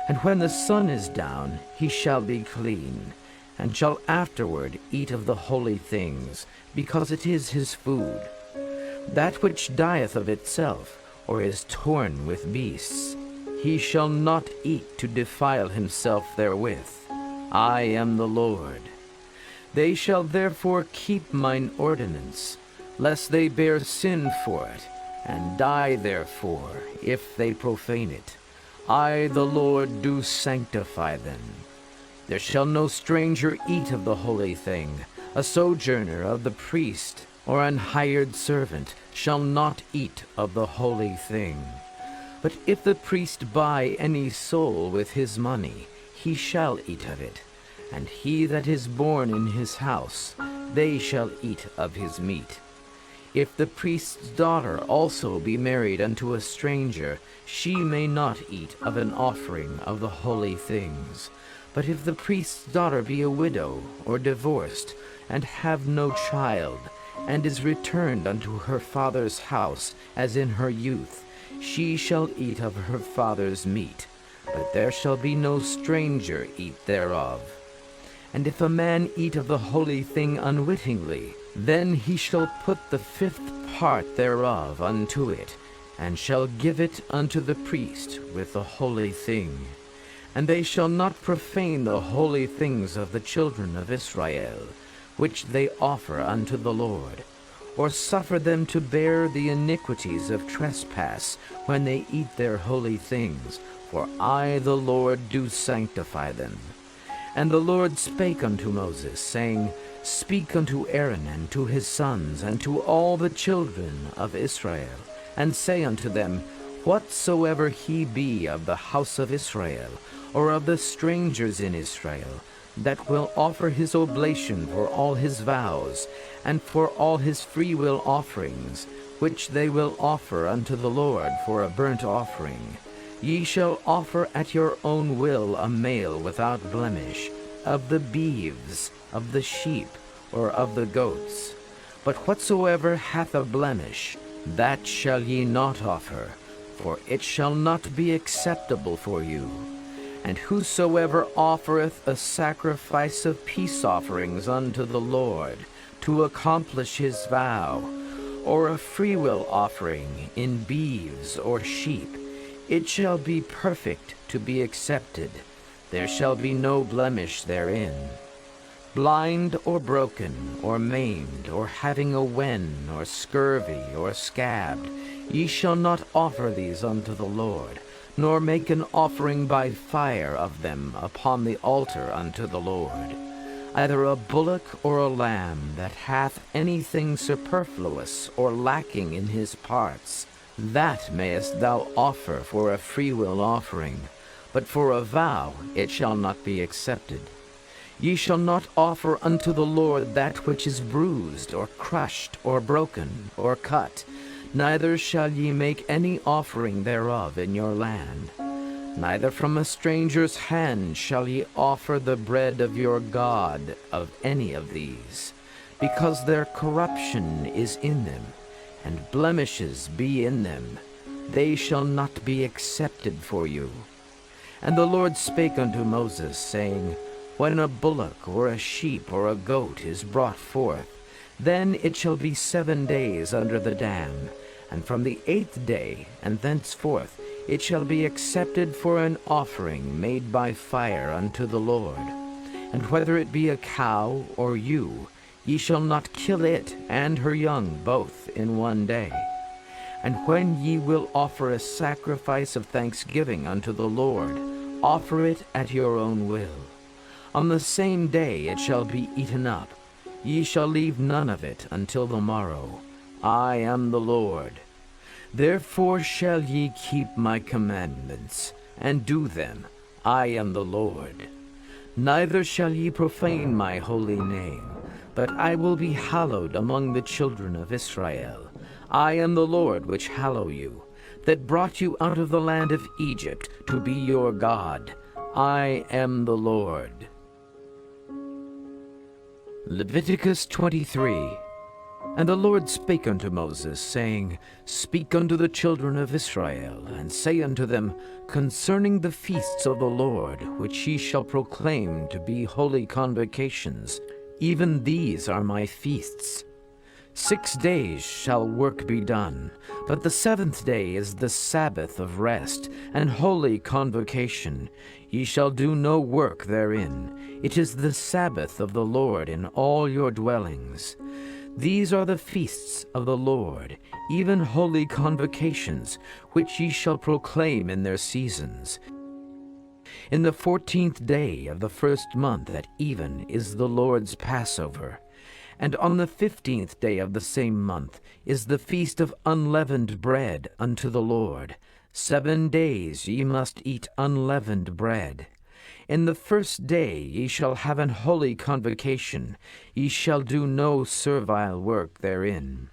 And when the sun is down, he shall be clean, and shall afterward eat of the holy things, because it is his food. That which dieth of itself, or is torn with beasts, he shall not eat to defile himself therewith. I am the Lord. They shall therefore keep mine ordinance, lest they bear sin for it, and die therefore, if they profane it. I the Lord do sanctify them. There shall no stranger eat of the holy thing. A sojourner of the priest, or an hired servant, shall not eat of the holy thing. But if the priest buy any soul with his money, he shall eat of it, and he that is born in his house, they shall eat of his meat. If the priest's daughter also be married unto a stranger, she may not eat of an offering of the holy things. But if the priest's daughter be a widow, or divorced, and have no child, and is returned unto her father's house, as in her youth, she shall eat of her father's meat, but there shall be no stranger eat thereof. And if a man eat of the holy thing unwittingly, then he shall put the 5th part thereof unto it, and shall give it unto the priest with the holy thing. And they shall not profane the holy things of the children of Israel, which they offer unto the Lord, or suffer them to bear the iniquities of trespass when they eat their holy things, for I the Lord do sanctify them. And the Lord spake unto Moses, saying, Speak unto Aaron and to his sons, and to all the children of Israel, and say unto them, Whatsoever he be of the house of Israel, or of the strangers in Israel, that will offer his oblation for all his vows, and for all his freewill offerings, which they will offer unto the Lord for a burnt offering, ye shall offer at your own will a male without blemish, of the beeves, of the sheep, or of the goats. But whatsoever hath a blemish, that shall ye not offer, for it shall not be acceptable for you. And whosoever offereth a sacrifice of peace offerings unto the Lord, to accomplish his vow, or a freewill offering in beeves or sheep, it shall be perfect to be accepted. There shall be no blemish therein. Blind or broken, or maimed, or having a wen, or scurvy, or scabbed, Ye shall not offer these unto the Lord, nor make an offering by fire of them upon the altar unto the Lord. Either a bullock or a lamb that hath anything superfluous or lacking in his parts, that mayest thou offer for a freewill offering, but for a vow it shall not be accepted. Ye shall not offer unto the Lord that which is bruised, or crushed, or broken, or cut, neither shall ye make any offering thereof in your land. Neither from a stranger's hand shall ye offer the bread of your God of any of these, because their corruption is in them, and blemishes be in them. They shall not be accepted for you. And the Lord spake unto Moses, saying, When a bullock or a sheep or a goat is brought forth, then it shall be 7 days under the dam, and from the 8th day and thenceforth it shall be accepted for an offering made by fire unto the Lord. And whether it be a cow or ewe, ye shall not kill it and her young both in 1 day. And when ye will offer a sacrifice of thanksgiving unto the Lord, offer it at your own will. On the same day it shall be eaten up. Ye shall leave none of it until the morrow. I am the Lord. Therefore shall ye keep my commandments, and do them. I am the Lord. Neither shall ye profane my holy name, but I will be hallowed among the children of Israel. I am the Lord which hallow you, that brought you out of the land of Egypt to be your God. I am the Lord. Leviticus 23. And the Lord spake unto Moses, saying, Speak unto the children of Israel, and say unto them, Concerning the feasts of the Lord, which ye shall proclaim to be holy convocations, even these are my feasts. 6 days shall work be done, but the 7th day is the Sabbath of rest, and holy convocation. Ye shall do no work therein. It is the Sabbath of the Lord in all your dwellings. These are the feasts of the Lord, even holy convocations, which ye shall proclaim in their seasons. In the 14th day of the 1st month at even is the Lord's Passover. And on the 15th day of the same month is the feast of unleavened bread unto the Lord. 7 days ye must eat unleavened bread. In the 1st day ye shall have an holy convocation. Ye shall do no servile work therein.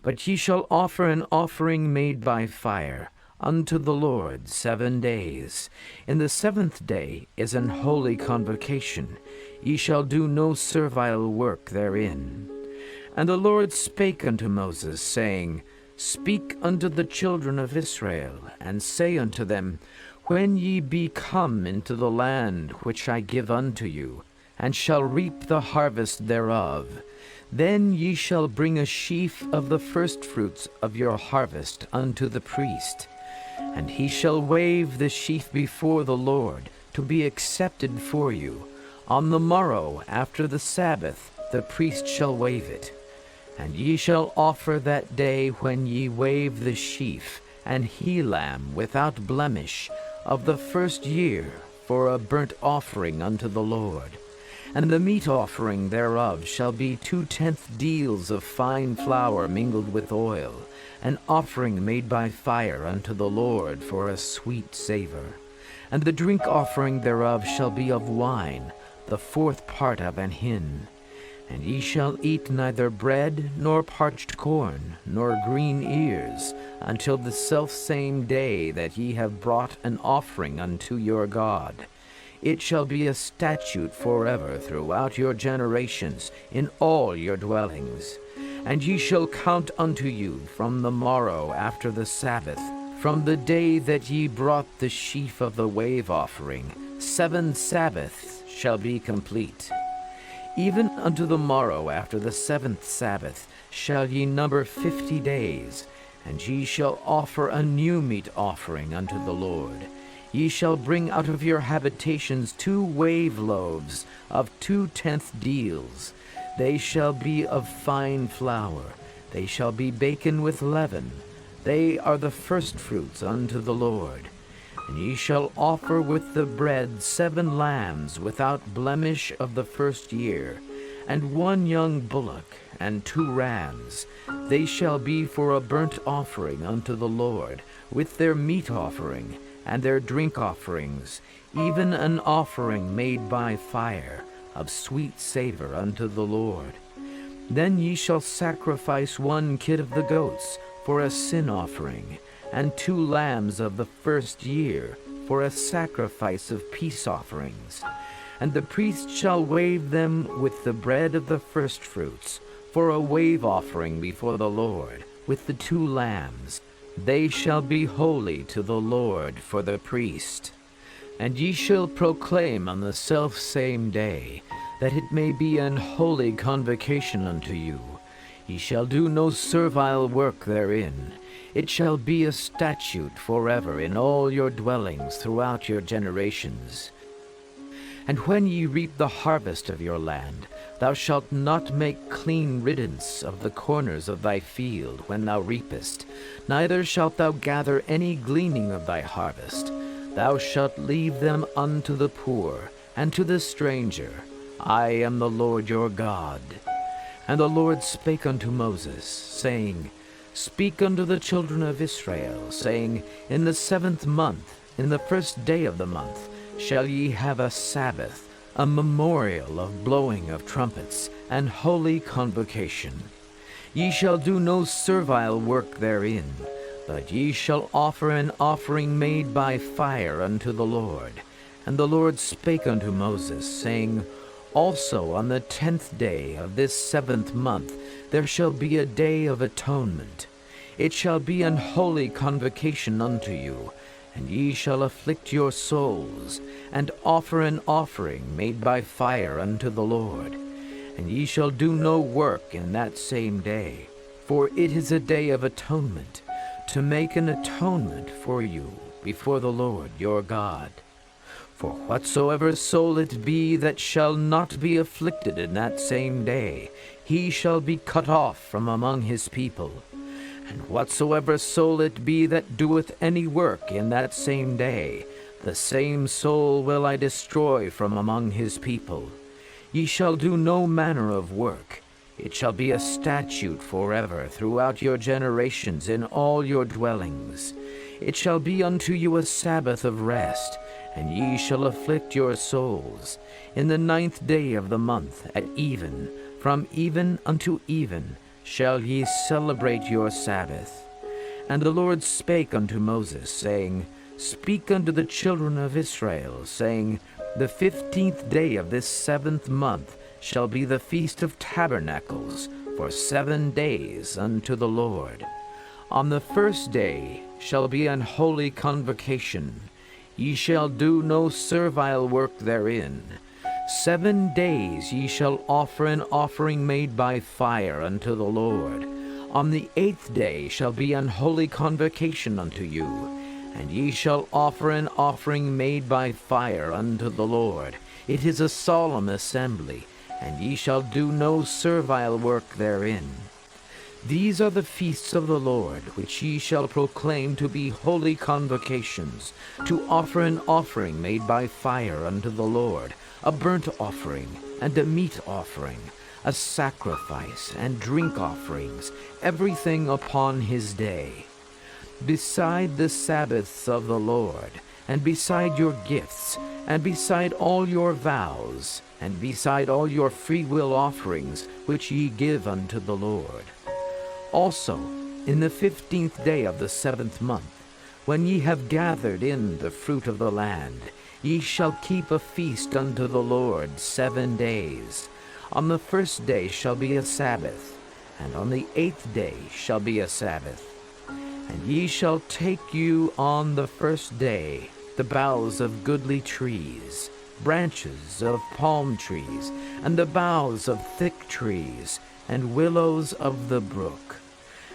But ye shall offer an offering made by fire unto the Lord 7 days. In the 7th day is an holy convocation. Ye shall do no servile work therein. And the Lord spake unto Moses, saying, Speak unto the children of Israel, and say unto them, When ye be come into the land which I give unto you, and shall reap the harvest thereof, then ye shall bring a sheaf of the firstfruits of your harvest unto the priest. And he shall wave the sheaf before the Lord, to be accepted for you. On the morrow after the Sabbath the priest shall wave it. And ye shall offer that day when ye wave the sheaf, an he-lamb without blemish, of the 1st year, for a burnt offering unto the Lord. And the meat offering thereof shall be 2/10 deals of fine flour mingled with oil, an offering made by fire unto the Lord for a sweet savor. And the drink offering thereof shall be of wine, the 4th part of an hin. And ye shall eat neither bread, nor parched corn, nor green ears, until the selfsame day that ye have brought an offering unto your God. It shall be a statute forever throughout your generations, in all your dwellings. And ye shall count unto you from the morrow after the Sabbath, from the day that ye brought the sheaf of the wave offering. 7 Sabbaths shall be complete. Even unto the morrow after the 7th Sabbath shall ye number 50 days, and ye shall offer a new meat offering unto the Lord. Ye shall bring out of your habitations 2 wave loaves of 2/10 deals. They shall be of fine flour. They shall be baken with leaven. They are the firstfruits unto the Lord. And ye shall offer with the bread 7 lambs without blemish of the first year, and 1 young bullock, and 2 rams. They shall be for a burnt offering unto the Lord, with their meat offering, and their drink offerings, even an offering made by fire, of sweet savour unto the Lord. Then ye shall sacrifice 1 kid of the goats for a sin offering, and 2 lambs of the first year for a sacrifice of peace offerings. And the priest shall wave them with the bread of the firstfruits for a wave offering before the Lord, with the 2 lambs. They shall be holy to the Lord for the priest. And ye shall proclaim on the selfsame day, that it may be an holy convocation unto you. Ye shall do no servile work therein. It shall be a statute forever in all your dwellings throughout your generations. And when ye reap the harvest of your land, thou shalt not make clean riddance of the corners of thy field when thou reapest, neither shalt thou gather any gleaning of thy harvest. Thou shalt leave them unto the poor, and to the stranger. I am the Lord your God. And the Lord spake unto Moses, saying, Speak unto the children of Israel, saying, In the 7th month, in the 1st day of the month, shall ye have a Sabbath, a memorial of blowing of trumpets, and holy convocation. Ye shall do no servile work therein, but ye shall offer an offering made by fire unto the Lord. And the Lord spake unto Moses, saying, Also on the 10th day of this 7th month there shall be a day of atonement. It shall be an holy convocation unto you, and ye shall afflict your souls, and offer an offering made by fire unto the Lord. And ye shall do no work in that same day, for it is a day of atonement, to make an atonement for you before the Lord your God. For whatsoever soul it be that shall not be afflicted in that same day, he shall be cut off from among his people. And whatsoever soul it be that doeth any work in that same day, the same soul will I destroy from among his people. Ye shall do no manner of work. It shall be a statute forever throughout your generations in all your dwellings. It shall be unto you a Sabbath of rest, and ye shall afflict your souls. In the 9th day of the month at even, from even unto even, shall ye celebrate your Sabbath. And the Lord spake unto Moses, saying, Speak unto the children of Israel, saying, The 15th day of this 7th month shall be the Feast of Tabernacles, for 7 days unto the Lord. On the 1st day shall be an holy convocation. Ye shall do no servile work therein. 7 days ye shall offer an offering made by fire unto the Lord. On the 8th day shall be an holy convocation unto you, and ye shall offer an offering made by fire unto the Lord. It is a solemn assembly, and ye shall do no servile work therein. These are the feasts of the Lord, which ye shall proclaim to be holy convocations, to offer an offering made by fire unto the Lord, a burnt offering, and a meat offering, a sacrifice, and drink offerings, everything upon his day. Beside the Sabbaths of the Lord, and beside your gifts, and beside all your vows, and beside all your freewill offerings, which ye give unto the Lord. Also, in the 15th day of the 7th month, when ye have gathered in the fruit of the land, ye shall keep a feast unto the Lord 7 days. On the 1st day shall be a Sabbath, and on the 8th day shall be a Sabbath. And ye shall take you on the 1st day the boughs of goodly trees, branches of palm trees, and the boughs of thick trees, and willows of the brook.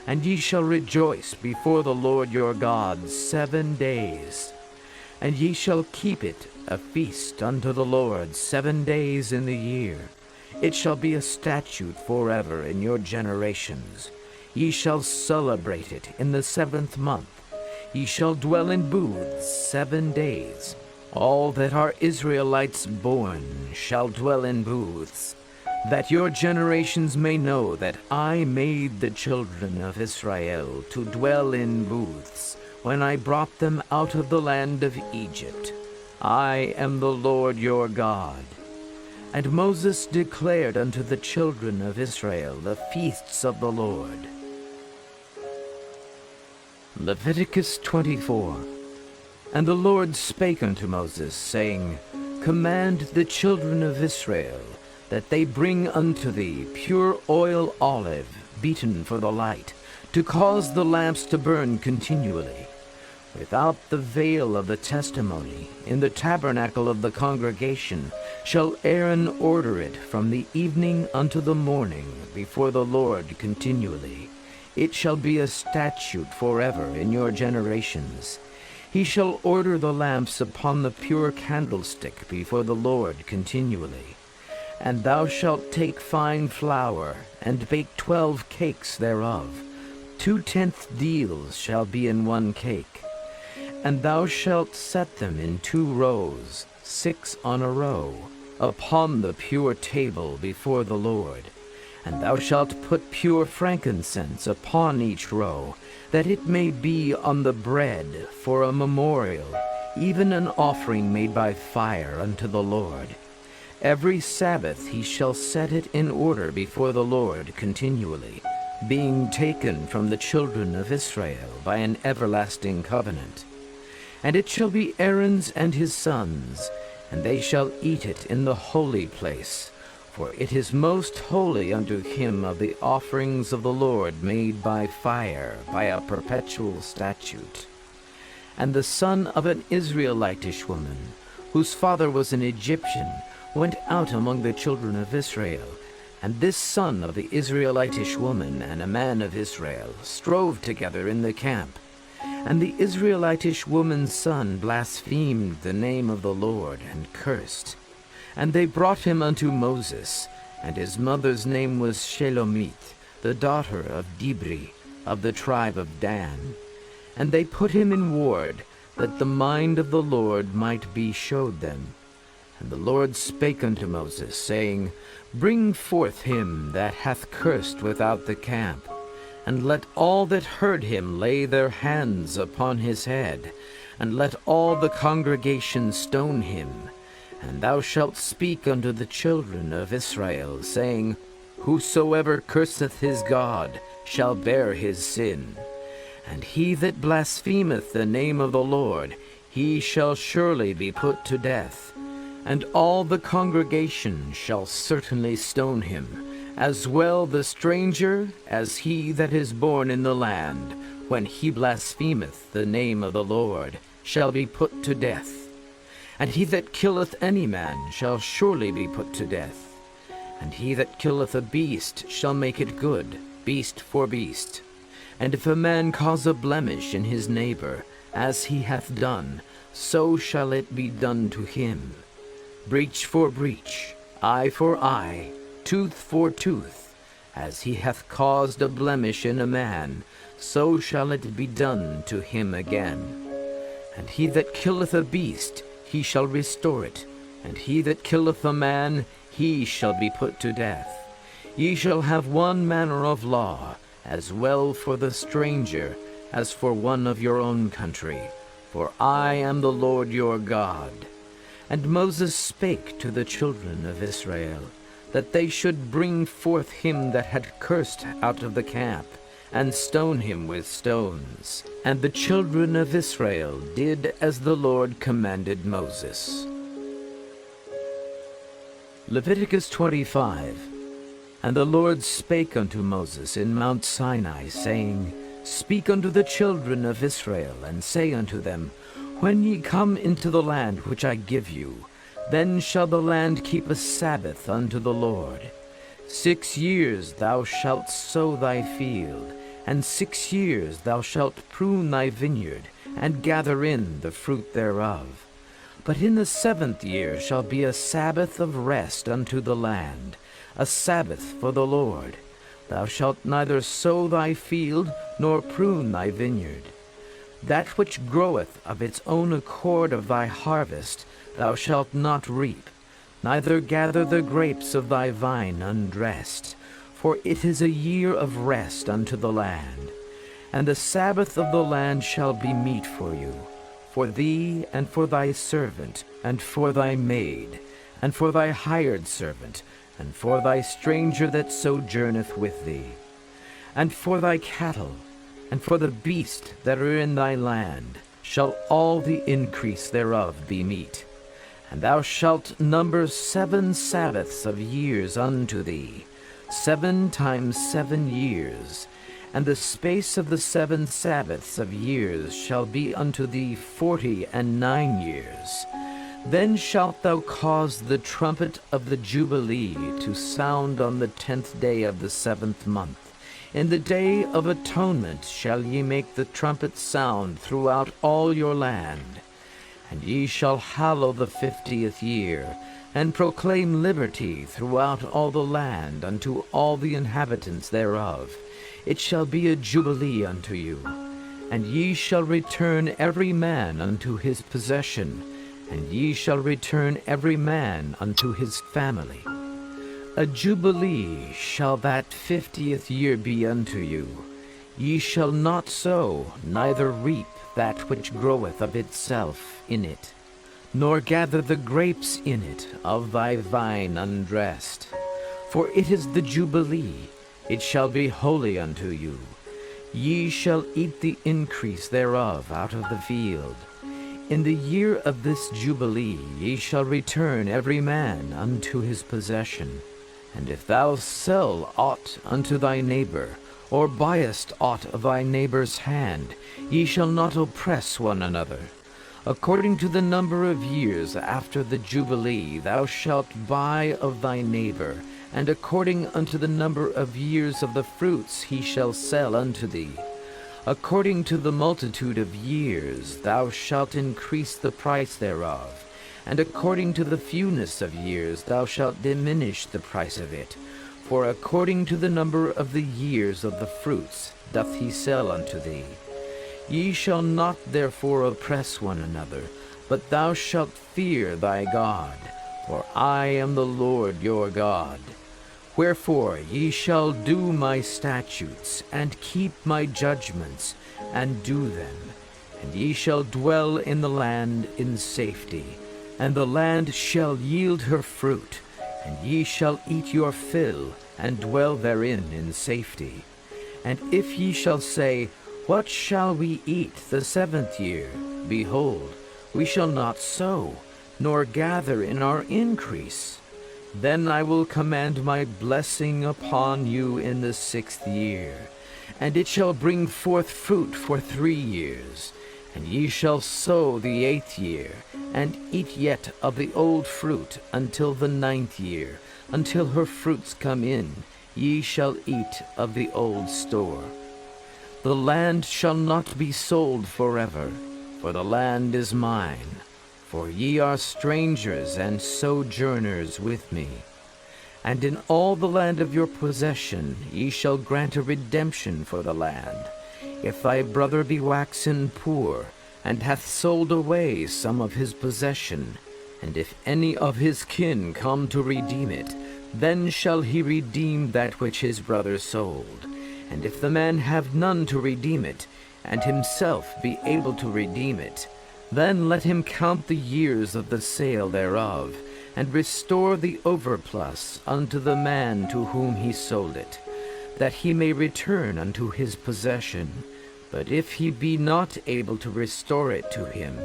And ye shall rejoice before the Lord your God 7 days. And ye shall keep it a feast unto the Lord 7 days in the year. It shall be a statute forever in your generations. Ye shall celebrate it in the 7th month. Ye shall dwell in booths 7 days. All that are Israelites born shall dwell in booths, that your generations may know that I made the children of Israel to dwell in booths when I brought them out of the land of Egypt. I am the Lord your God. And Moses declared unto the children of Israel the feasts of the Lord. Leviticus 24. And the Lord spake unto Moses, saying, Command the children of Israel that they bring unto thee pure oil olive, beaten for the light, to cause the lamps to burn continually. Without the veil of the testimony, in the tabernacle of the congregation, shall Aaron order it from the evening unto the morning before the Lord continually. It shall be a statute forever in your generations. He shall order the lamps upon the pure candlestick before the Lord continually. And thou shalt take fine flour, and bake 12 cakes thereof. 2/10 deals shall be in 1 cake. And thou shalt set them in 2 rows, 6 on a row, upon the pure table before the Lord. And thou shalt put pure frankincense upon each row, that it may be on the bread for a memorial, even an offering made by fire unto the Lord. Every Sabbath he shall set it in order before the Lord continually, being taken from the children of Israel by an everlasting covenant. And it shall be Aaron's and his sons, and they shall eat it in the holy place, for it is most holy unto him of the offerings of the Lord made by fire, by a perpetual statute. And the son of an Israelitish woman, whose father was an Egyptian, went out among the children of Israel. And this son of the Israelitish woman and a man of Israel strove together in the camp. And the Israelitish woman's son blasphemed the name of the Lord, and cursed. And they brought him unto Moses, and his mother's name was Shelomith, the daughter of Dibri, of the tribe of Dan. And they put him in ward, that the mind of the Lord might be showed them. And the Lord spake unto Moses, saying, Bring forth him that hath cursed without the camp, and let all that heard him lay their hands upon his head, and let all the congregation stone him. And thou shalt speak unto the children of Israel, saying, Whosoever curseth his God shall bear his sin. And he that blasphemeth the name of the Lord, he shall surely be put to death. And all the congregation shall certainly stone him, as well the stranger as he that is born in the land, when he blasphemeth the name of the Lord, shall be put to death. And he that killeth any man shall surely be put to death. And he that killeth a beast shall make it good, beast for beast. And if a man cause a blemish in his neighbor, as he hath done, so shall it be done to him. Breach for breach, eye for eye, tooth for tooth. As he hath caused a blemish in a man, so shall it be done to him again. And he that killeth a beast, he shall restore it. And he that killeth a man, he shall be put to death. Ye shall have one manner of law, as well for the stranger as for one of your own country. For I am the Lord your God. And Moses spake to the children of Israel, that they should bring forth him that had cursed out of the camp, and stone him with stones. And the children of Israel did as the Lord commanded Moses. Leviticus 25. And the Lord spake unto Moses in Mount Sinai, saying, Speak unto the children of Israel, and say unto them, When ye come into the land which I give you, then shall the land keep a Sabbath unto the Lord. 6 years thou shalt sow thy field, and 6 years thou shalt prune thy vineyard, and gather in the fruit thereof. But in the 7th year shall be a Sabbath of rest unto the land, a Sabbath for the Lord. Thou shalt neither sow thy field, nor prune thy vineyard. That which groweth of its own accord of thy harvest thou shalt not reap, neither gather the grapes of thy vine undressed. For it is a year of rest unto the land. And the Sabbath of the land shall be meat for you, for thee, and for thy servant, and for thy maid, and for thy hired servant, and for thy stranger that sojourneth with thee, and for thy cattle, and for the beast that are in thy land, shall all the increase thereof be meat. And thou shalt number 7 Sabbaths of years unto thee, 7 times 7 years. And the space of the 7 Sabbaths of years shall be unto thee 49 years. Then shalt thou cause the trumpet of the Jubilee to sound on the 10th day of the 7th month. In the day of atonement shall ye make the trumpet sound throughout all your land. And ye shall hallow the 50th year, and proclaim liberty throughout all the land unto all the inhabitants thereof. It shall be a jubilee unto you. And ye shall return every man unto his possession, and ye shall return every man unto his family. A jubilee shall that 50th year be unto you. Ye shall not sow, neither reap that which groweth of itself in it, nor gather the grapes in it of thy vine undressed. For it is the jubilee, it shall be holy unto you. Ye shall eat the increase thereof out of the field. In the year of this jubilee ye shall return every man unto his possession. And if thou sell aught unto thy neighbor, or buyest aught of thy neighbor's hand, ye shall not oppress one another. According to the number of years after the jubilee thou shalt buy of thy neighbor, and according unto the number of years of the fruits he shall sell unto thee. According to the multitude of years thou shalt increase the price thereof, and according to the fewness of years thou shalt diminish the price of it. For according to the number of the years of the fruits doth he sell unto thee. Ye shall not therefore oppress one another, but thou shalt fear thy God, for I am the Lord your God. Wherefore ye shall do my statutes, and keep my judgments, and do them. And ye shall dwell in the land in safety, and the land shall yield her fruit, and ye shall eat your fill, and dwell therein in safety. And if ye shall say, What shall we eat the 7th year? Behold, we shall not sow, nor gather in our increase. Then I will command my blessing upon you in the 6th year, and it shall bring forth fruit for 3 years. And ye shall sow the 8th year, and eat yet of the old fruit until the 9th year, until her fruits come in, ye shall eat of the old store. The land shall not be sold forever, for the land is mine, for ye are strangers and sojourners with me. And in all the land of your possession ye shall grant a redemption for the land. If thy brother be waxen poor, and hath sold away some of his possession, and if any of his kin come to redeem it, then shall he redeem that which his brother sold. And if the man have none to redeem it, and himself be able to redeem it, then let him count the years of the sale thereof, and restore the overplus unto the man to whom he sold it, that he may return unto his possession. But if he be not able to restore it to him,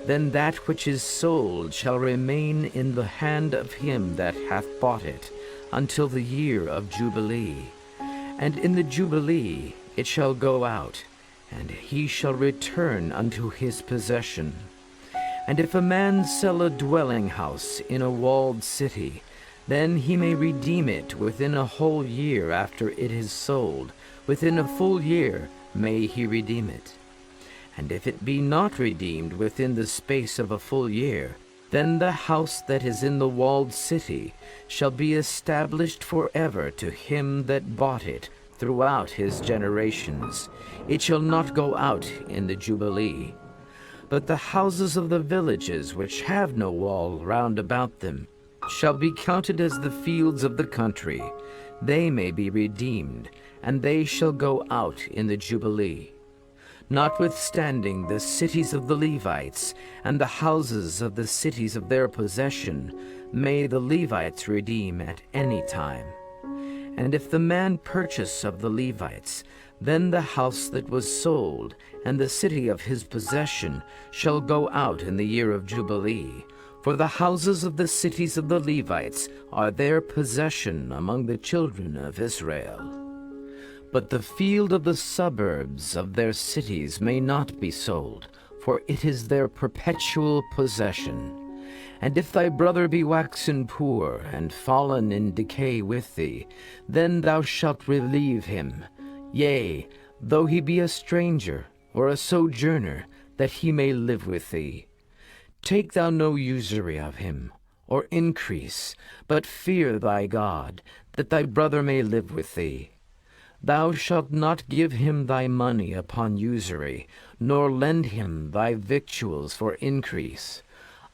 then that which is sold shall remain in the hand of him that hath bought it, until the year of Jubilee. And in the Jubilee it shall go out, and he shall return unto his possession. And if a man sell a dwelling house in a walled city, then he may redeem it within a whole year after it is sold. Within a full year may he redeem it. And if it be not redeemed within the space of a full year, Then the house that is in the walled city shall be established forever to him that bought it throughout his generations. It shall not go out in the Jubilee. But the houses of the villages which have no wall round about them shall be counted as the fields of the country. They may be redeemed, and they shall go out in the Jubilee. Notwithstanding the cities of the Levites and the houses of the cities of their possession may the Levites redeem at any time. And if the man purchase of the Levites, then the house that was sold and the city of his possession shall go out in the year of Jubilee. For the houses of the cities of the Levites are their possession among the children of Israel. But the field of the suburbs of their cities may not be sold, for it is their perpetual possession. And if thy brother be waxen poor, and fallen in decay with thee, then thou shalt relieve him, yea, though he be a stranger, or a sojourner, that he may live with thee. Take thou no usury of him, or increase, but fear thy God, that thy brother may live with thee. Thou shalt not give him thy money upon usury, nor lend him thy victuals for increase.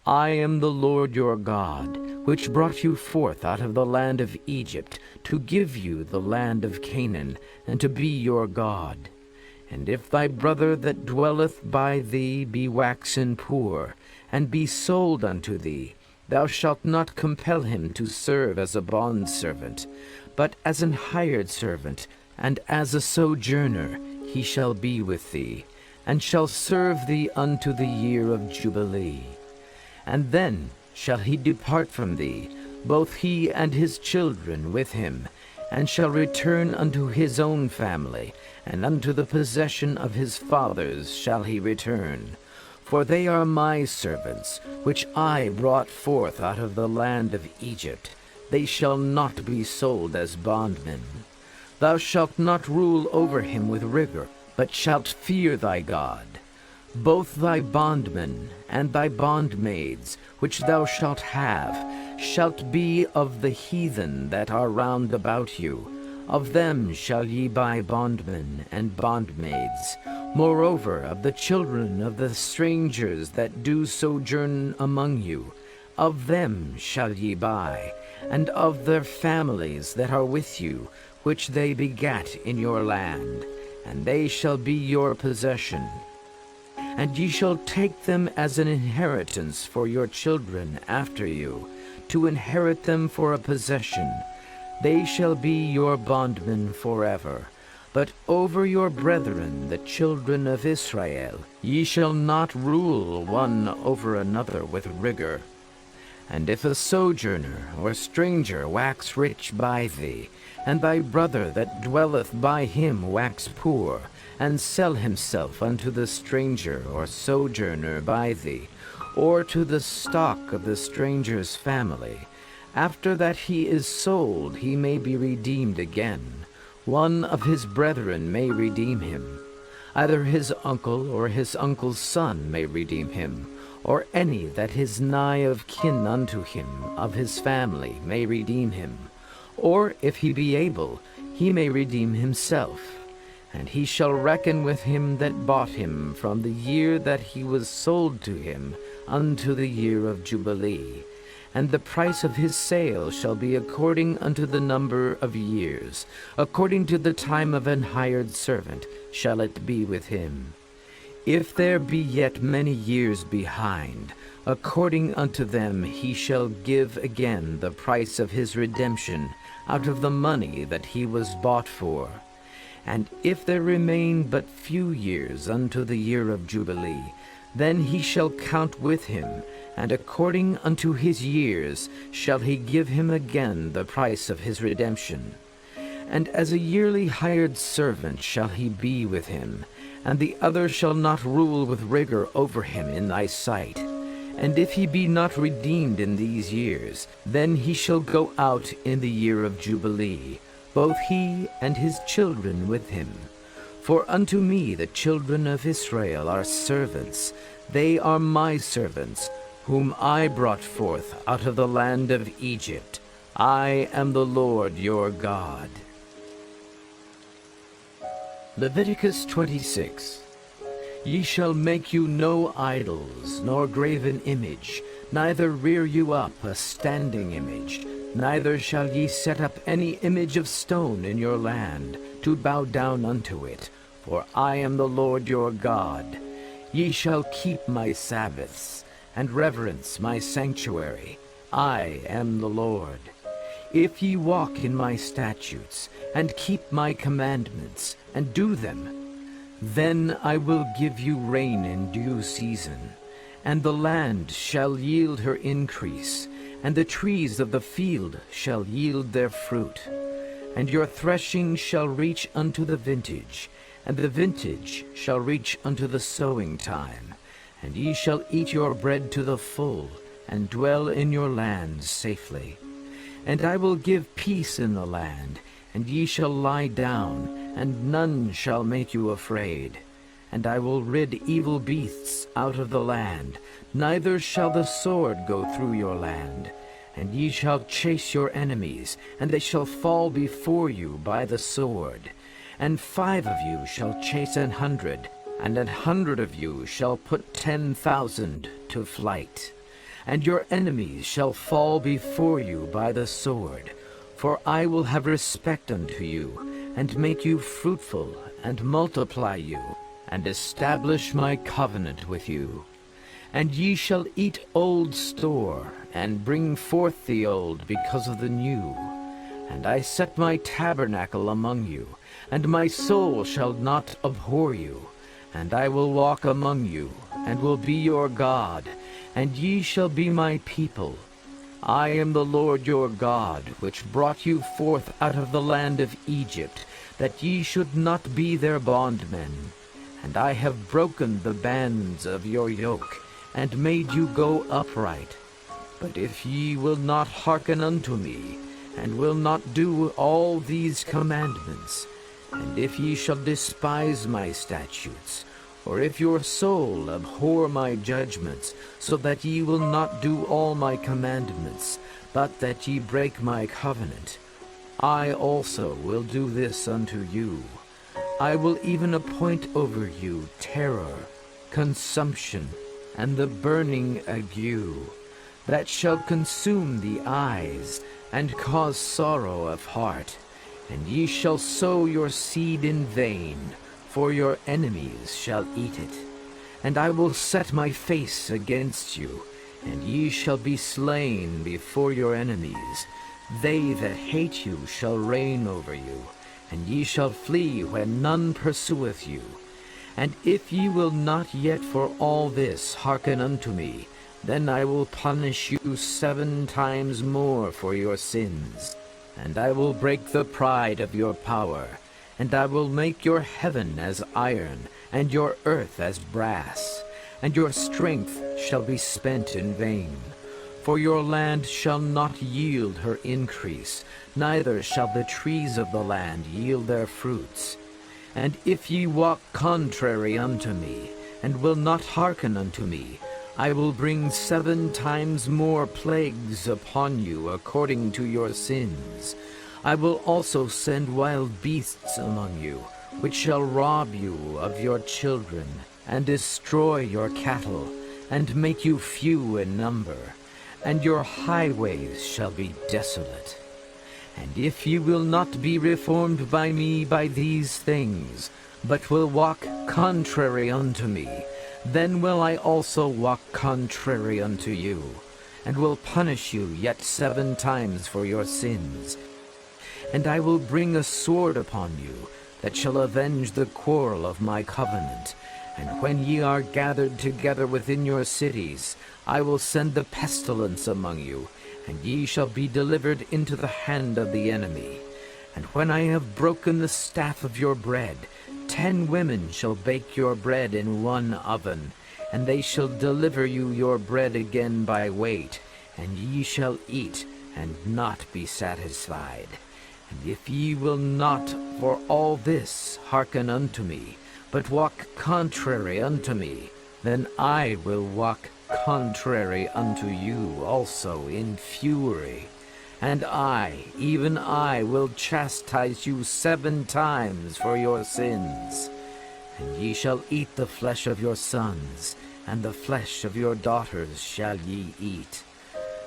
I am the Lord your God, which brought you forth out of the land of Egypt, to give you the land of Canaan, and to be your God. And if thy brother that dwelleth by thee be waxen poor, and be sold unto thee, thou shalt not compel him to serve as a bondservant, but as an hired servant, and as a sojourner he shall be with thee, and shall serve thee unto the year of Jubilee. And then shall he depart from thee, both he and his children with him, and shall return unto his own family, and unto the possession of his fathers shall he return. For they are my servants, which I brought forth out of the land of Egypt. They shall not be sold as bondmen. Thou shalt not rule over him with rigor, but shalt fear thy God. Both thy bondmen and thy bondmaids, which thou shalt have, shalt be of the heathen that are round about you. Of them shall ye buy bondmen and bondmaids. Moreover, of the children of the strangers that do sojourn among you, of them shall ye buy, and of their families that are with you, which they begat in your land, and they shall be your possession. And ye shall take them as an inheritance for your children after you, to inherit them for a possession. They shall be your bondmen forever. But over your brethren, the children of Israel, ye shall not rule one over another with rigor. And if a sojourner or stranger wax rich by thee, and thy brother that dwelleth by him wax poor, and sell himself unto the stranger or sojourner by thee, or to the stock of the stranger's family, after that he is sold he may be redeemed again. One of his brethren may redeem him. Either his uncle or his uncle's son may redeem him, or any that is nigh of kin unto him of his family may redeem him. Or if he be able, he may redeem himself. And he shall reckon with him that bought him from the year that he was sold to him unto the year of Jubilee. And the price of his sale shall be according unto the number of years, according to the time of an hired servant shall it be with him. If there be yet many years behind, according unto them he shall give again the price of his redemption out of the money that he was bought for. And if there remain but few years unto the year of Jubilee, then he shall count with him, and according unto his years shall he give him again the price of his redemption. And as a yearly hired servant shall he be with him, and the other shall not rule with rigor over him in thy sight. And if he be not redeemed in these years, then he shall go out in the year of Jubilee, both he and his children with him. For unto me the children of Israel are servants, they are my servants, whom I brought forth out of the land of Egypt. I am the Lord your God. Leviticus 26. Ye shall make you no idols, nor graven image, neither rear you up a standing image, neither shall ye set up any image of stone in your land, to bow down unto it, for I am the Lord your God. Ye shall keep my Sabbaths, and reverence my sanctuary. I am the Lord. If ye walk in my statutes, and keep my commandments, and do them, then I will give you rain in due season, and the land shall yield her increase, and the trees of the field shall yield their fruit. And your threshing shall reach unto the vintage, and the vintage shall reach unto the sowing time. And ye shall eat your bread to the full, and dwell in your land safely. And I will give peace in the land, and ye shall lie down, and none shall make you afraid. And I will rid evil beasts out of the land, neither shall the sword go through your land. And ye shall chase your enemies, and they shall fall before you by the sword. And 5 of you shall chase 100, and 100 of you shall put 10,000 to flight. And your enemies shall fall before you by the sword. For I will have respect unto you, and make you fruitful, and multiply you, and establish my covenant with you. And ye shall eat old store, and bring forth the old because of the new. And I set my tabernacle among you, and my soul shall not abhor you. And I will walk among you, and will be your God, and ye shall be my people. I am the Lord your God, which brought you forth out of the land of Egypt, that ye should not be their bondmen. And I have broken the bands of your yoke, and made you go upright. But if ye will not hearken unto me, and will not do all these commandments, and if ye shall despise my statutes, or if your soul abhor my judgments, so that ye will not do all my commandments, but that ye break my covenant, I also will do this unto you. I will even appoint over you terror, consumption, and the burning ague, that shall consume the eyes, and cause sorrow of heart. And ye shall sow your seed in vain, for your enemies shall eat it. And I will set my face against you, and ye shall be slain before your enemies. They that hate you shall reign over you, and ye shall flee when none pursueth you. And if ye will not yet for all this hearken unto me, then I will punish you 7 times more for your sins. And I will break the pride of your power, and I will make your heaven as iron, and your earth as brass, and your strength shall be spent in vain. For your land shall not yield her increase, neither shall the trees of the land yield their fruits. And if ye walk contrary unto me, and will not hearken unto me, I will bring 7 times more plagues upon you according to your sins. I will also send wild beasts among you, which shall rob you of your children, and destroy your cattle, and make you few in number, and your highways shall be desolate. And if you will not be reformed by me by these things, but will walk contrary unto me, then will I also walk contrary unto you, and will punish you yet 7 times for your sins. And I will bring a sword upon you, that shall avenge the quarrel of my covenant. And when ye are gathered together within your cities, I will send the pestilence among you, and ye shall be delivered into the hand of the enemy. And when I have broken the staff of your bread, 10 women shall bake your bread in 1 oven, and they shall deliver you your bread again by weight, and ye shall eat, and not be satisfied. And if ye will not for all this hearken unto me, but walk contrary unto me, then I will walk contrary unto you also in fury. And I, even I, will chastise you 7 times for your sins. And ye shall eat the flesh of your sons, and the flesh of your daughters shall ye eat.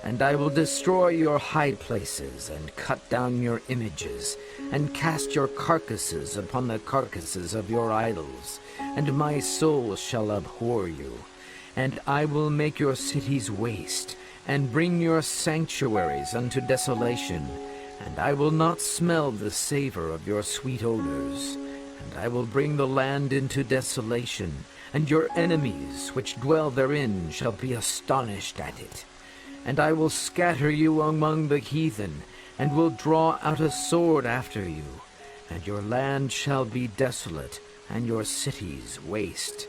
And I will destroy your high places, and cut down your images, and cast your carcasses upon the carcasses of your idols, and my soul shall abhor you. And I will make your cities waste, and bring your sanctuaries unto desolation, and I will not smell the savor of your sweet odors. And I will bring the land into desolation, and your enemies which dwell therein shall be astonished at it. And I will scatter you among the heathen, and will draw out a sword after you, and your land shall be desolate, and your cities waste.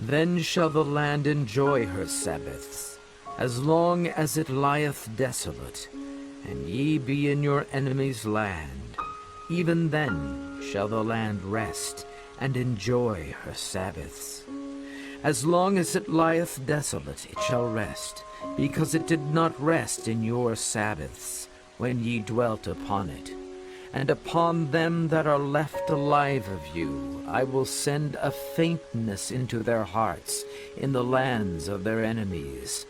Then shall the land enjoy her Sabbaths, as long as it lieth desolate, and ye be in your enemies' land. Even then shall the land rest, and enjoy her Sabbaths. As long as it lieth desolate, it shall rest, because it did not rest in your Sabbaths, when ye dwelt upon it. And upon them that are left alive of you I will send a faintness into their hearts in the lands of their enemies.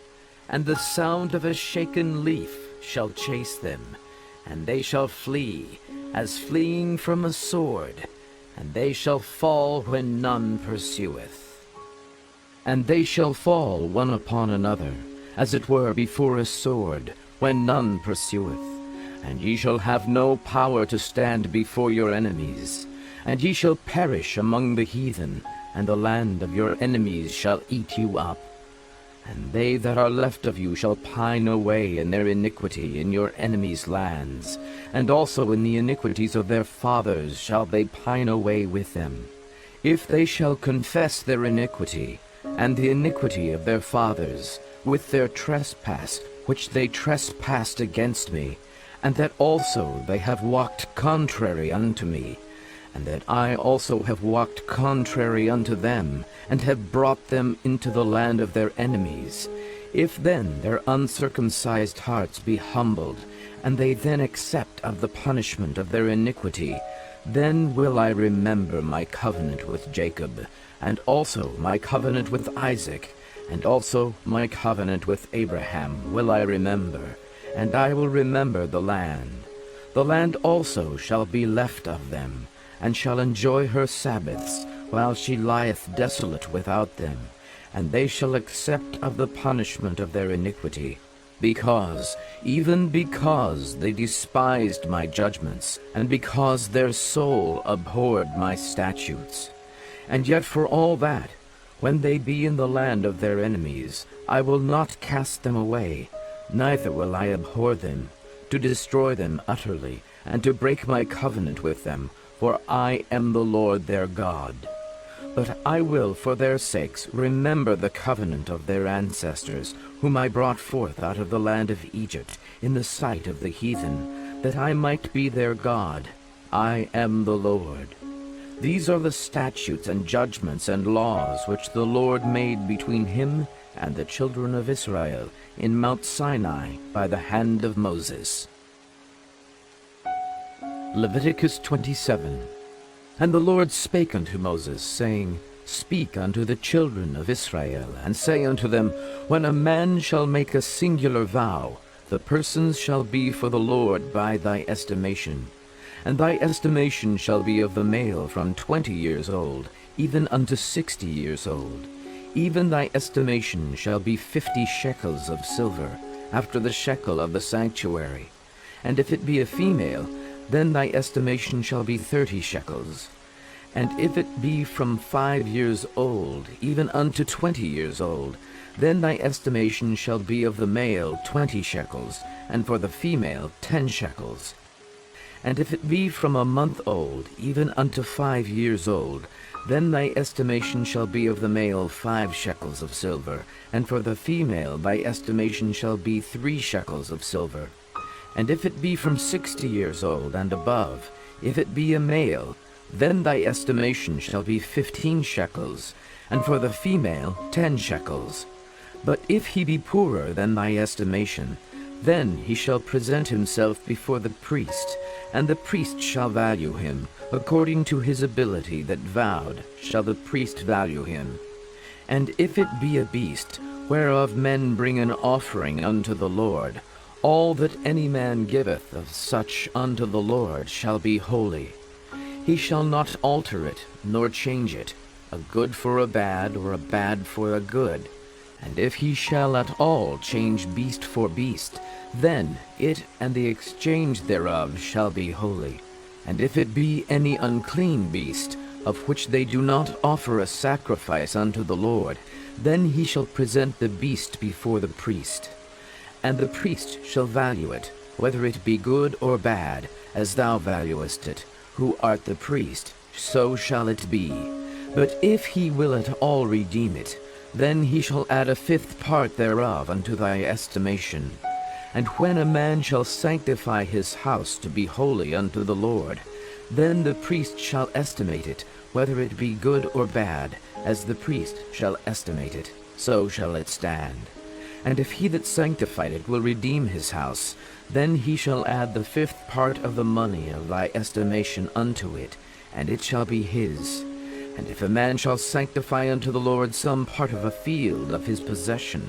And the sound of a shaken leaf shall chase them, and they shall flee, as fleeing from a sword, and they shall fall when none pursueth. And they shall fall one upon another, as it were before a sword, when none pursueth. And ye shall have no power to stand before your enemies. And ye shall perish among the heathen, and the land of your enemies shall eat you up. And they that are left of you shall pine away in their iniquity in your enemies' lands, and also in the iniquities of their fathers shall they pine away with them. If they shall confess their iniquity, and the iniquity of their fathers, with their trespass which they trespassed against me, and that also they have walked contrary unto me, and that I also have walked contrary unto them, and have brought them into the land of their enemies. If then their uncircumcised hearts be humbled, and they then accept of the punishment of their iniquity, then will I remember my covenant with Jacob, and also my covenant with Isaac, and also my covenant with Abraham will I remember, and I will remember the land. The land also shall be left of them, and shall enjoy her Sabbaths, while she lieth desolate without them, and they shall accept of the punishment of their iniquity, even because they despised my judgments, and because their soul abhorred my statutes. And yet for all that, when they be in the land of their enemies, I will not cast them away, neither will I abhor them, to destroy them utterly, and to break my covenant with them, for I am the Lord their God. But I will, for their sakes, remember the covenant of their ancestors, whom I brought forth out of the land of Egypt, in the sight of the heathen, that I might be their God. I am the Lord. These are the statutes and judgments and laws which the Lord made between him and the children of Israel in Mount Sinai by the hand of Moses. Leviticus 27. And the Lord spake unto Moses, saying, Speak unto the children of Israel, and say unto them, When a man shall make a singular vow, the persons shall be for the Lord by thy estimation. And thy estimation shall be of the male from 20 years old, even unto 60 years old. Even thy estimation shall be 50 shekels of silver, after the shekel of the sanctuary. And if it be a female, then thy estimation shall be 30 shekels. And if it be from 5 years old, even unto 20 years old, then thy estimation shall be of the male 20 shekels, and for the female 10 shekels. And if it be from a month old, even unto 5 years old, then thy estimation shall be of the male 5 shekels of silver, and for the female thy estimation shall be 3 shekels of silver. And if it be from 60 years old and above, if it be a male, then thy estimation shall be 15 shekels, and for the female 10 shekels. But if he be poorer than thy estimation, then he shall present himself before the priest, and the priest shall value him. According to his ability that vowed shall the priest value him. And if it be a beast, whereof men bring an offering unto the Lord, all that any man giveth of such unto the Lord shall be holy. He shall not alter it, nor change it, a good for a bad, or a bad for a good. And if he shall at all change beast for beast, then it and the exchange thereof shall be holy. And if it be any unclean beast, of which they do not offer a sacrifice unto the Lord, then he shall present the beast before the priest. And the priest shall value it, whether it be good or bad, as thou valuest it, who art the priest, so shall it be. But if he will at all redeem it, then he shall add a fifth part thereof unto thy estimation. And when a man shall sanctify his house to be holy unto the Lord, then the priest shall estimate it, whether it be good or bad, as the priest shall estimate it, so shall it stand. And if he that sanctified it will redeem his house, then he shall add the fifth part of the money of thy estimation unto it, and it shall be his. And if a man shall sanctify unto the Lord some part of a field of his possession,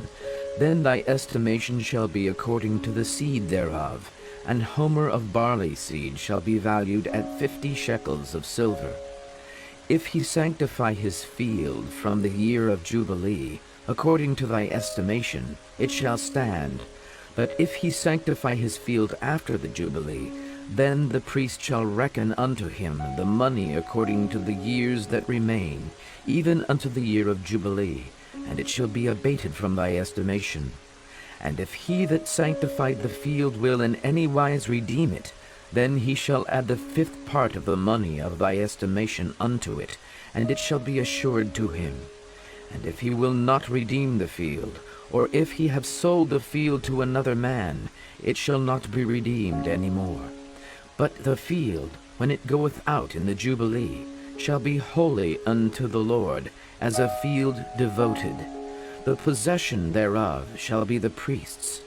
then thy estimation shall be according to the seed thereof. An homer of barley seed shall be valued at 50 shekels of silver. If he sanctify his field from the year of Jubilee, according to thy estimation, it shall stand. But if he sanctify his field after the Jubilee, then the priest shall reckon unto him the money according to the years that remain, even unto the year of Jubilee, and it shall be abated from thy estimation. And if he that sanctified the field will in any wise redeem it, then he shall add the fifth part of the money of thy estimation unto it, and it shall be assured to him. And if he will not redeem the field, or if he have sold the field to another man, it shall not be redeemed any more. But the field, when it goeth out in the Jubilee, shall be holy unto the Lord, as a field devoted. The possession thereof shall be the priest's.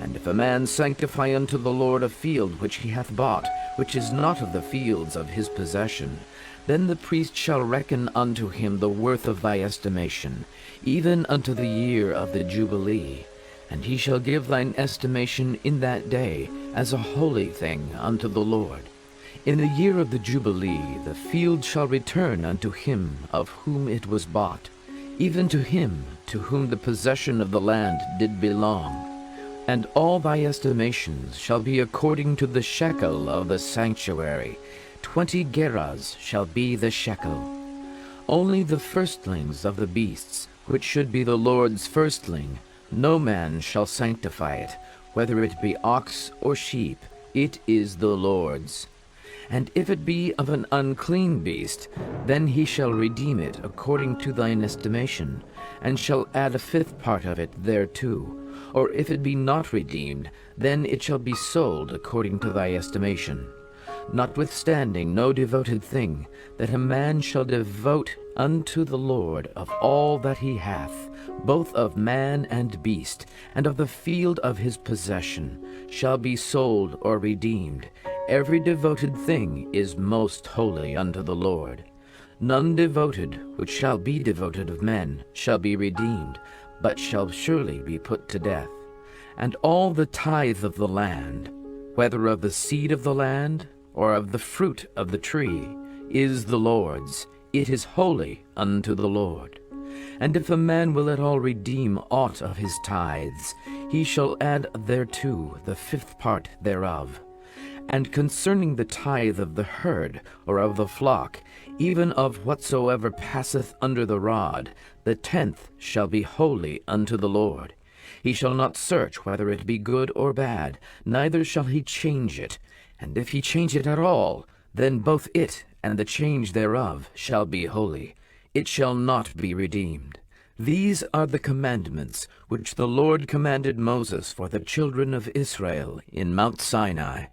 And if a man sanctify unto the Lord a field which he hath bought, which is not of the fields of his possession, then the priest shall reckon unto him the worth of thy estimation, even unto the year of the Jubilee. And he shall give thine estimation in that day as a holy thing unto the Lord. In the year of the Jubilee the field shall return unto him of whom it was bought, even to him to whom the possession of the land did belong. And all thy estimations shall be according to the shekel of the sanctuary. 20 gerahs shall be the shekel. Only the firstlings of the beasts, which should be the Lord's firstling, no man shall sanctify it, whether it be ox or sheep, it is the Lord's. And if it be of an unclean beast, then he shall redeem it according to thine estimation, and shall add a fifth part of it thereto. Or if it be not redeemed, then it shall be sold according to thy estimation. Notwithstanding no devoted thing, that a man shall devote unto the Lord of all that he hath, both of man and beast, and of the field of his possession, shall be sold or redeemed. Every devoted thing is most holy unto the Lord. None devoted, which shall be devoted of men, shall be redeemed, but shall surely be put to death. And all the tithe of the land, whether of the seed of the land, or of the fruit of the tree, is the Lord's. It is holy unto the Lord. And if a man will at all redeem aught of his tithes, he shall add thereto the fifth part thereof. And concerning the tithe of the herd, or of the flock, even of whatsoever passeth under the rod, the 10th shall be holy unto the Lord. He shall not search whether it be good or bad, neither shall he change it. And if he change it at all, then both it and the change thereof shall be holy. It shall not be redeemed. These are the commandments which the Lord commanded Moses for the children of Israel in Mount Sinai.